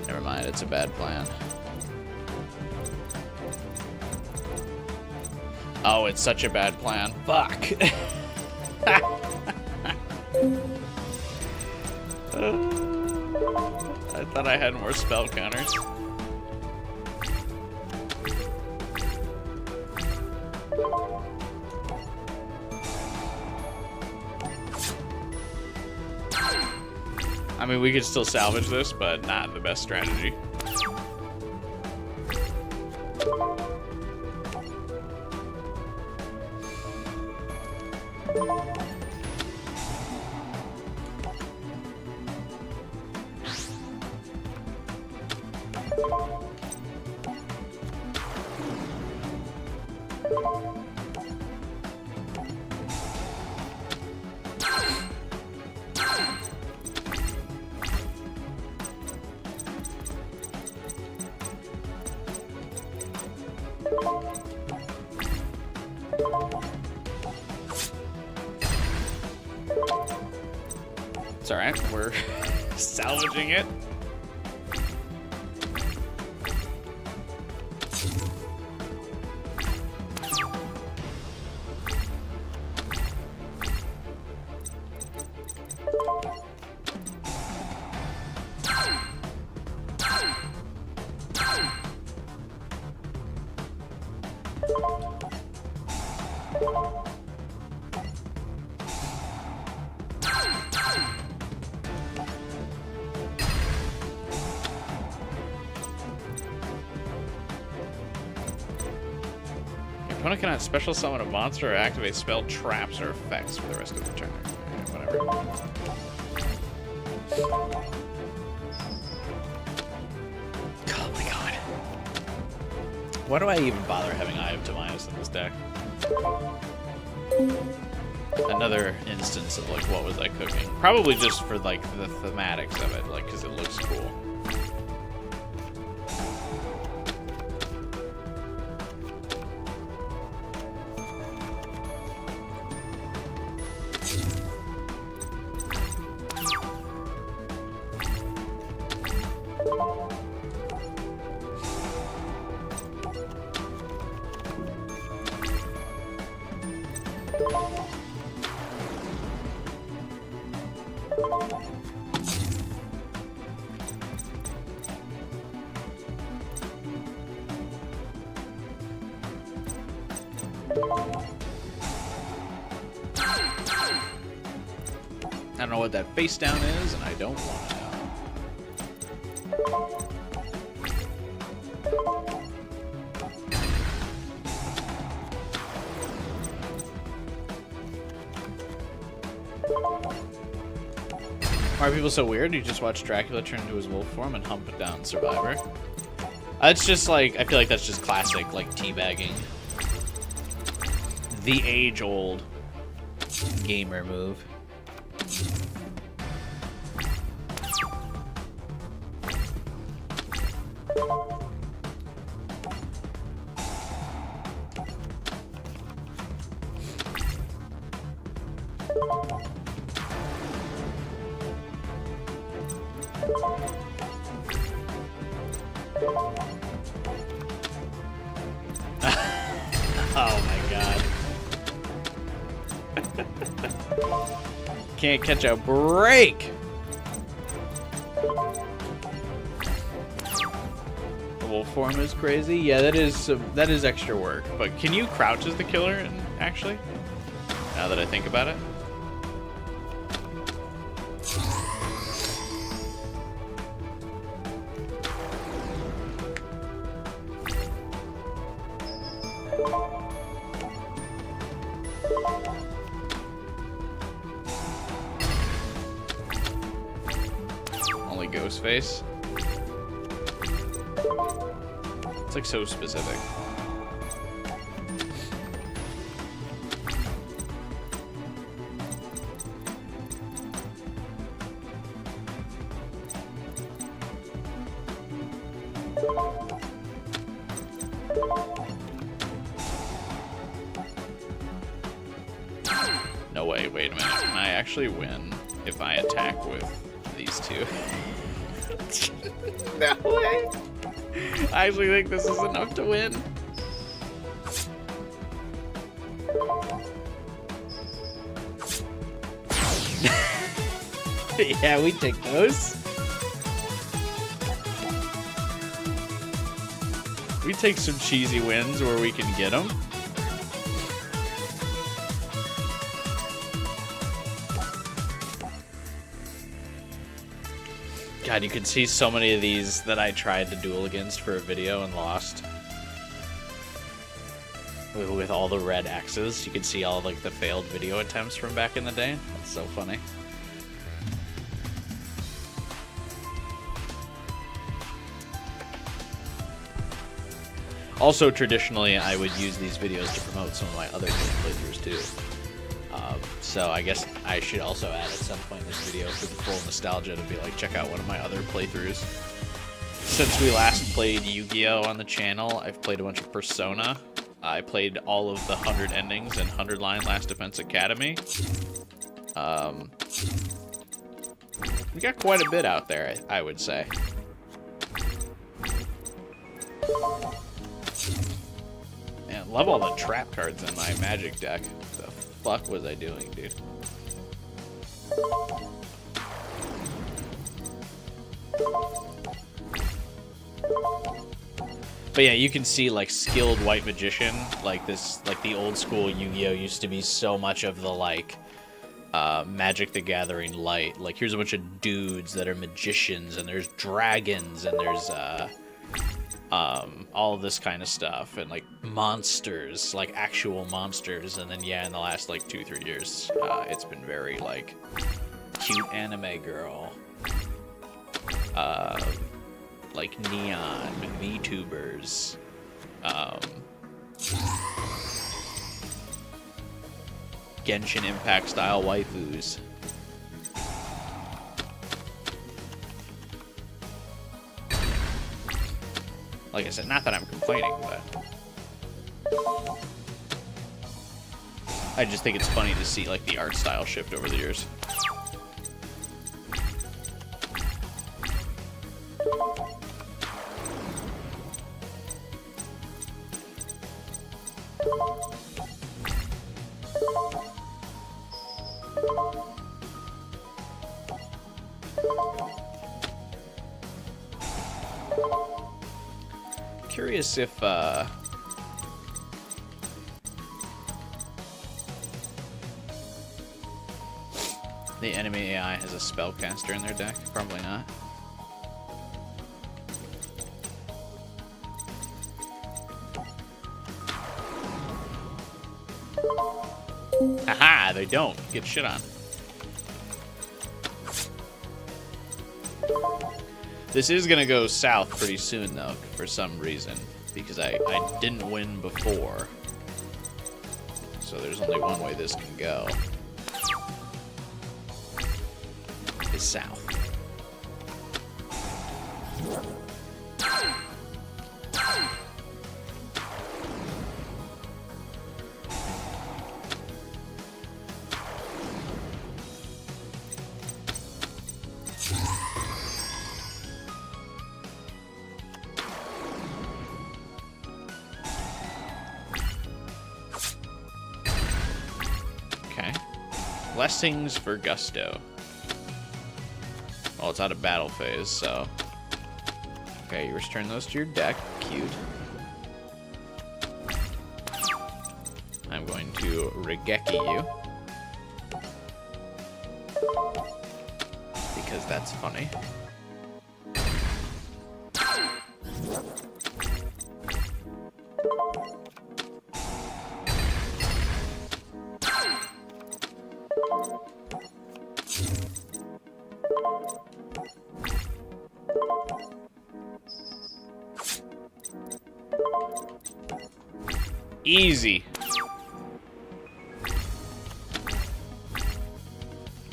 Never mind, it's a bad plan. Oh, it's such a bad plan. Fuck. I thought I had more spell counters. I mean, we could still salvage this, but not the best strategy. It's alright, we're salvaging it. Your opponent cannot special summon a monster or activate spell traps or effects for the rest of the turn. Whatever. Oh my god. Why do I even bother having Eye of Timaeus in this deck? Another instance of like, what was I cooking? Probably just for like the thematics of it, like because it looks cool. I don't know what that face down is, and I don't want to know. Why are people so weird? You just watch Dracula turn into his wolf form and hump it down Survivor. It's just like, I feel like that's just classic, like, teabagging. The age-old gamer move. Oh my god. Can't catch a break. The wolf form is crazy. Yeah, that is extra work. But can you crouch as the killer? And actually, now that I think about it. Only Ghostface. It's like so specific. No way, wait a minute. Can I actually win if I attack with these two? No way! I actually think this is enough to win. Yeah, we take those. We take some cheesy wins where we can get them. God, you can see so many of these that I tried to duel against for a video and lost. With all the red X's, you can see all like the failed video attempts from back in the day. That's so funny. Also, traditionally, I would use these videos to promote some of my other playthroughs too. So I guess I should also add at some point in this video for the full nostalgia to be like, check out one of my other playthroughs. Since we last played Yu-Gi-Oh! On the channel, I've played a bunch of Persona. I played all of the 100 endings and 100 line Last Defense Academy. We got quite a bit out there, I would say. Man, love all the trap cards in my Magic deck. The fuck was I doing, dude? But yeah, you can see like skilled white magician, like this, like the old school Yu-Gi-Oh used to be so much of the like Magic the Gathering light. Like here's a bunch of dudes that are magicians, and there's dragons, and there's all of this kind of stuff, and like monsters, like actual monsters. And then yeah, in the last like 2-3 years, it's been very like cute anime girl, like neon VTubers, Genshin Impact style waifus. Like I said, not that I'm complaining, but I just think it's funny to see like the art style shift over the years. Curious if the enemy AI has a spellcaster in their deck. Probably not. Haha, they don't. Get shit on. This is gonna go south pretty soon, though, for some reason, because I didn't win before. So there's only one way this can go. Is south. Blessings for Gusto. Well, it's out of battle phase, so... Okay, you return those to your deck. Cute. I'm going to Regeki you. Because that's funny. Easy.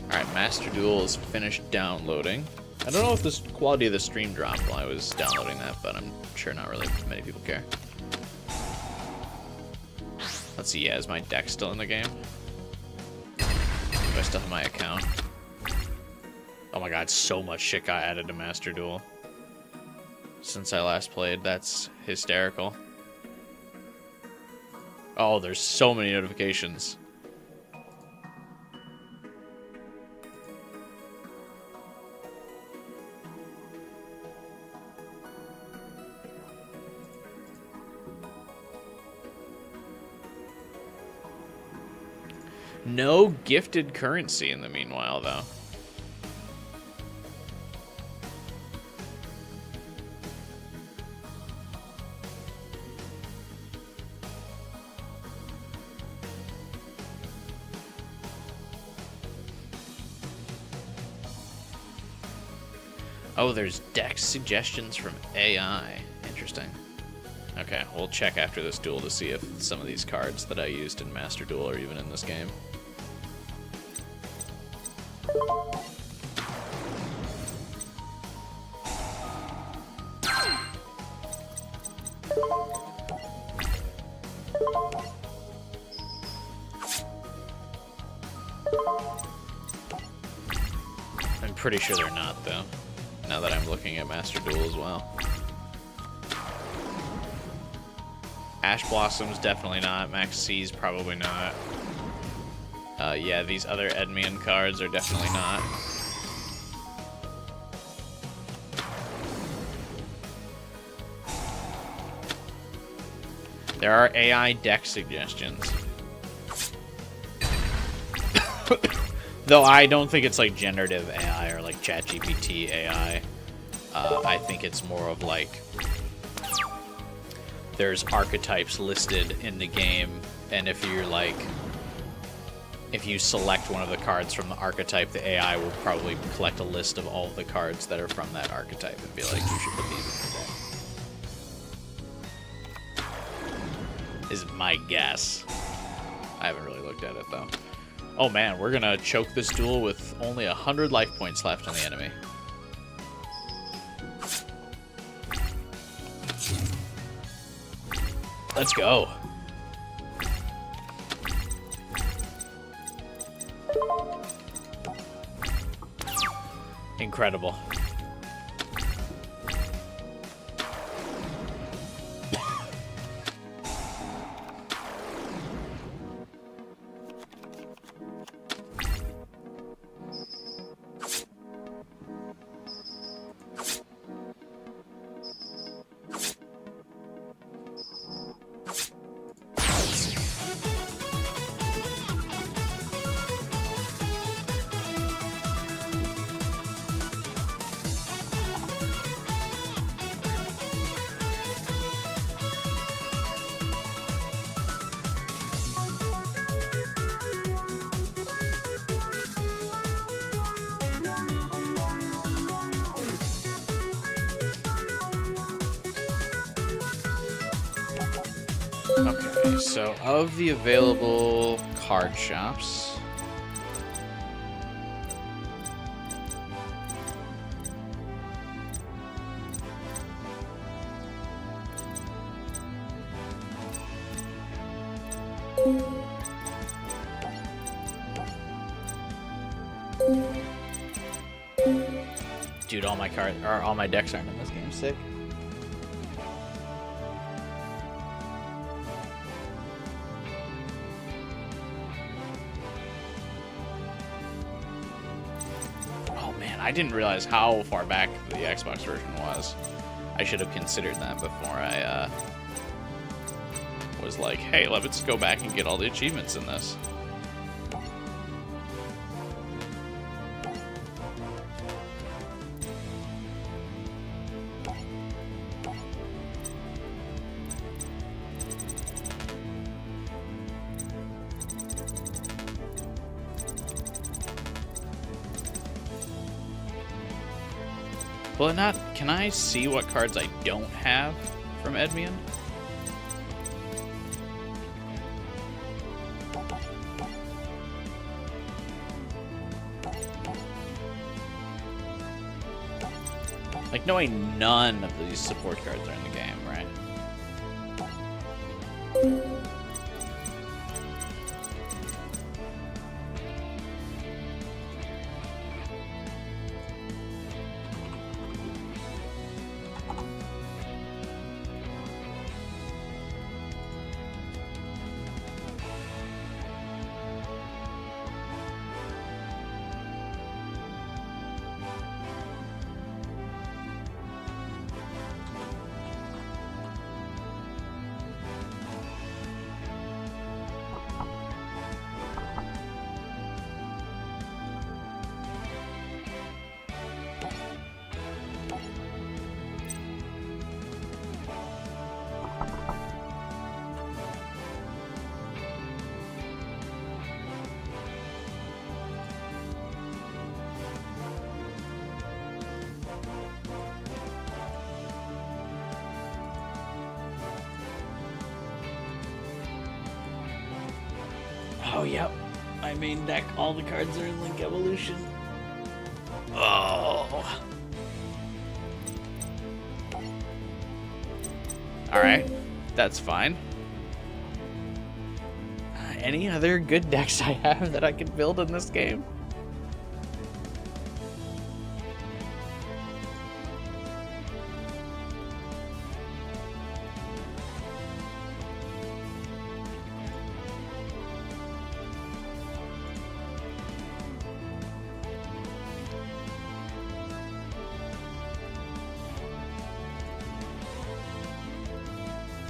Alright, Master Duel is finished downloading. I don't know if the quality of the stream dropped while I was downloading that, but I'm sure not really many people care. Let's see, yeah, is my deck still in the game? Do I still have my account? Oh my god, so much shit got added to Master Duel since I last played. That's hysterical. Oh, there's so many notifications. No gifted currency in the meanwhile, though. Oh, there's deck suggestions from AI. Interesting. Okay, we'll check after this duel to see if some of these cards that I used in Master Duel are even in this game. I'm pretty sure they're not, though, now that I'm looking at Master Duel as well. Ash Blossom's definitely not. Max C's probably not. Yeah, these other Edmian cards are definitely not. There are AI deck suggestions. Though I don't think it's like generative AI or like ChatGPT AI. I think it's more of like there's archetypes listed in the game, and if you're like, if you select one of the cards from the archetype, the AI will probably collect a list of all of the cards that are from that archetype and be like, you should put these in your deck. Is my guess. I haven't really looked at it though. Oh man, we're gonna choke this duel with only 100 life points left on the enemy. Let's go. Incredible. Okay, so of the available card shops, dude, all my cards or all my decks aren't in this game. Sick. I didn't realize how far back the Xbox version was. I should have considered that before I was like, hey, let's go back and get all the achievements in this. Will it not? Can I see what cards I don't have from Edmian? Like, knowing none of these support cards are in the game, right? Oh, yep. My main deck, all the cards are in Link Evolution. Oh. Alright, that's fine. Any other good decks I have that I can build in this game?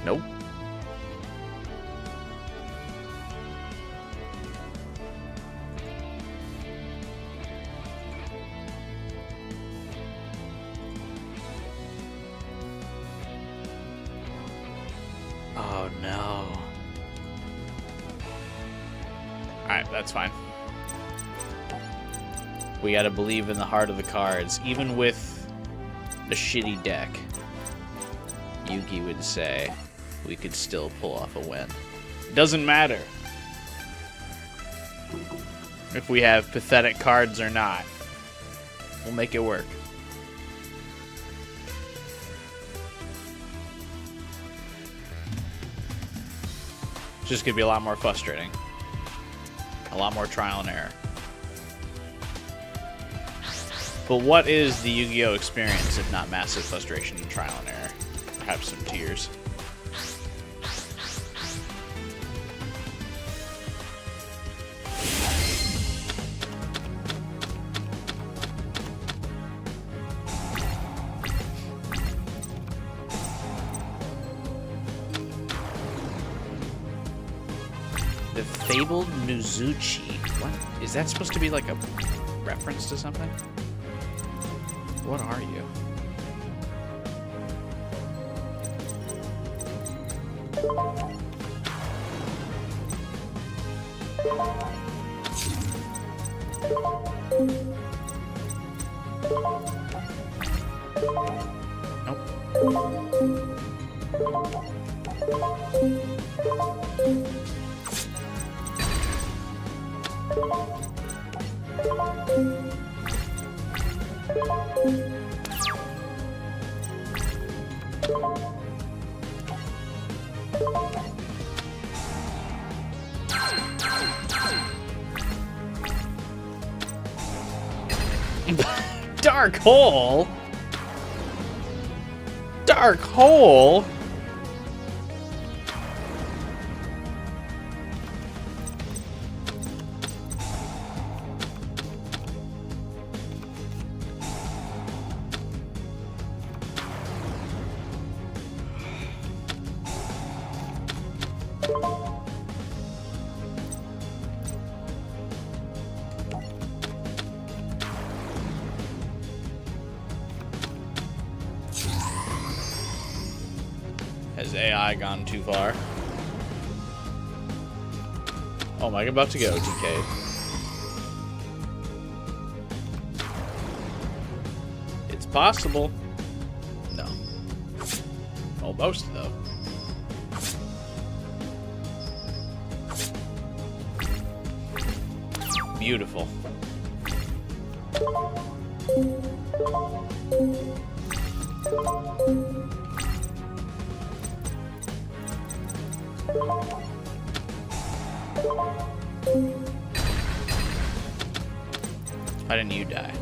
Nope. Oh no. Alright, that's fine. We gotta believe in the heart of the cards, even with a shitty deck. Yuki would say we could still pull off a win. Doesn't matter if we have pathetic cards or not. We'll make it work. It's just gonna be a lot more frustrating. A lot more trial and error. But what is the Yu-Gi-Oh experience if not massive frustration and trial and error? Perhaps some tears. The Fabled Mizuchi. What? Is that supposed to be like a reference to something? What are you? Dark Hole? Dark Hole? Has AI gone too far? Oh, am I about to go, TK? It's possible. No. Almost, though. Beautiful. Why didn't you die?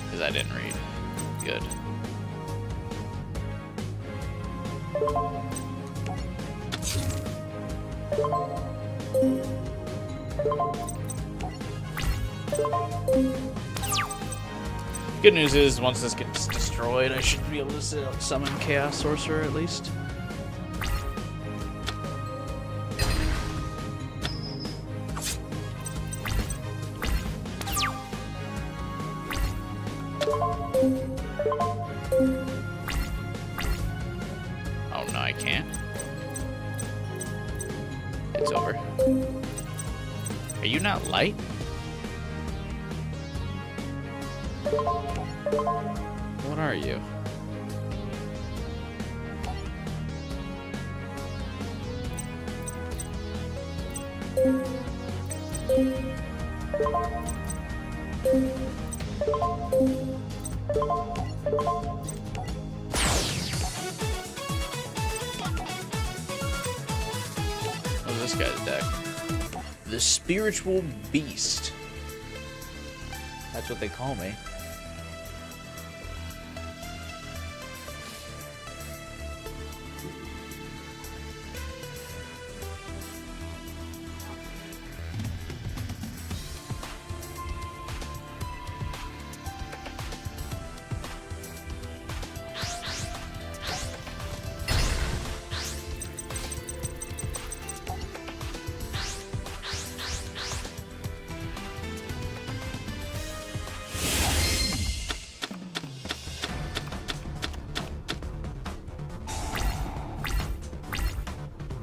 Because I didn't read. Good. Good news is, once this gets destroyed, I should be able to summon Chaos Sorcerer at least. Oh no, I can't. It's over. Are you not light? What are you? What's this guy's deck? The Spiritual Beast. That's what they call me.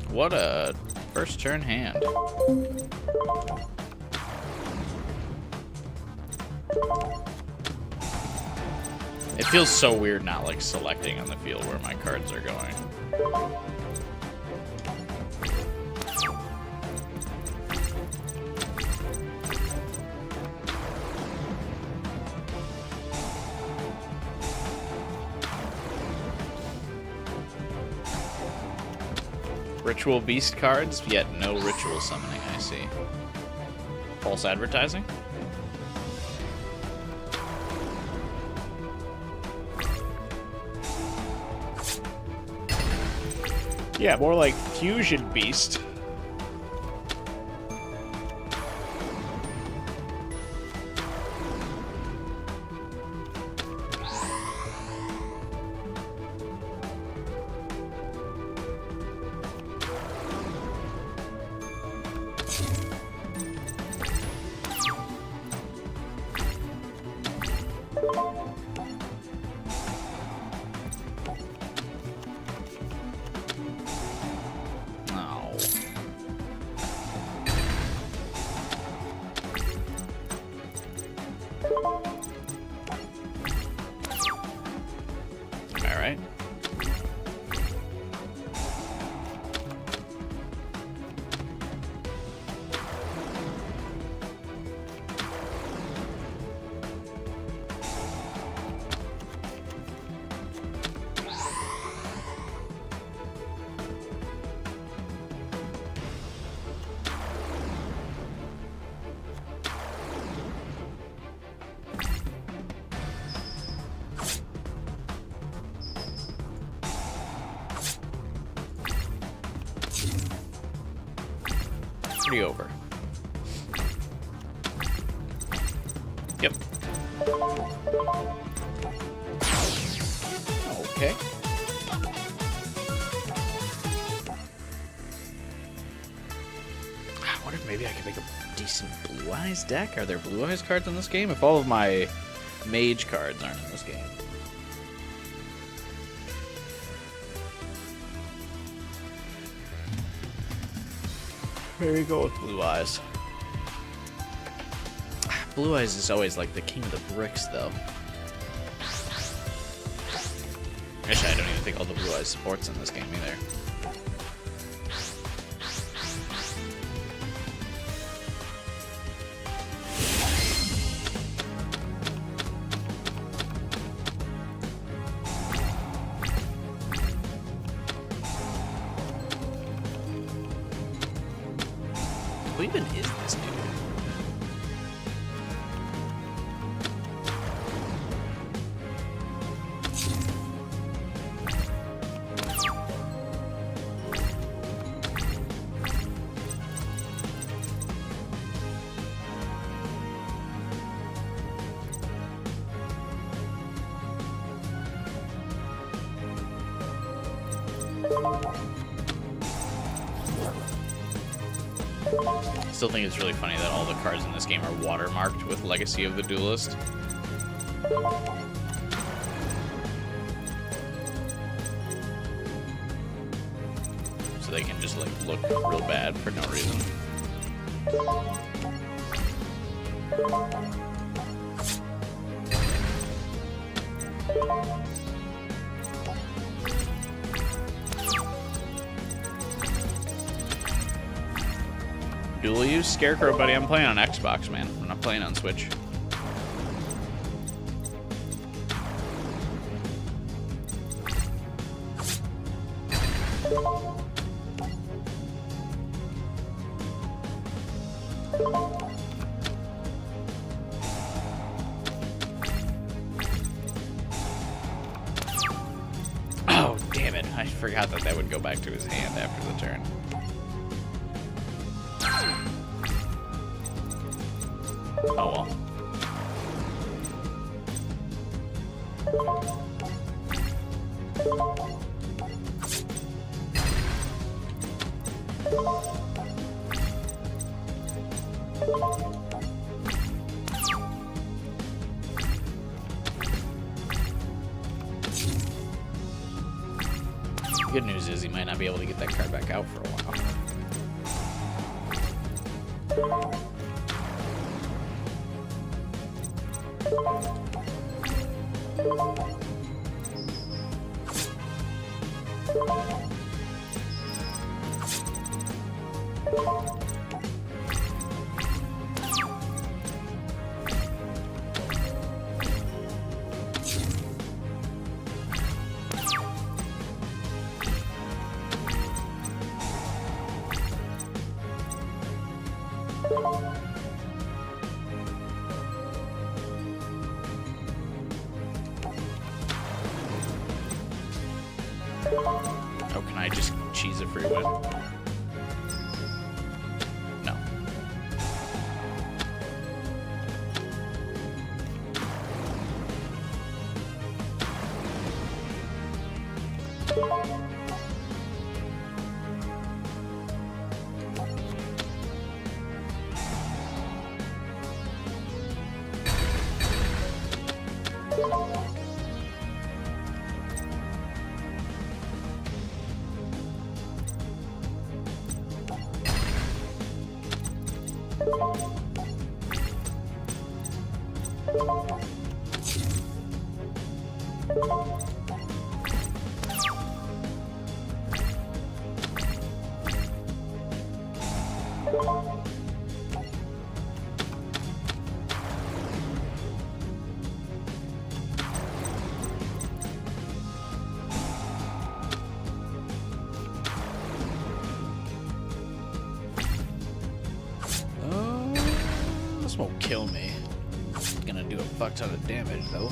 What a first turn hand. It feels so weird not like selecting on the field where my cards are going. Ritual Beast cards, yet no ritual summoning, I see. False advertising? Yeah, more like Fusion Beast. Alright. Over. Yep. Okay. I wonder if maybe I could make a decent Blue Eyes deck. Are there Blue Eyes cards in this game? If all of my Mage cards aren't in this game. Maybe go with Blue Eyes. Blue Eyes is always like the king of the bricks, though. Actually, I don't even think all the Blue Eyes support's in this game either. Who even is this dude? I still think it's really funny that all the cards in this game are watermarked with Legacy of the Duelist. So they can just like look real bad for no reason. dual use Scarecrow, buddy. I'm playing on Xbox, man. I'm not playing on Switch. Oh, damn it. I forgot that that would go back to his hand after the turn. Oh well. Good news is he might not be able to get that card back out for a while. Oh, can I just cheese a free win? No. This won't kill me. It's gonna do a fuck ton of damage though.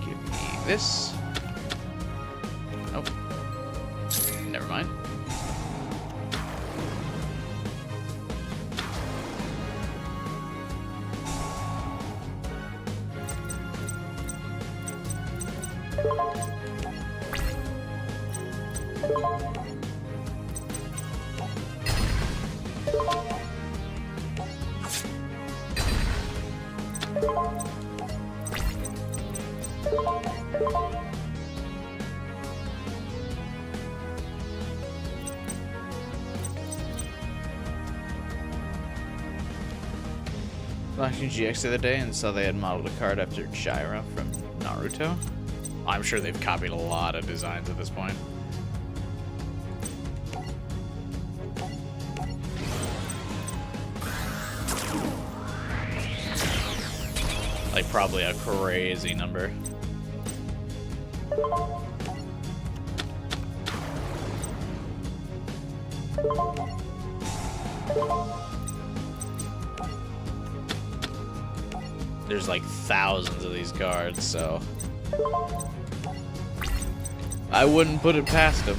Give me this. Nope. Never mind. Watching GX the other day and saw they had modeled a card after Jiraiya from Naruto. I'm sure they've copied a lot of designs at this point. Like probably a crazy number. There's like thousands of these cards, so I wouldn't put it past him.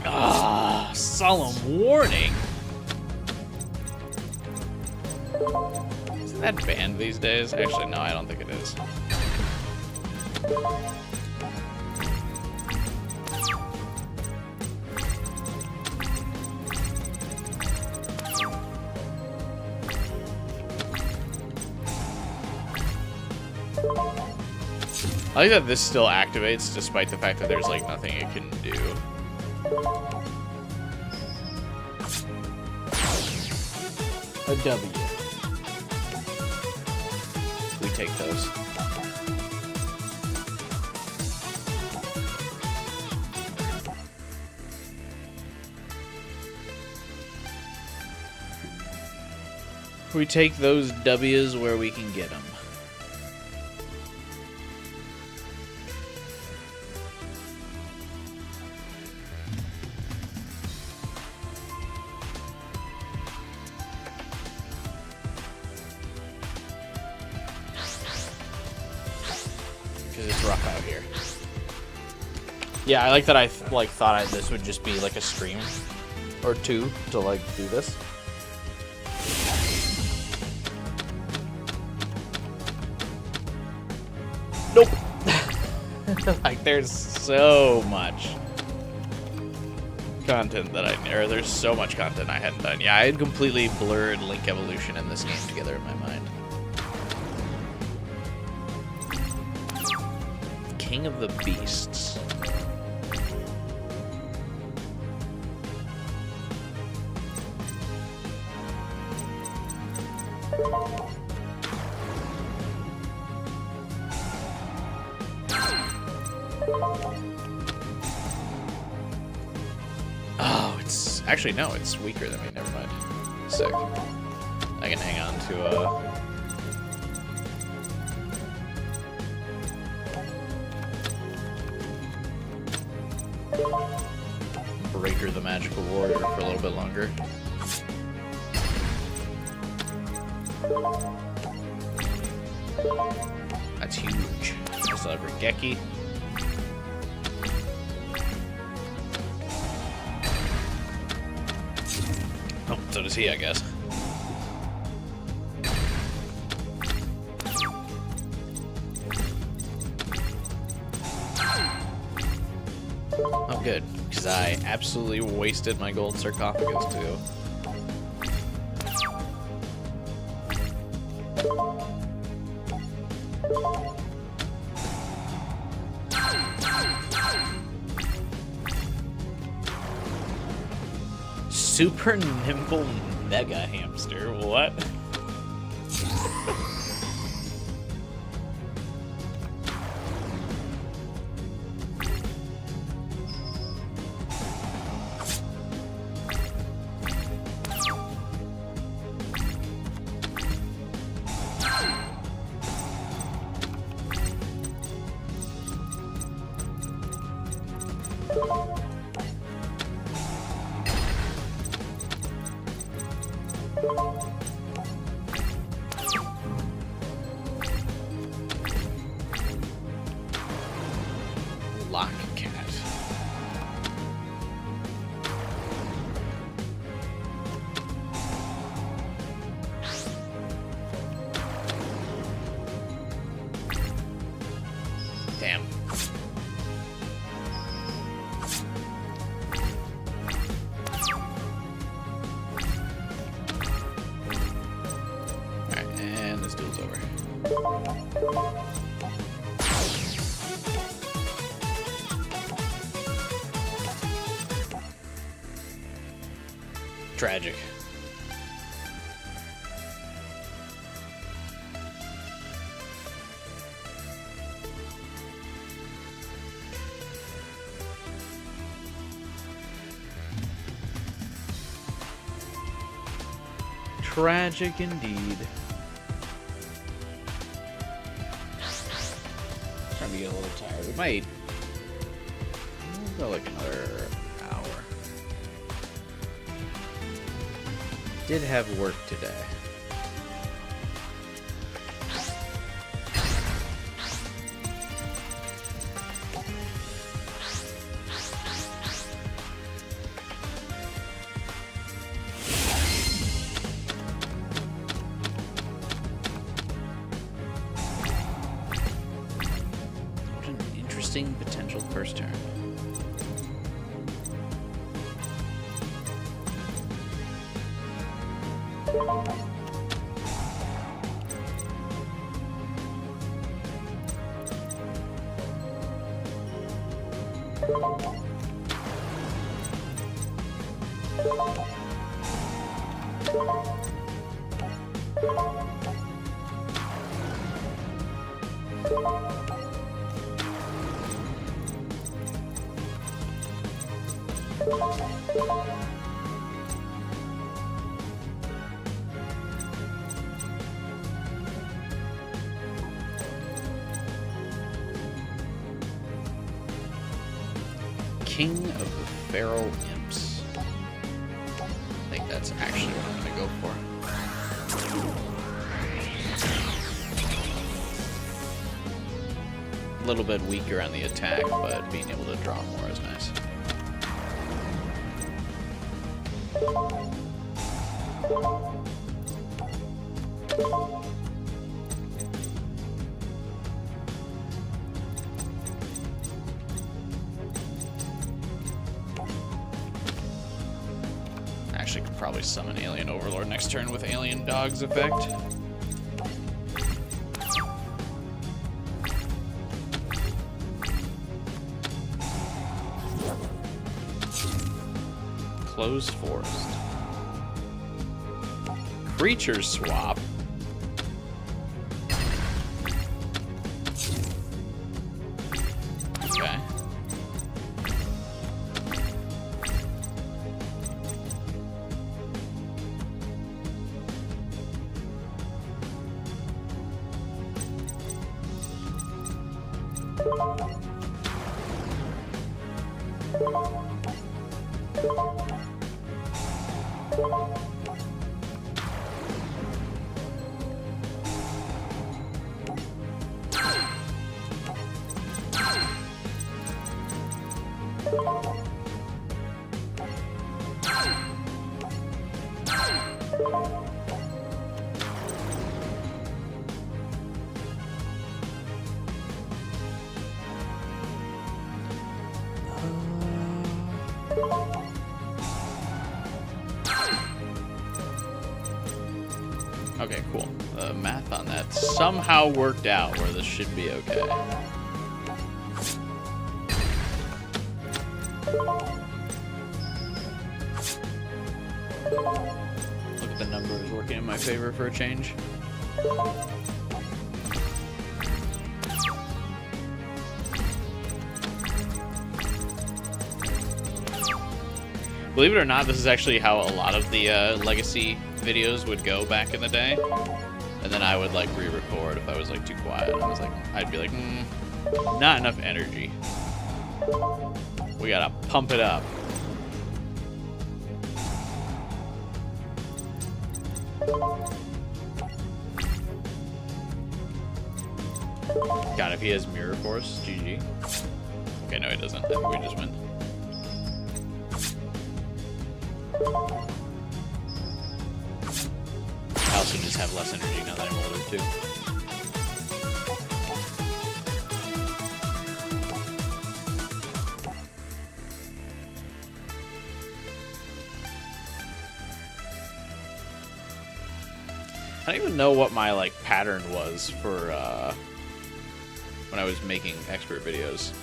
Ah, solemn warning. Isn't that banned these days? Actually, no, I don't think it is. I like that this still activates despite the fact that there's like nothing it can do. A W. We take those. We take those W's where we can get them. It's rough out here. Yeah, I like that. I thought this would just be like a stream or two to like do this. Nope. Like there's so much content that there's so much content I hadn't done. Yeah, I had completely blurred Link Evolution and this game together in my mind. King of the Beasts. Oh, it's actually no, it's weaker than me. Never mind. Sick. I can hang on to Breaker the Magical Warrior for a little bit longer. That's huge. I still have Regeki. Oh, so does he, I guess. Oh, good. Because I absolutely wasted my gold sarcophagus, too. Super nimble mega hamster. What? Lock cat. Damn. Alright, and this duel's over. Tragic. Tragic indeed. Starting to get a little tired. We might go like another hour. Did have work today. interesting potential first turn. King of the Feral Imps. I think that's actually what I'm going to go for. A little bit weaker on the attack, but being able to draw more is nice. Actually could probably summon Alien Overlord next turn with Alien Dog's effect. Closed Forest. Creature swap. Okay. Okay, cool. The math on that somehow worked out where this should be okay. Look at the numbers working in my favor for a change. Believe it or not, this is actually how a lot of the Legacy videos would go back in the day. And then I would like re-record if I was like too quiet. I was like, I'd be like, not enough energy. We gotta pump it up. God, if he has Mirror Force, GG. Okay, no, he doesn't. I think we just win. I also just have less energy now that I'm older, too. I don't even know what my like pattern was for when I was making expert videos.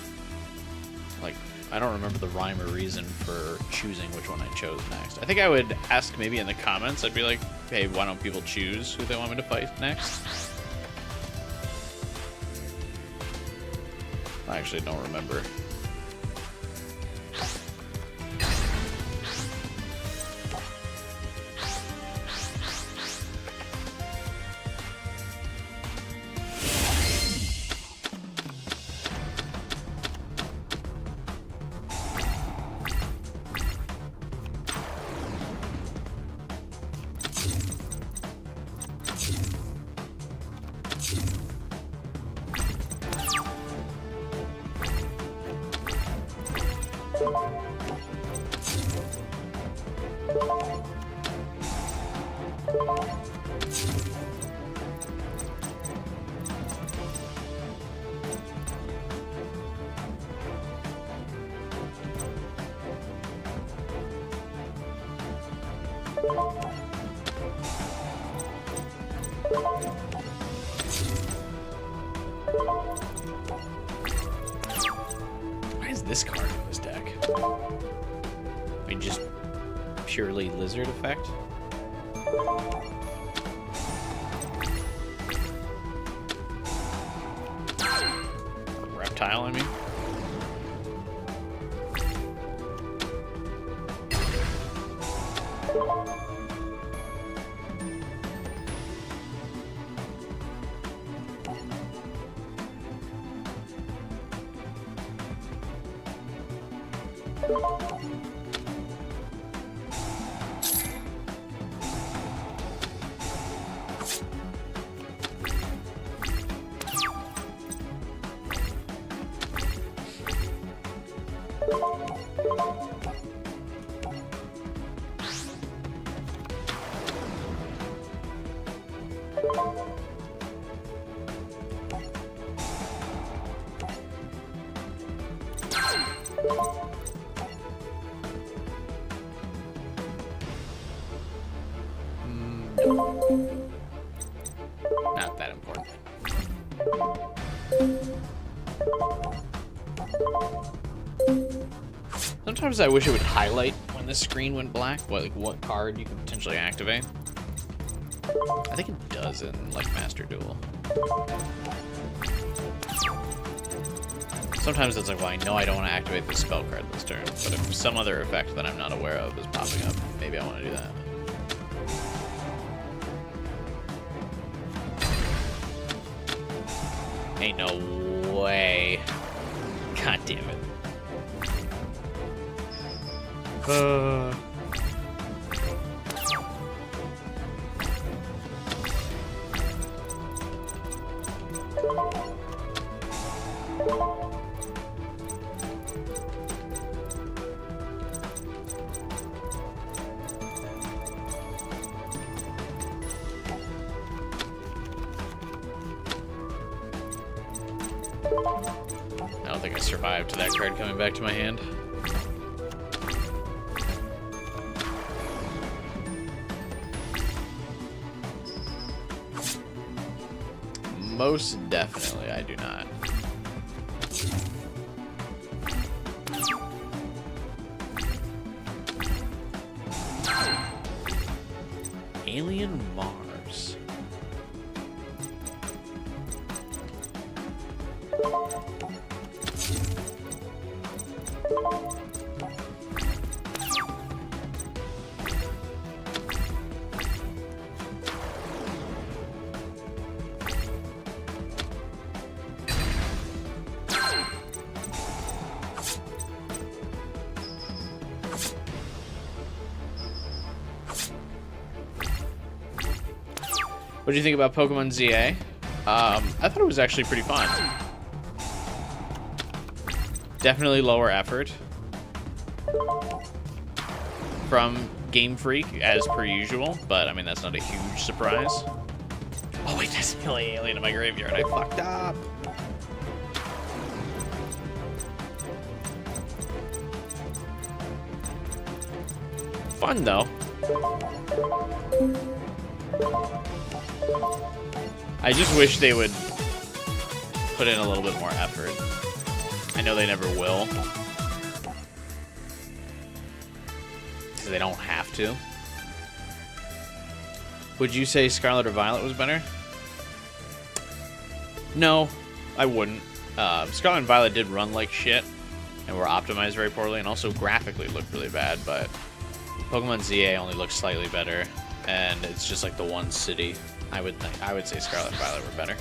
Like, I don't remember the rhyme or reason for choosing which one I chose next. I think I would ask maybe in the comments. I'd be like, hey, why don't people choose who they want me to fight next? I actually don't remember. Why is this card in this deck? I mean, just purely lizard effect? Reptile, I mean. Not that important. Sometimes I wish it would highlight when the screen went black, what card you could potentially activate. I think it does in like Master Duel. Sometimes it's like, well, I know I don't want to activate this spell card this turn, but if some other effect that I'm not aware of is popping up, maybe I want to do that. Ain't no way. God damn it. I don't think I survived that card coming back to my hand. Most definitely, I do not. Alien Mars. What do you think about Pokemon ZA? I thought it was actually pretty fun. Definitely lower effort from Game Freak, as per usual, but I mean, that's not a huge surprise. Oh wait, there's a alien in my graveyard. I fucked up. Fun though. I just wish they would put in a little bit more effort. I know they never will. Because they don't have to. Would you say Scarlet or Violet was better? No, I wouldn't. Scarlet and Violet did run like shit and were optimized very poorly and also graphically looked really bad, but Pokemon ZA only looks slightly better, and it's just like the one city. I would say Scarlet and Violet were better.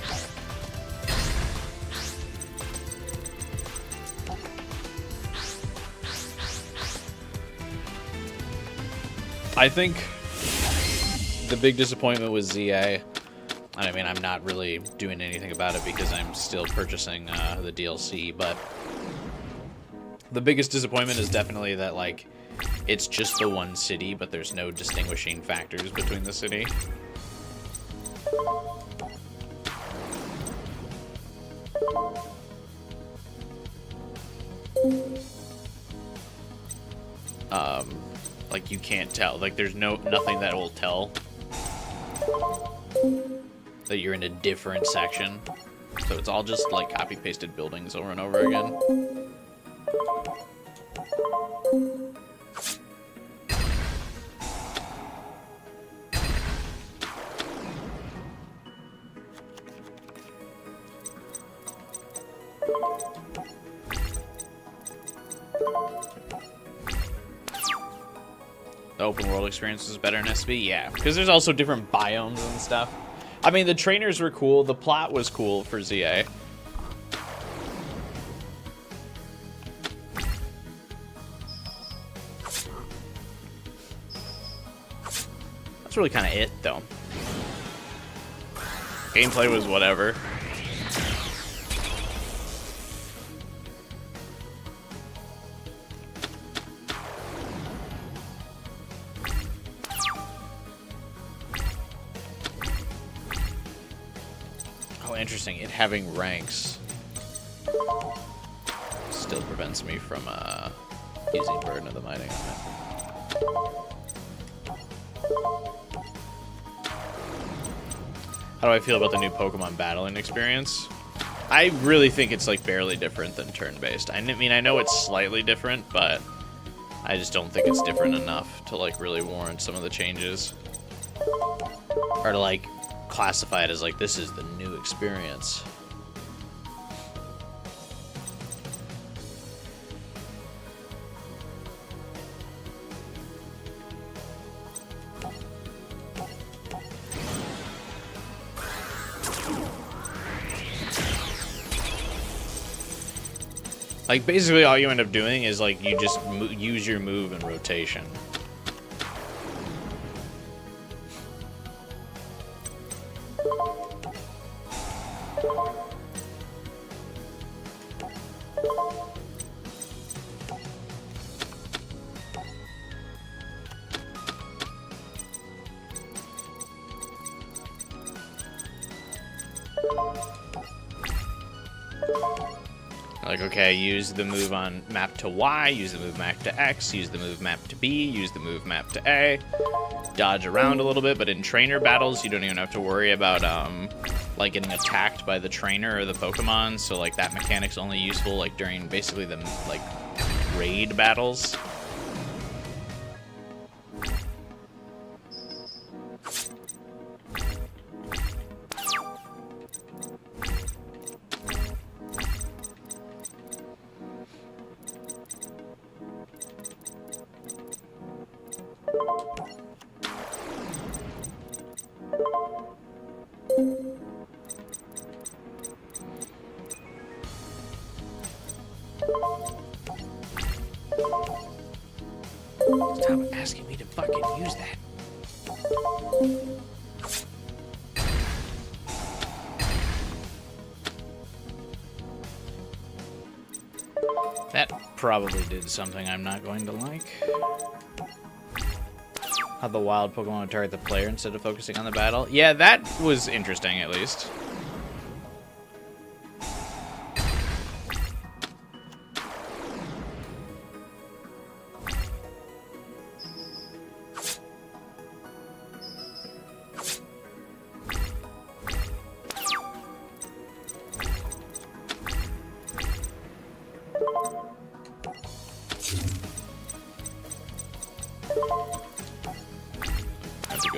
I think the big disappointment was ZA. I mean, I'm not really doing anything about it because I'm still purchasing the DLC, but the biggest disappointment is definitely that, like, it's just the one city, but there's no distinguishing factors between the city. Like, you can't tell. Like, there's nothing that will tell that you're in a different section. So it's all just, like, copy-pasted buildings over and over again. The open world experience is better in SB? Yeah, because there's also different biomes and stuff. I mean, the trainers were cool. The plot was cool for ZA. That's really kind of it, though. Gameplay was whatever. Interesting. It having ranks still prevents me from using Burden of the Mighty on it. How do I feel about the new Pokemon battling experience? I really think it's like barely different than turn-based. I mean, I know it's slightly different, but I just don't think it's different enough to like really warrant some of the changes. Or to like classify it as like, this is the new experience. Like, basically all you end up doing is like, you just use your move in rotation. Like, okay, use the move on map to Y, use the move map to X, use the move map to B, use the move map to A. Dodge around a little bit, but in trainer battles, you don't even have to worry about, like, getting attacked by the trainer or the Pokemon. So, like, that mechanic's only useful, like, during basically the, like, raid battles. Stop asking me to fucking use that. That probably did something I'm not going to like. How the wild Pokemon would target the player instead of focusing on the battle. Yeah, that was interesting, at least.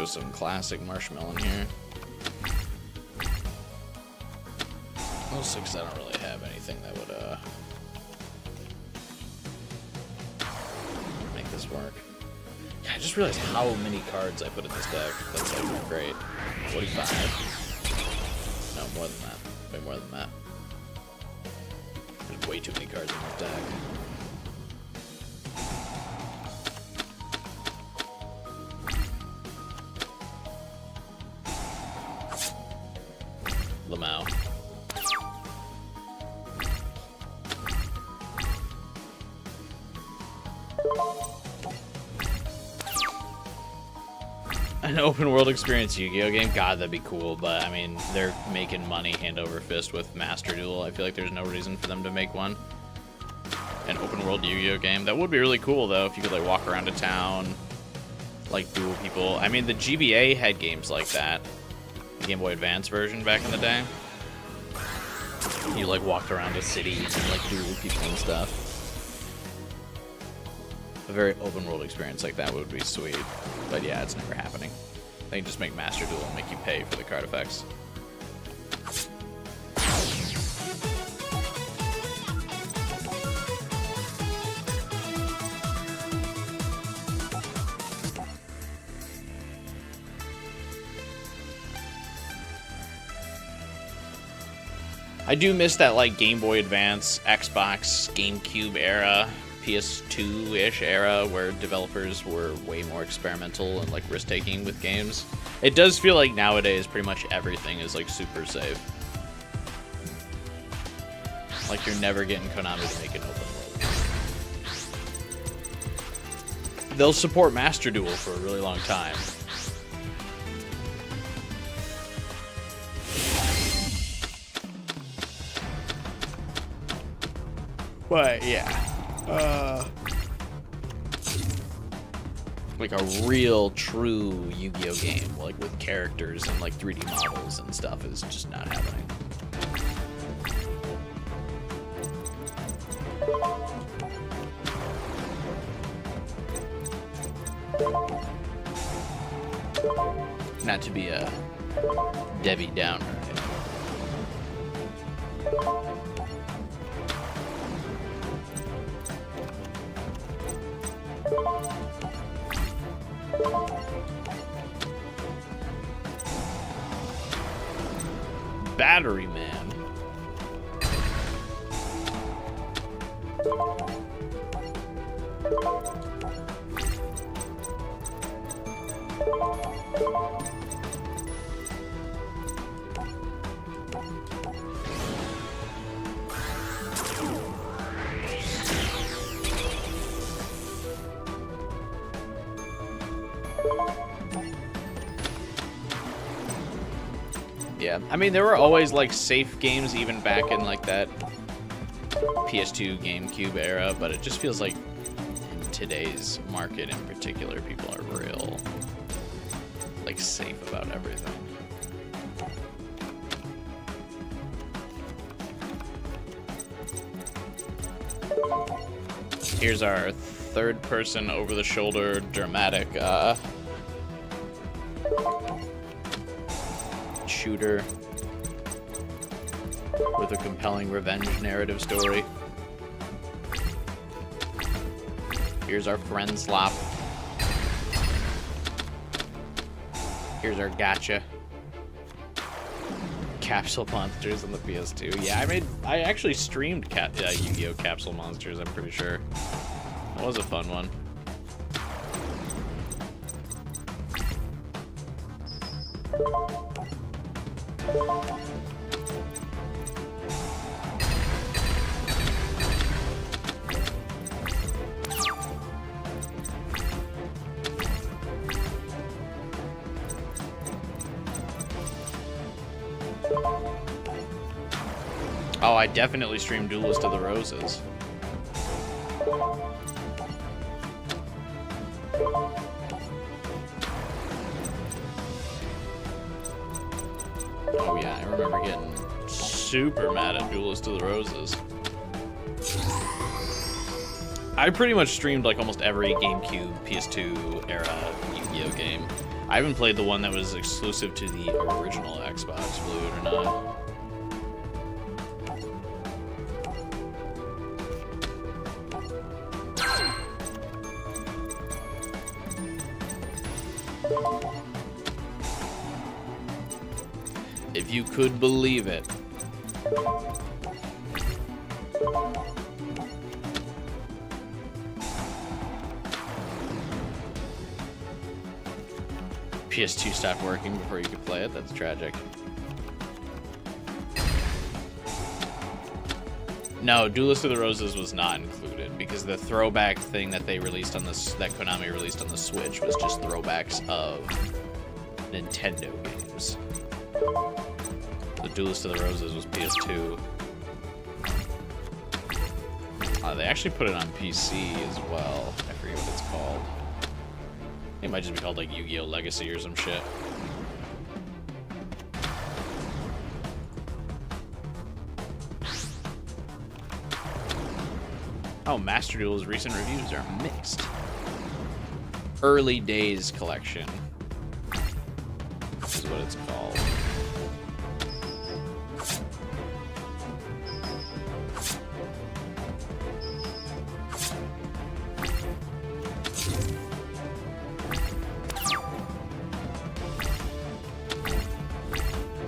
Some classic marshmallow in here. Mostly because I don't really have anything that would make this work. Yeah, I just realized how many cards I put in this deck. That's like great. 45? No, more than that. Way more than that. There's way too many cards in this deck. Lamau. An open world experience Yu-Gi-Oh game? God, that'd be cool, but I mean, they're making money hand over fist with Master Duel. I feel like there's no reason for them to make one. an open world Yu-Gi-Oh game. That would be really cool though if you could like walk around a town, like duel people. I mean, the GBA had games like that. The Game Boy Advance version back in the day. You like walked around a city and like duel people and stuff. A very open world experience like that would be sweet. But yeah, it's never happening. They can just make Master Duel and make you pay for the card effects. I do miss that like Game Boy Advance, Xbox, GameCube era, PS2-ish era where developers were way more experimental and like risk-taking with games. It does feel like nowadays pretty much everything is like super safe. Like you're never getting Konami to make an open world. They'll support Master Duel for a really long time. But yeah. Like a real, true Yu-Gi-Oh game, like with characters and like 3D models and stuff, is just not happening. Not to be a Debbie Downer. Battery Man. Yeah, I mean, there were always like safe games even back in like that PS2 GameCube era, but it just feels like in today's market in particular, people are real like safe about everything. Here's our third-person over-the-shoulder dramatic shooter with a compelling revenge narrative story. Here's our friend slop. Here's our gotcha. Capsule Monsters on the PS2. Yeah, I actually streamed Yu-Gi-Oh! Capsule Monsters, I'm pretty sure. That was a fun one. Oh, I definitely streamed Duelist of the Roses. Oh yeah, I remember getting super mad at Duelist of the Roses. I pretty much streamed like almost every GameCube, PS2 era Yu-Gi-Oh game. I haven't played the one that was exclusive to the original Xbox, believe it or not. If you could believe it. PS2 stopped working before you could play it? That's tragic. No, Duelist of the Roses was not included because the throwback thing that they released on this, that Konami released on the Switch, was just throwbacks of Nintendo games. The Duelist of the Roses was PS2. They actually put it on PC as well. I forget what it's called. It might just be called like Yu-Gi-Oh! Legacy or some shit. Oh, Master Duel's recent reviews are mixed. Early Days Collection is what it's called.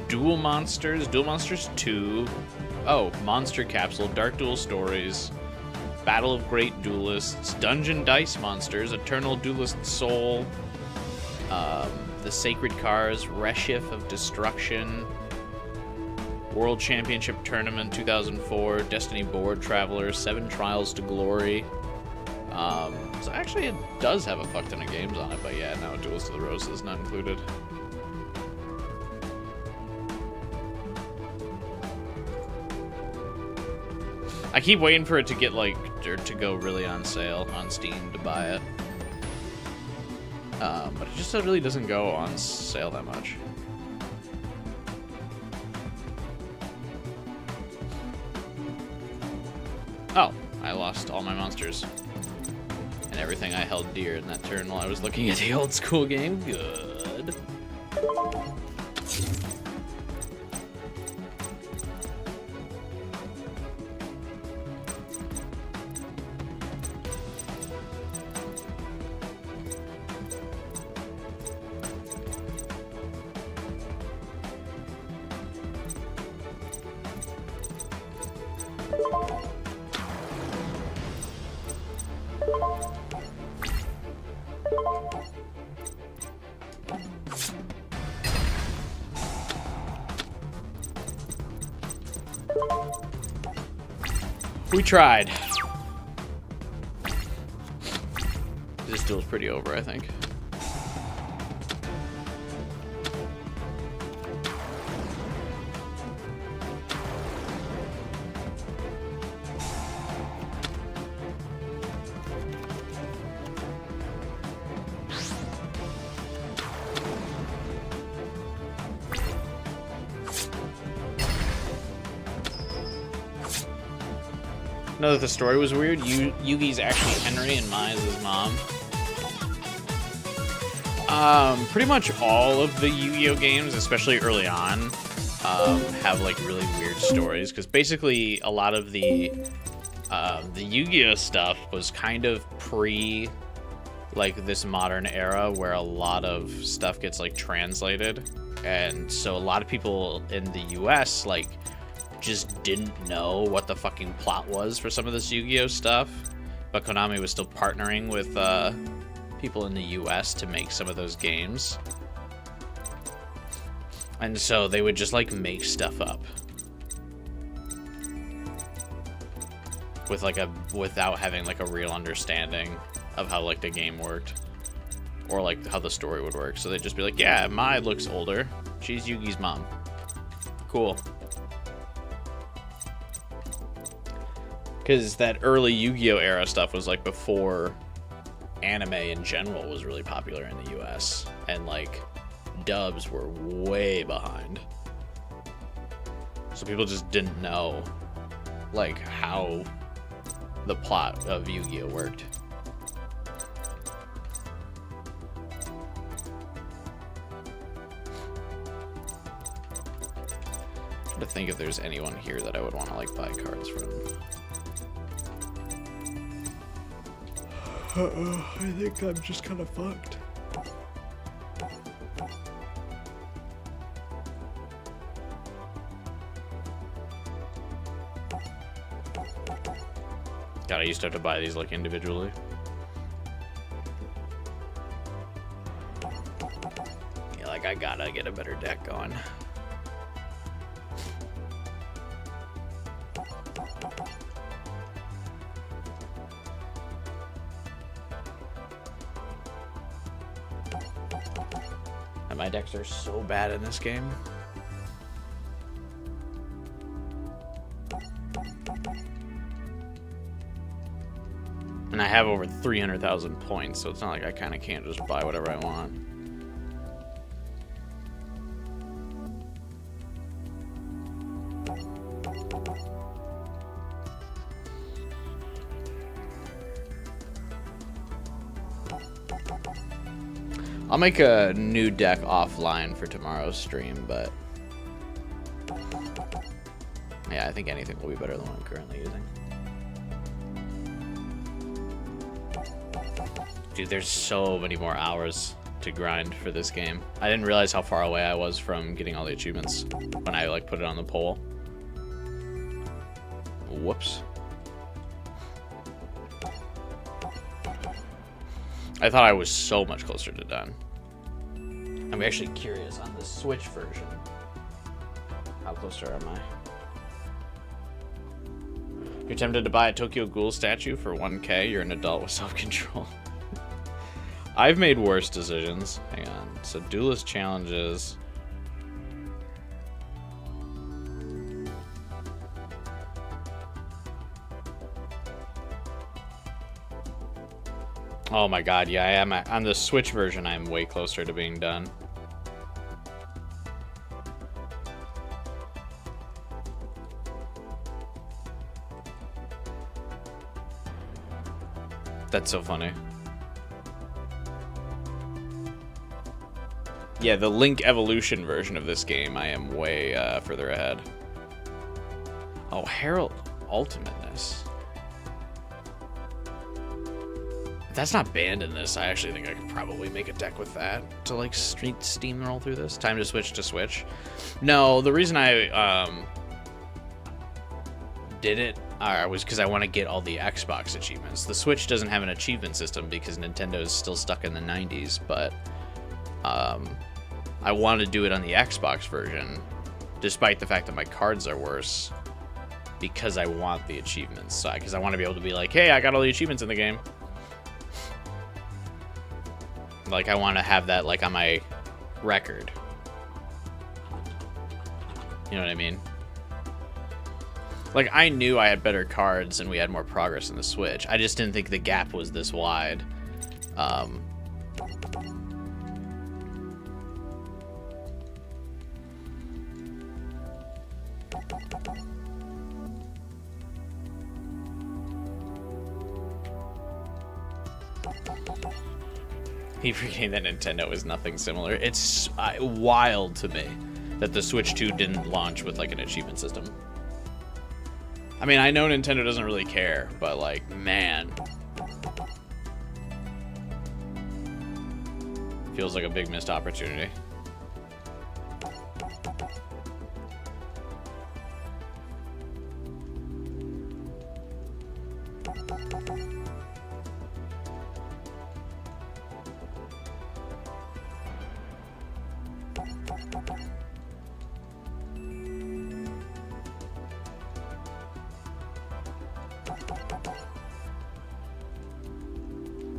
Duel Monsters 2. Oh, Monster Capsule, Dark Duel Stories, Battle of Great Duelists, Dungeon Dice Monsters, Eternal Duelist Soul, The Sacred Cars, Reshif of Destruction, World Championship Tournament 2004, Destiny Board Traveler, 7 Trials to Glory. So actually it does have a fuck ton of games on it, but yeah, no, Duelist of the Roses is not included. I keep waiting for it to get like, or to go really on sale on Steam to buy it. But it just really doesn't go on sale that much. Oh, I lost all my monsters. And everything I held dear in that turn while I was looking at the old school game. Good. We tried. This duel's pretty over, I think. Know that the story was weird. Yugi's actually Henry and Mai's his mom. Pretty much all of the Yu-Gi-Oh games, especially early on, have like really weird stories. Because basically, a lot of the Yu-Gi-Oh stuff was kind of pre, like this modern era where a lot of stuff gets like translated, and so a lot of people in the U.S. like just didn't know what the fucking plot was for some of this Yu-Gi-Oh stuff, but Konami was still partnering with people in the US to make some of those games, and so they would just like make stuff up with like without having like a real understanding of how like the game worked or like how the story would work. So they'd just be like, yeah, Mai looks older, she's Yugi's mom, cool. Because that early Yu-Gi-Oh era stuff was like before anime in general was really popular in the US, and like dubs were way behind, so people just didn't know like how the plot of Yu-Gi-Oh worked. I'm trying to think if there's anyone here that I would want to like buy cards from. I think I'm just kind of fucked. God, I used to have to buy these like individually. Yeah, like I gotta get a better deck going. My decks are so bad in this game. And I have over 300,000 points, so it's not like I kind of can't just buy whatever I want. I'll make a new deck offline for tomorrow's stream, but yeah, I think anything will be better than what I'm currently using. Dude, there's so many more hours to grind for this game. I didn't realize how far away I was from getting all the achievements when I like put it on the poll. Whoops. I thought I was so much closer to done. I'm actually curious on the Switch version. How closer am I? You're tempted to buy a Tokyo Ghoul statue for 1K? You're an adult with self-control. I've made worse decisions. Hang on. So Duelist challenges. Oh my god, yeah, I am. On the Switch version, I'm way closer to being done. That's so funny. Yeah, the Link Evolution version of this game, I am way further ahead. Oh, Herald Ultimateness. If that's not banned in this, I actually think I could probably make a deck with that to like steamroll through this. Time to switch to Switch. No, the reason I did it was because I want to get all the Xbox achievements. The Switch doesn't have an achievement system because Nintendo is still stuck in the 90s, but I want to do it on the Xbox version, despite the fact that my cards are worse, because I want the achievements. Because I want to be able to be like, hey, I got all the achievements in the game. Like, I want to have that, like, on my record. You know what I mean? Like, I knew I had better cards and we had more progress in the Switch. I just didn't think the gap was this wide. He forgetting that Nintendo is nothing similar. It's wild to me that the Switch 2 didn't launch with like an achievement system. I mean, I know Nintendo doesn't really care, but like, man. Feels like a big missed opportunity.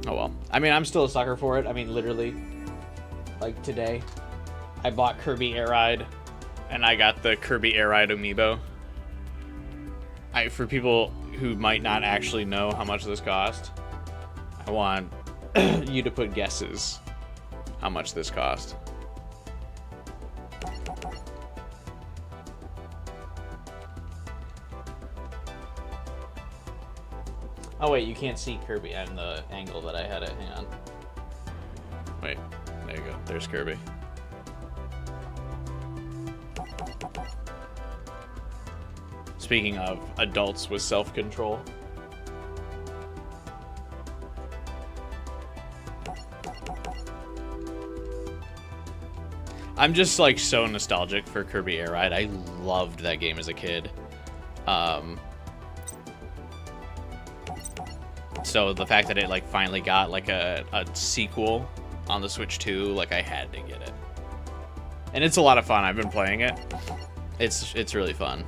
Oh well. I mean, I'm still a sucker for it. I mean, literally, like today, I bought Kirby Air Ride, and I got the Kirby Air Ride amiibo. For people who might not actually know how much this cost, I want you to put guesses how much this cost. Oh wait, you can't see Kirby and the angle that I had it. Hang on. Wait, there you go. There's Kirby. Speaking of adults with self-control. I'm just like so nostalgic for Kirby Air Ride. I loved that game as a kid. So the fact that it like finally got like a sequel on the Switch 2, like I had to get it. And it's a lot of fun. I've been playing it. It's really fun.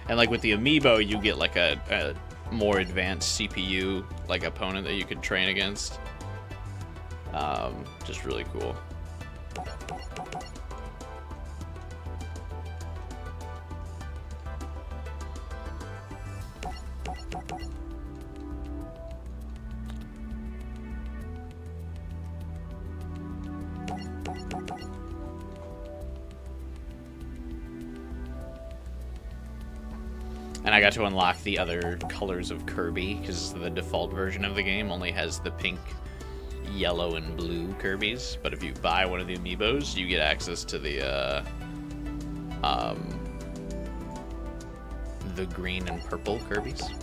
And like with the amiibo, you get like a more advanced CPU like opponent that you could train against. Just really cool. And I got to unlock the other colors of Kirby, because the default version of the game only has the pink, yellow, and blue Kirbys. But if you buy one of the amiibos, you get access to the green and purple Kirbys.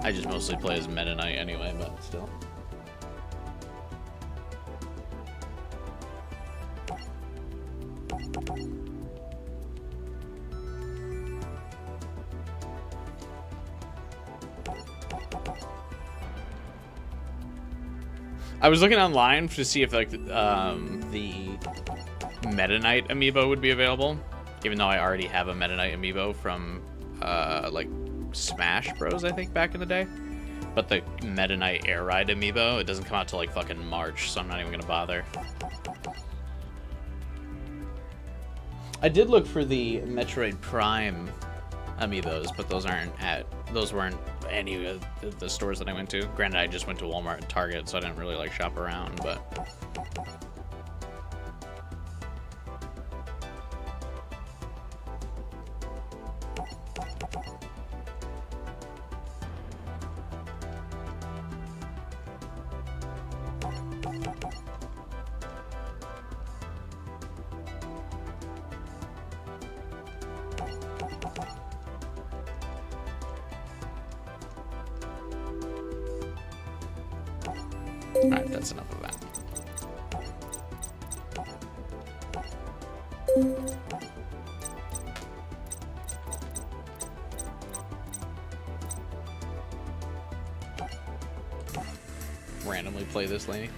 I just mostly play as Meta Knight anyway, but still. I was looking online to see if like the Meta Knight amiibo would be available, even though I already have a Meta Knight amiibo from like Smash Bros, I think, back in the day. But the Meta Knight Air Ride amiibo, it doesn't come out till like fucking March, so I'm not even gonna bother. I did look for the Metroid Prime amiibos, but those weren't any of the stores that I went to. Granted, I just went to Walmart and Target, so I didn't really like shop around, but alright, that's enough of that. Randomly play this lady.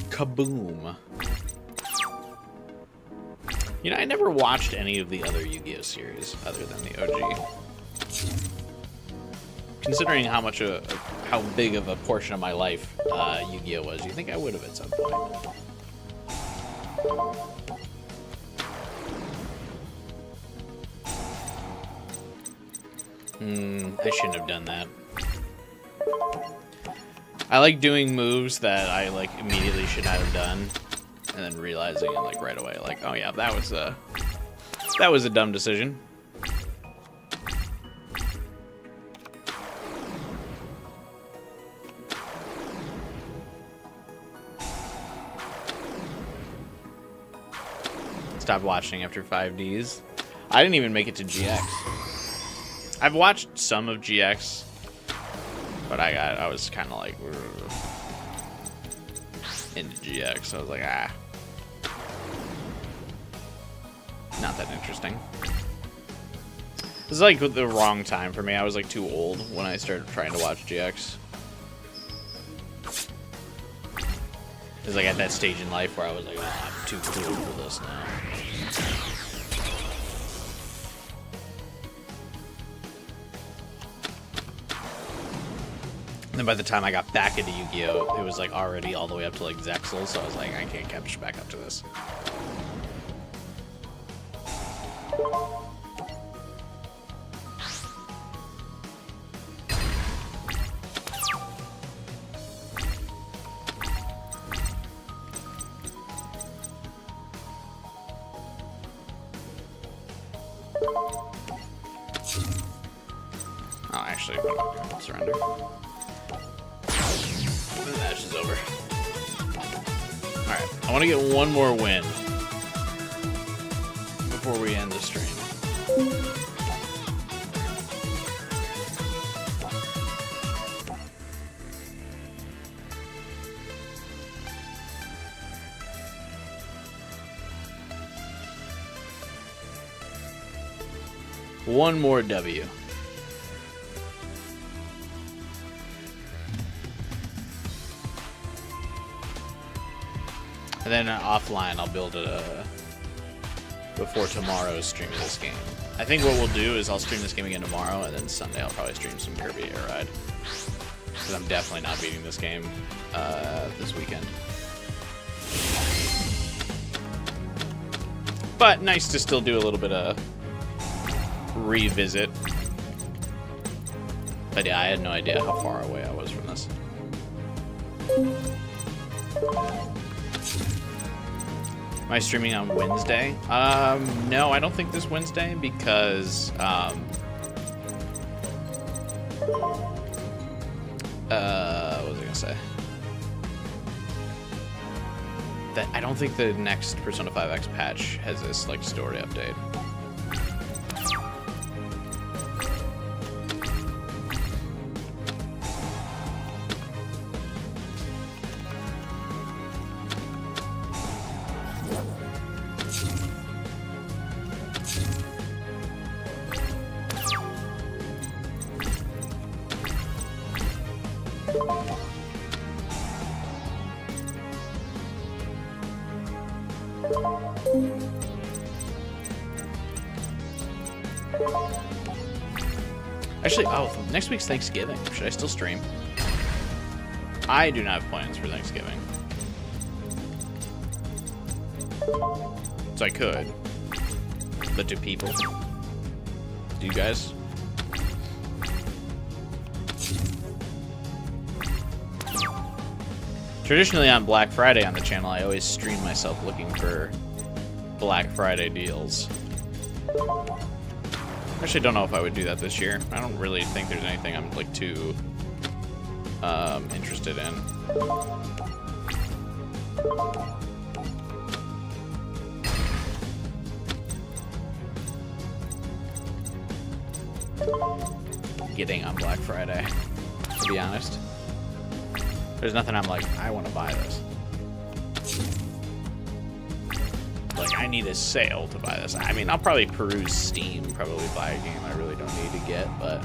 Kaboom. You know, I never watched any of the other Yu-Gi-Oh series other than the OG. Considering how big of a portion of my life Yu-Gi-Oh was, you think I would have at some point. I shouldn't have done that. I like doing moves that I like immediately should not have done, and then realizing it like right away, like, oh yeah, that was a dumb decision. Stopped watching after 5Ds. I didn't even make it to GX. I've watched some of GX. But I was kind of like into GX, so I was like, not that interesting. This is like the wrong time for me. I was like too old when I started trying to watch GX. It was like at that stage in life where I was like, oh, I'm too cool for this now. And then by the time I got back into Yu-Gi-Oh, it was like already all the way up to like Zexal, so I was like, I can't catch back up to this. Oh, actually, I'll surrender. The match is over. Alright, I want to get one more win before we end the stream. One more W. And then offline, I'll build it before tomorrow's stream of this game. I think what we'll do is I'll stream this game again tomorrow, and then Sunday I'll probably stream some Kirby Air Ride. Because I'm definitely not beating this game this weekend. But nice to still do a little bit of revisit. But yeah, I had no idea how far away I was from this. Am I streaming on Wednesday? No, I don't think this Wednesday because what was I gonna say? That I don't think the next Persona 5X patch has this like story update. Actually, oh, next week's Thanksgiving. Should I still stream? I do not have plans for Thanksgiving. So I could. But do people? Do you guys? Traditionally on Black Friday on the channel, I always stream myself looking for Black Friday deals. Actually, don't know if I would do that this year. I don't really think there's anything I'm like too interested in. Getting on Black Friday, to be honest. There's nothing I'm like, I want to buy this. Like, I need a sale to buy this. I mean, I'll probably peruse Steam, probably buy a game I really don't need to get, but...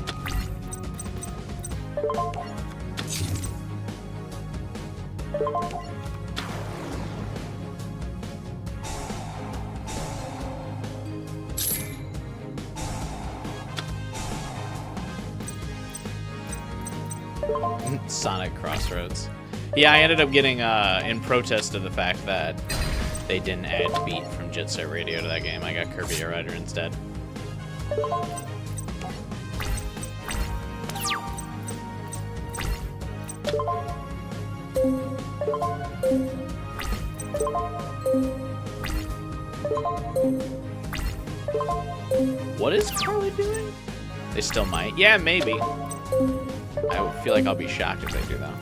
Sonic Crossroads. Yeah, I ended up getting, in protest of the fact that they didn't add Beat from Jet Set Radio to that game, I got Kirby Air Rider instead. What is Carly doing? They still might. Yeah, maybe. I feel like I'll be shocked if they do, though.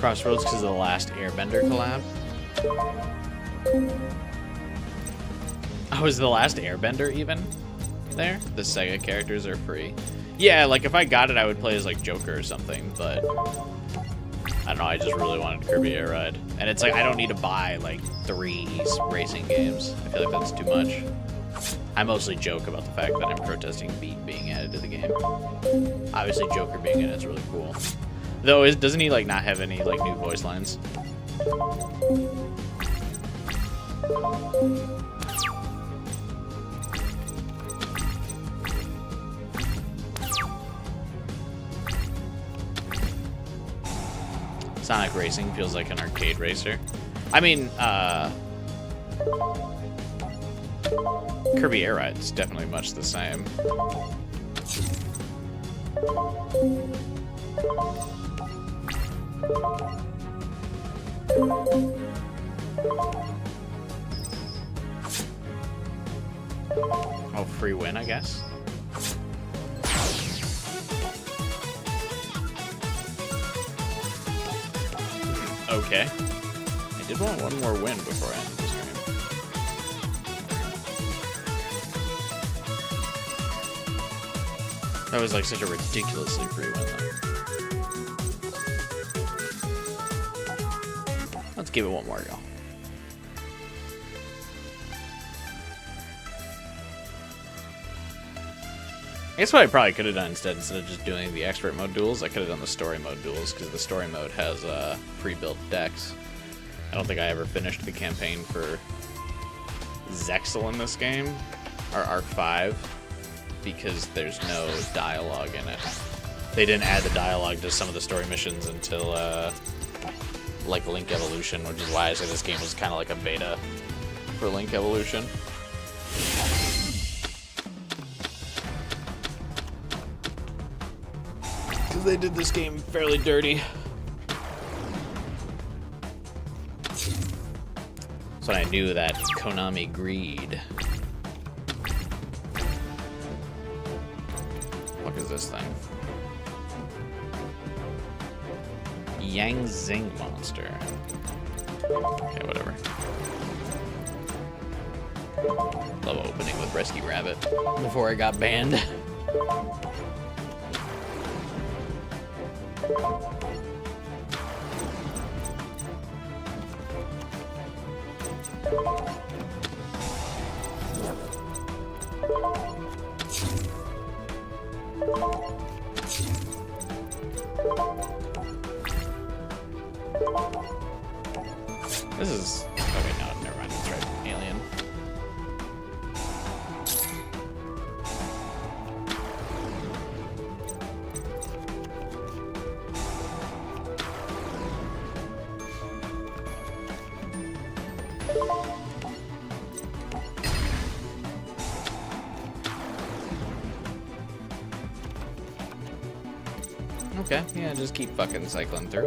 Crossroads because of the last Airbender collab. Oh, is the last Airbender even there? The Sega characters are free. Yeah, like if I got it, I would play as like Joker or something, but I don't know, I just really wanted Kirby Air Ride. And it's like, I don't need to buy like 3 racing games. I feel like that's too much. I mostly joke about the fact that I'm protesting Beat being added to the game. Obviously Joker being in it is really cool. Though, doesn't he like not have any like new voice lines? Sonic Racing feels like an arcade racer. I mean, Kirby Air Ride is definitely much the same. Oh, free win, I guess. Okay. I did want one more win before I ended this game. That was like such a ridiculously free win, though. Let's give it one more go. I guess what I probably could have done instead of just doing the expert mode duels, I could have done the story mode duels, because the story mode has pre-built decks. I don't think I ever finished the campaign for Zexel in this game, or Arc 5, because there's no dialogue in it. They didn't add the dialogue to some of the story missions until, like, Link Evolution, which is why I say this game was kind of like a beta for Link Evolution. Because they did this game fairly dirty. So I knew that Konami greed. What is this thing? Yang Zing monster. Okay, whatever. Love opening with Rescue Rabbit before I got banned. This is... Oh wait, no, never mind. That's right. Alien. Okay, yeah, just keep fucking cycling through.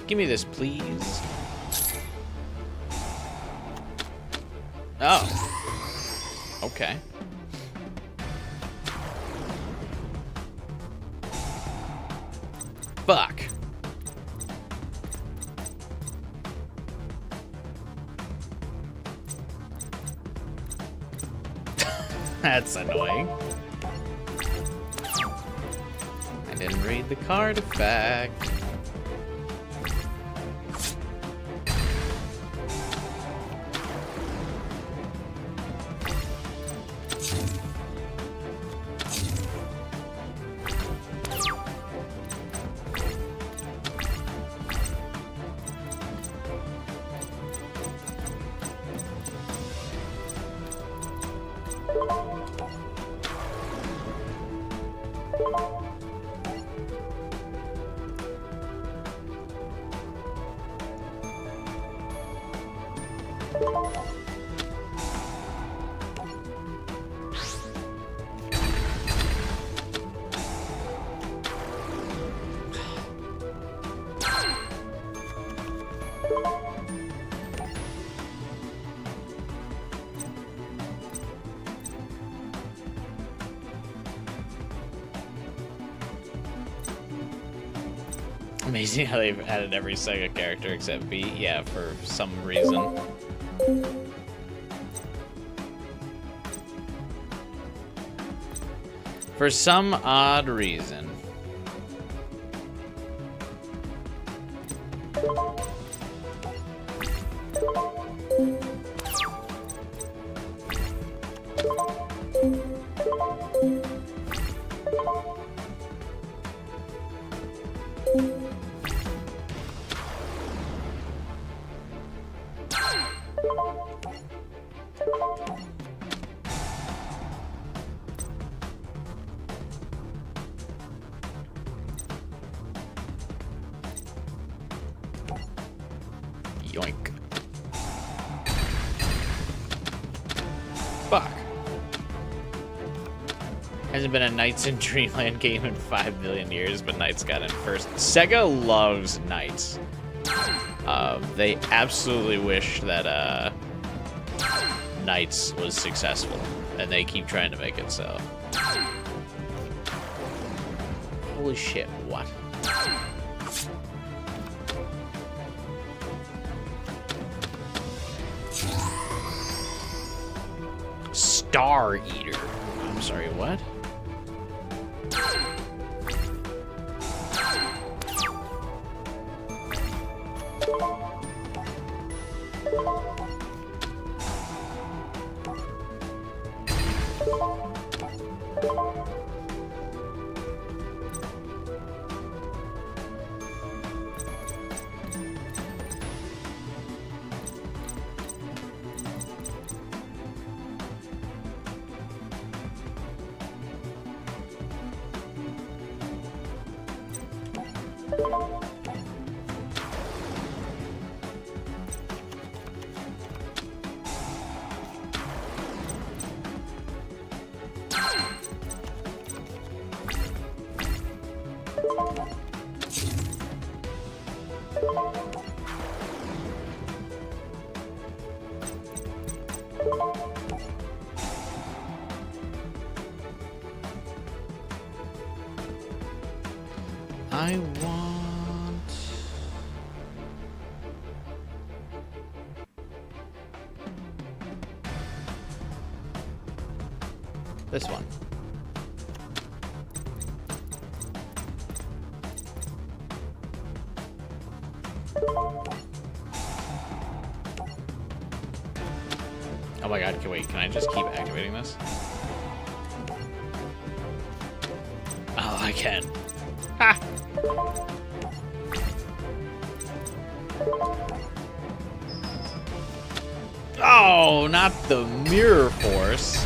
Give me this, please. Oh. Okay. Fuck. That's annoying. I didn't read the card effect. Amazing how they've added every Sega character except B. Yeah, for some reason. For some odd reason. Yoink. Fuck. Hasn't been a Knights in Dreamland game in 5 billion years, but Knights got in first. Sega loves Knights. They absolutely wish that Knights was successful, and they keep trying to make it so. Holy shit, what? Star Eater. I'm sorry, what? I want... this one. Oh my god, wait, can I just keep activating this? Oh, I can. Ha! Oh, not the mirror force.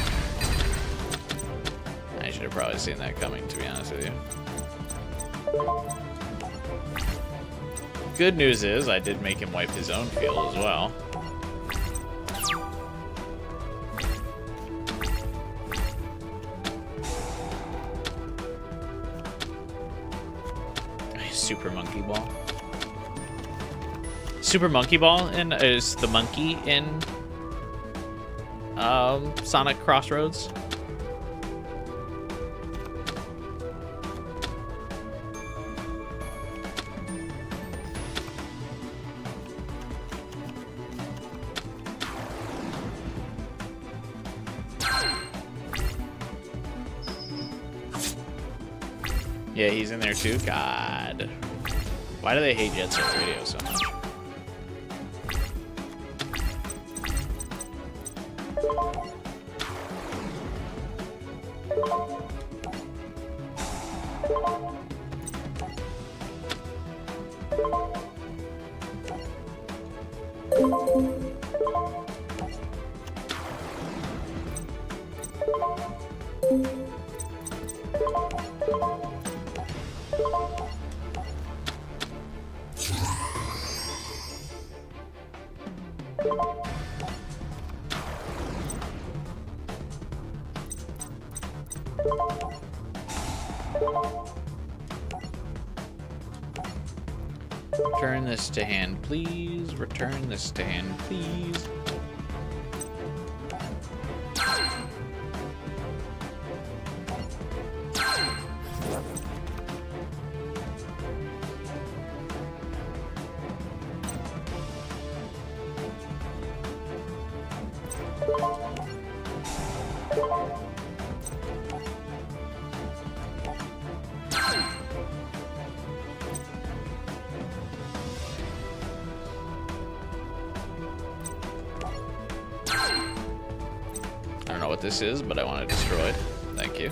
I should have probably seen that coming, to be honest with you. Good news is, I did make him wipe his own field as well. Super Monkey Ball. Super Monkey Ball is the monkey in Sonic Crossroads. Yeah, he's in there too. God. Why do they hate Jet Set Radio so much? Return this to hand, please. Return this to hand, please. I don't know what this is, but I want it destroyed. Thank you.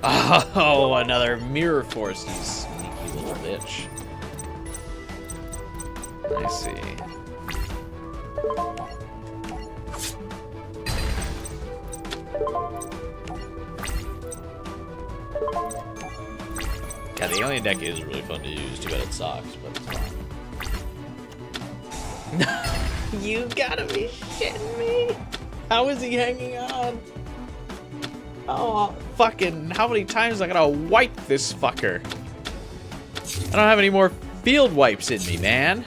Oh, another mirror force, you sneaky little bitch. I see. Yeah, the alien deck is really fun to use. Too bad it sucks, but it's fun. You gotta be shitting me! How is he hanging on? Oh, fucking, how many times I gotta wipe this fucker? I don't have any more field wipes in me, man.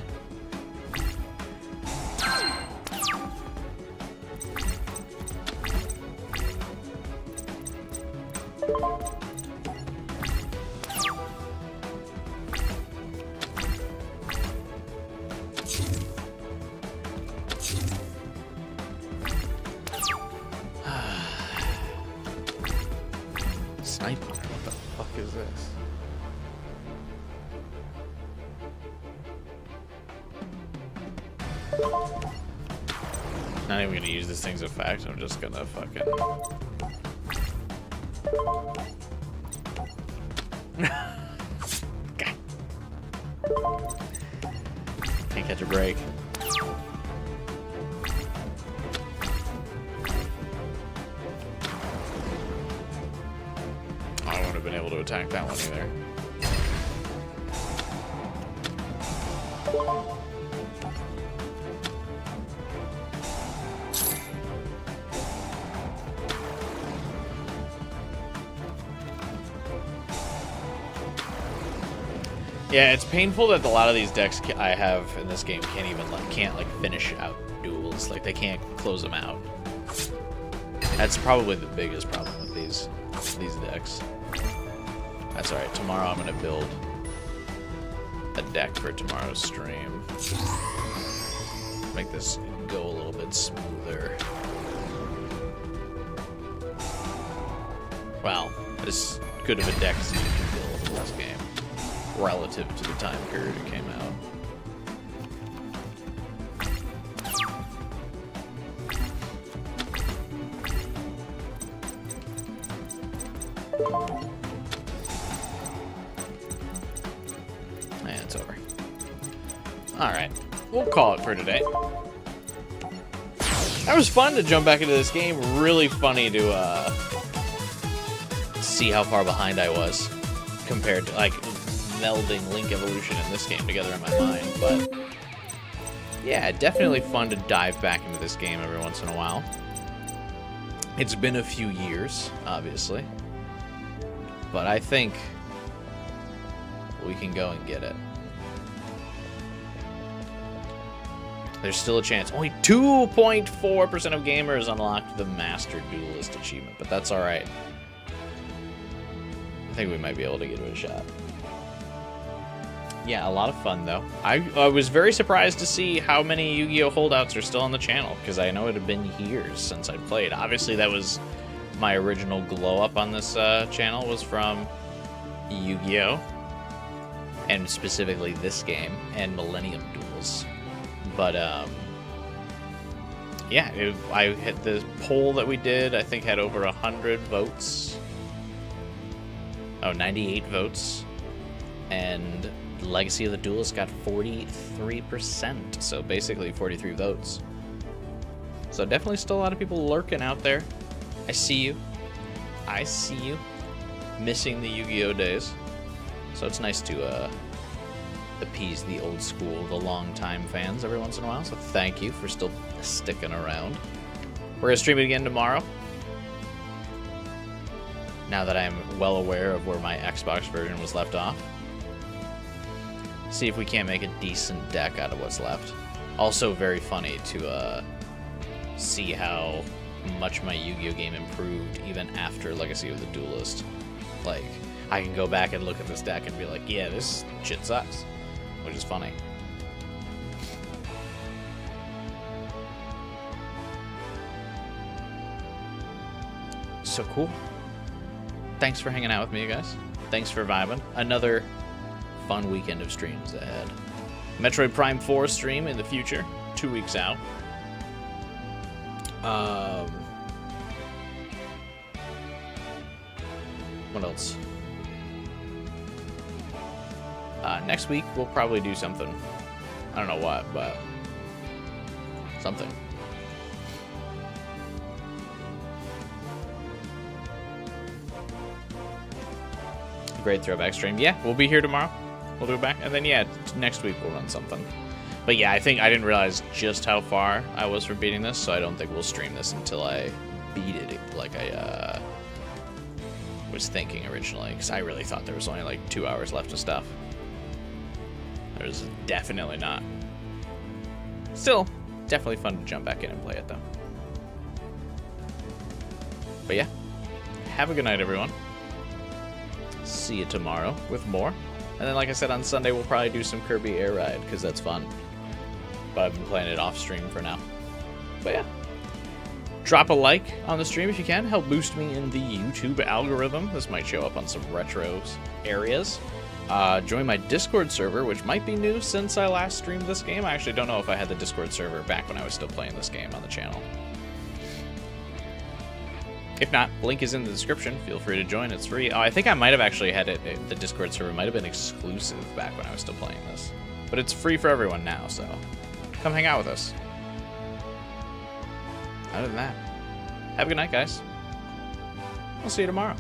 is this? Not even gonna use this thing's effect. I'm just gonna fucking. Can't catch a break. I wouldn't have been able to attack that one either. Yeah, it's painful that a lot of these decks I have in this game can't finish out duels. Like, they can't close them out. That's probably the biggest problem with these decks. That's alright. Tomorrow I'm gonna build a deck for tomorrow's stream. Make this go a little bit smoother. Well, as good of a deck as you can build in this game, relative to the time period it came out. And it's over. Alright, we'll call it for today. That was fun to jump back into this game. Really funny to see how far behind I was compared to, like, melding Link Evolution in this game together in my mind. But yeah, definitely fun to dive back into this game every once in a while. It's been a few years, obviously, but I think we can go and get it. There's still a chance. Only 2.4% of gamers unlocked the Master Duelist achievement, but that's alright. I think we might be able to give it a shot. Yeah, a lot of fun, though. I was very surprised to see how many Yu-Gi-Oh! Holdouts are still on the channel, because I know it had been years since I played. Obviously, that was my original glow-up on this channel, was from Yu-Gi-Oh! And specifically this game, and Millennium Duels. But, yeah, I hit the poll that we did, I think had over 100 votes. Oh, 98 votes. And Legacy of the Duelist got 43%, so basically 43 votes. So definitely still a lot of people lurking out there. I see you. I see you. Missing the Yu-Gi-Oh! Days. So it's nice to appease the old school, the long-time fans every once in a while. So thank you for still sticking around. We're going to stream it again tomorrow. Now that I'm well aware of where my Xbox version was left off. See if we can't make a decent deck out of what's left. Also very funny to see how much my Yu-Gi-Oh! Game improved even after Legacy of the Duelist. Like, I can go back and look at this deck and be like, yeah, this shit sucks. Which is funny. So cool. Thanks for hanging out with me, guys. Thanks for vibing. Another fun weekend of streams ahead. Metroid Prime 4 stream in the future, 2 weeks out. What else? Next week we'll probably do something. I don't know what, but something. Great throwback stream. Yeah, we'll be here tomorrow. We'll do it back. And then, yeah, next week we'll run something. But yeah, I didn't realize just how far I was from beating this, so I don't think we'll stream this until I beat it like I was thinking originally, because I really thought there was only like 2 hours left of stuff. There's definitely not. Still, definitely fun to jump back in and play it, though. But yeah, have a good night, everyone. See you tomorrow with more. And then, like I said, on Sunday, we'll probably do some Kirby Air Ride, because that's fun. But I've been playing it off stream for now. But yeah, Drop a like on the stream if you can. Help boost me in the YouTube algorithm. This might show up on some retros areas. Join my Discord server, which might be new since I last streamed this game. I actually don't know if I had the Discord server back when I was still playing this game on the channel. If not, link is in the description. Feel free to join. It's free. Oh, I think I might have actually had it. The Discord server might have been exclusive back when I was still playing this. But it's free for everyone now, so come hang out with us. Other than that, have a good night, guys. I'll see you tomorrow.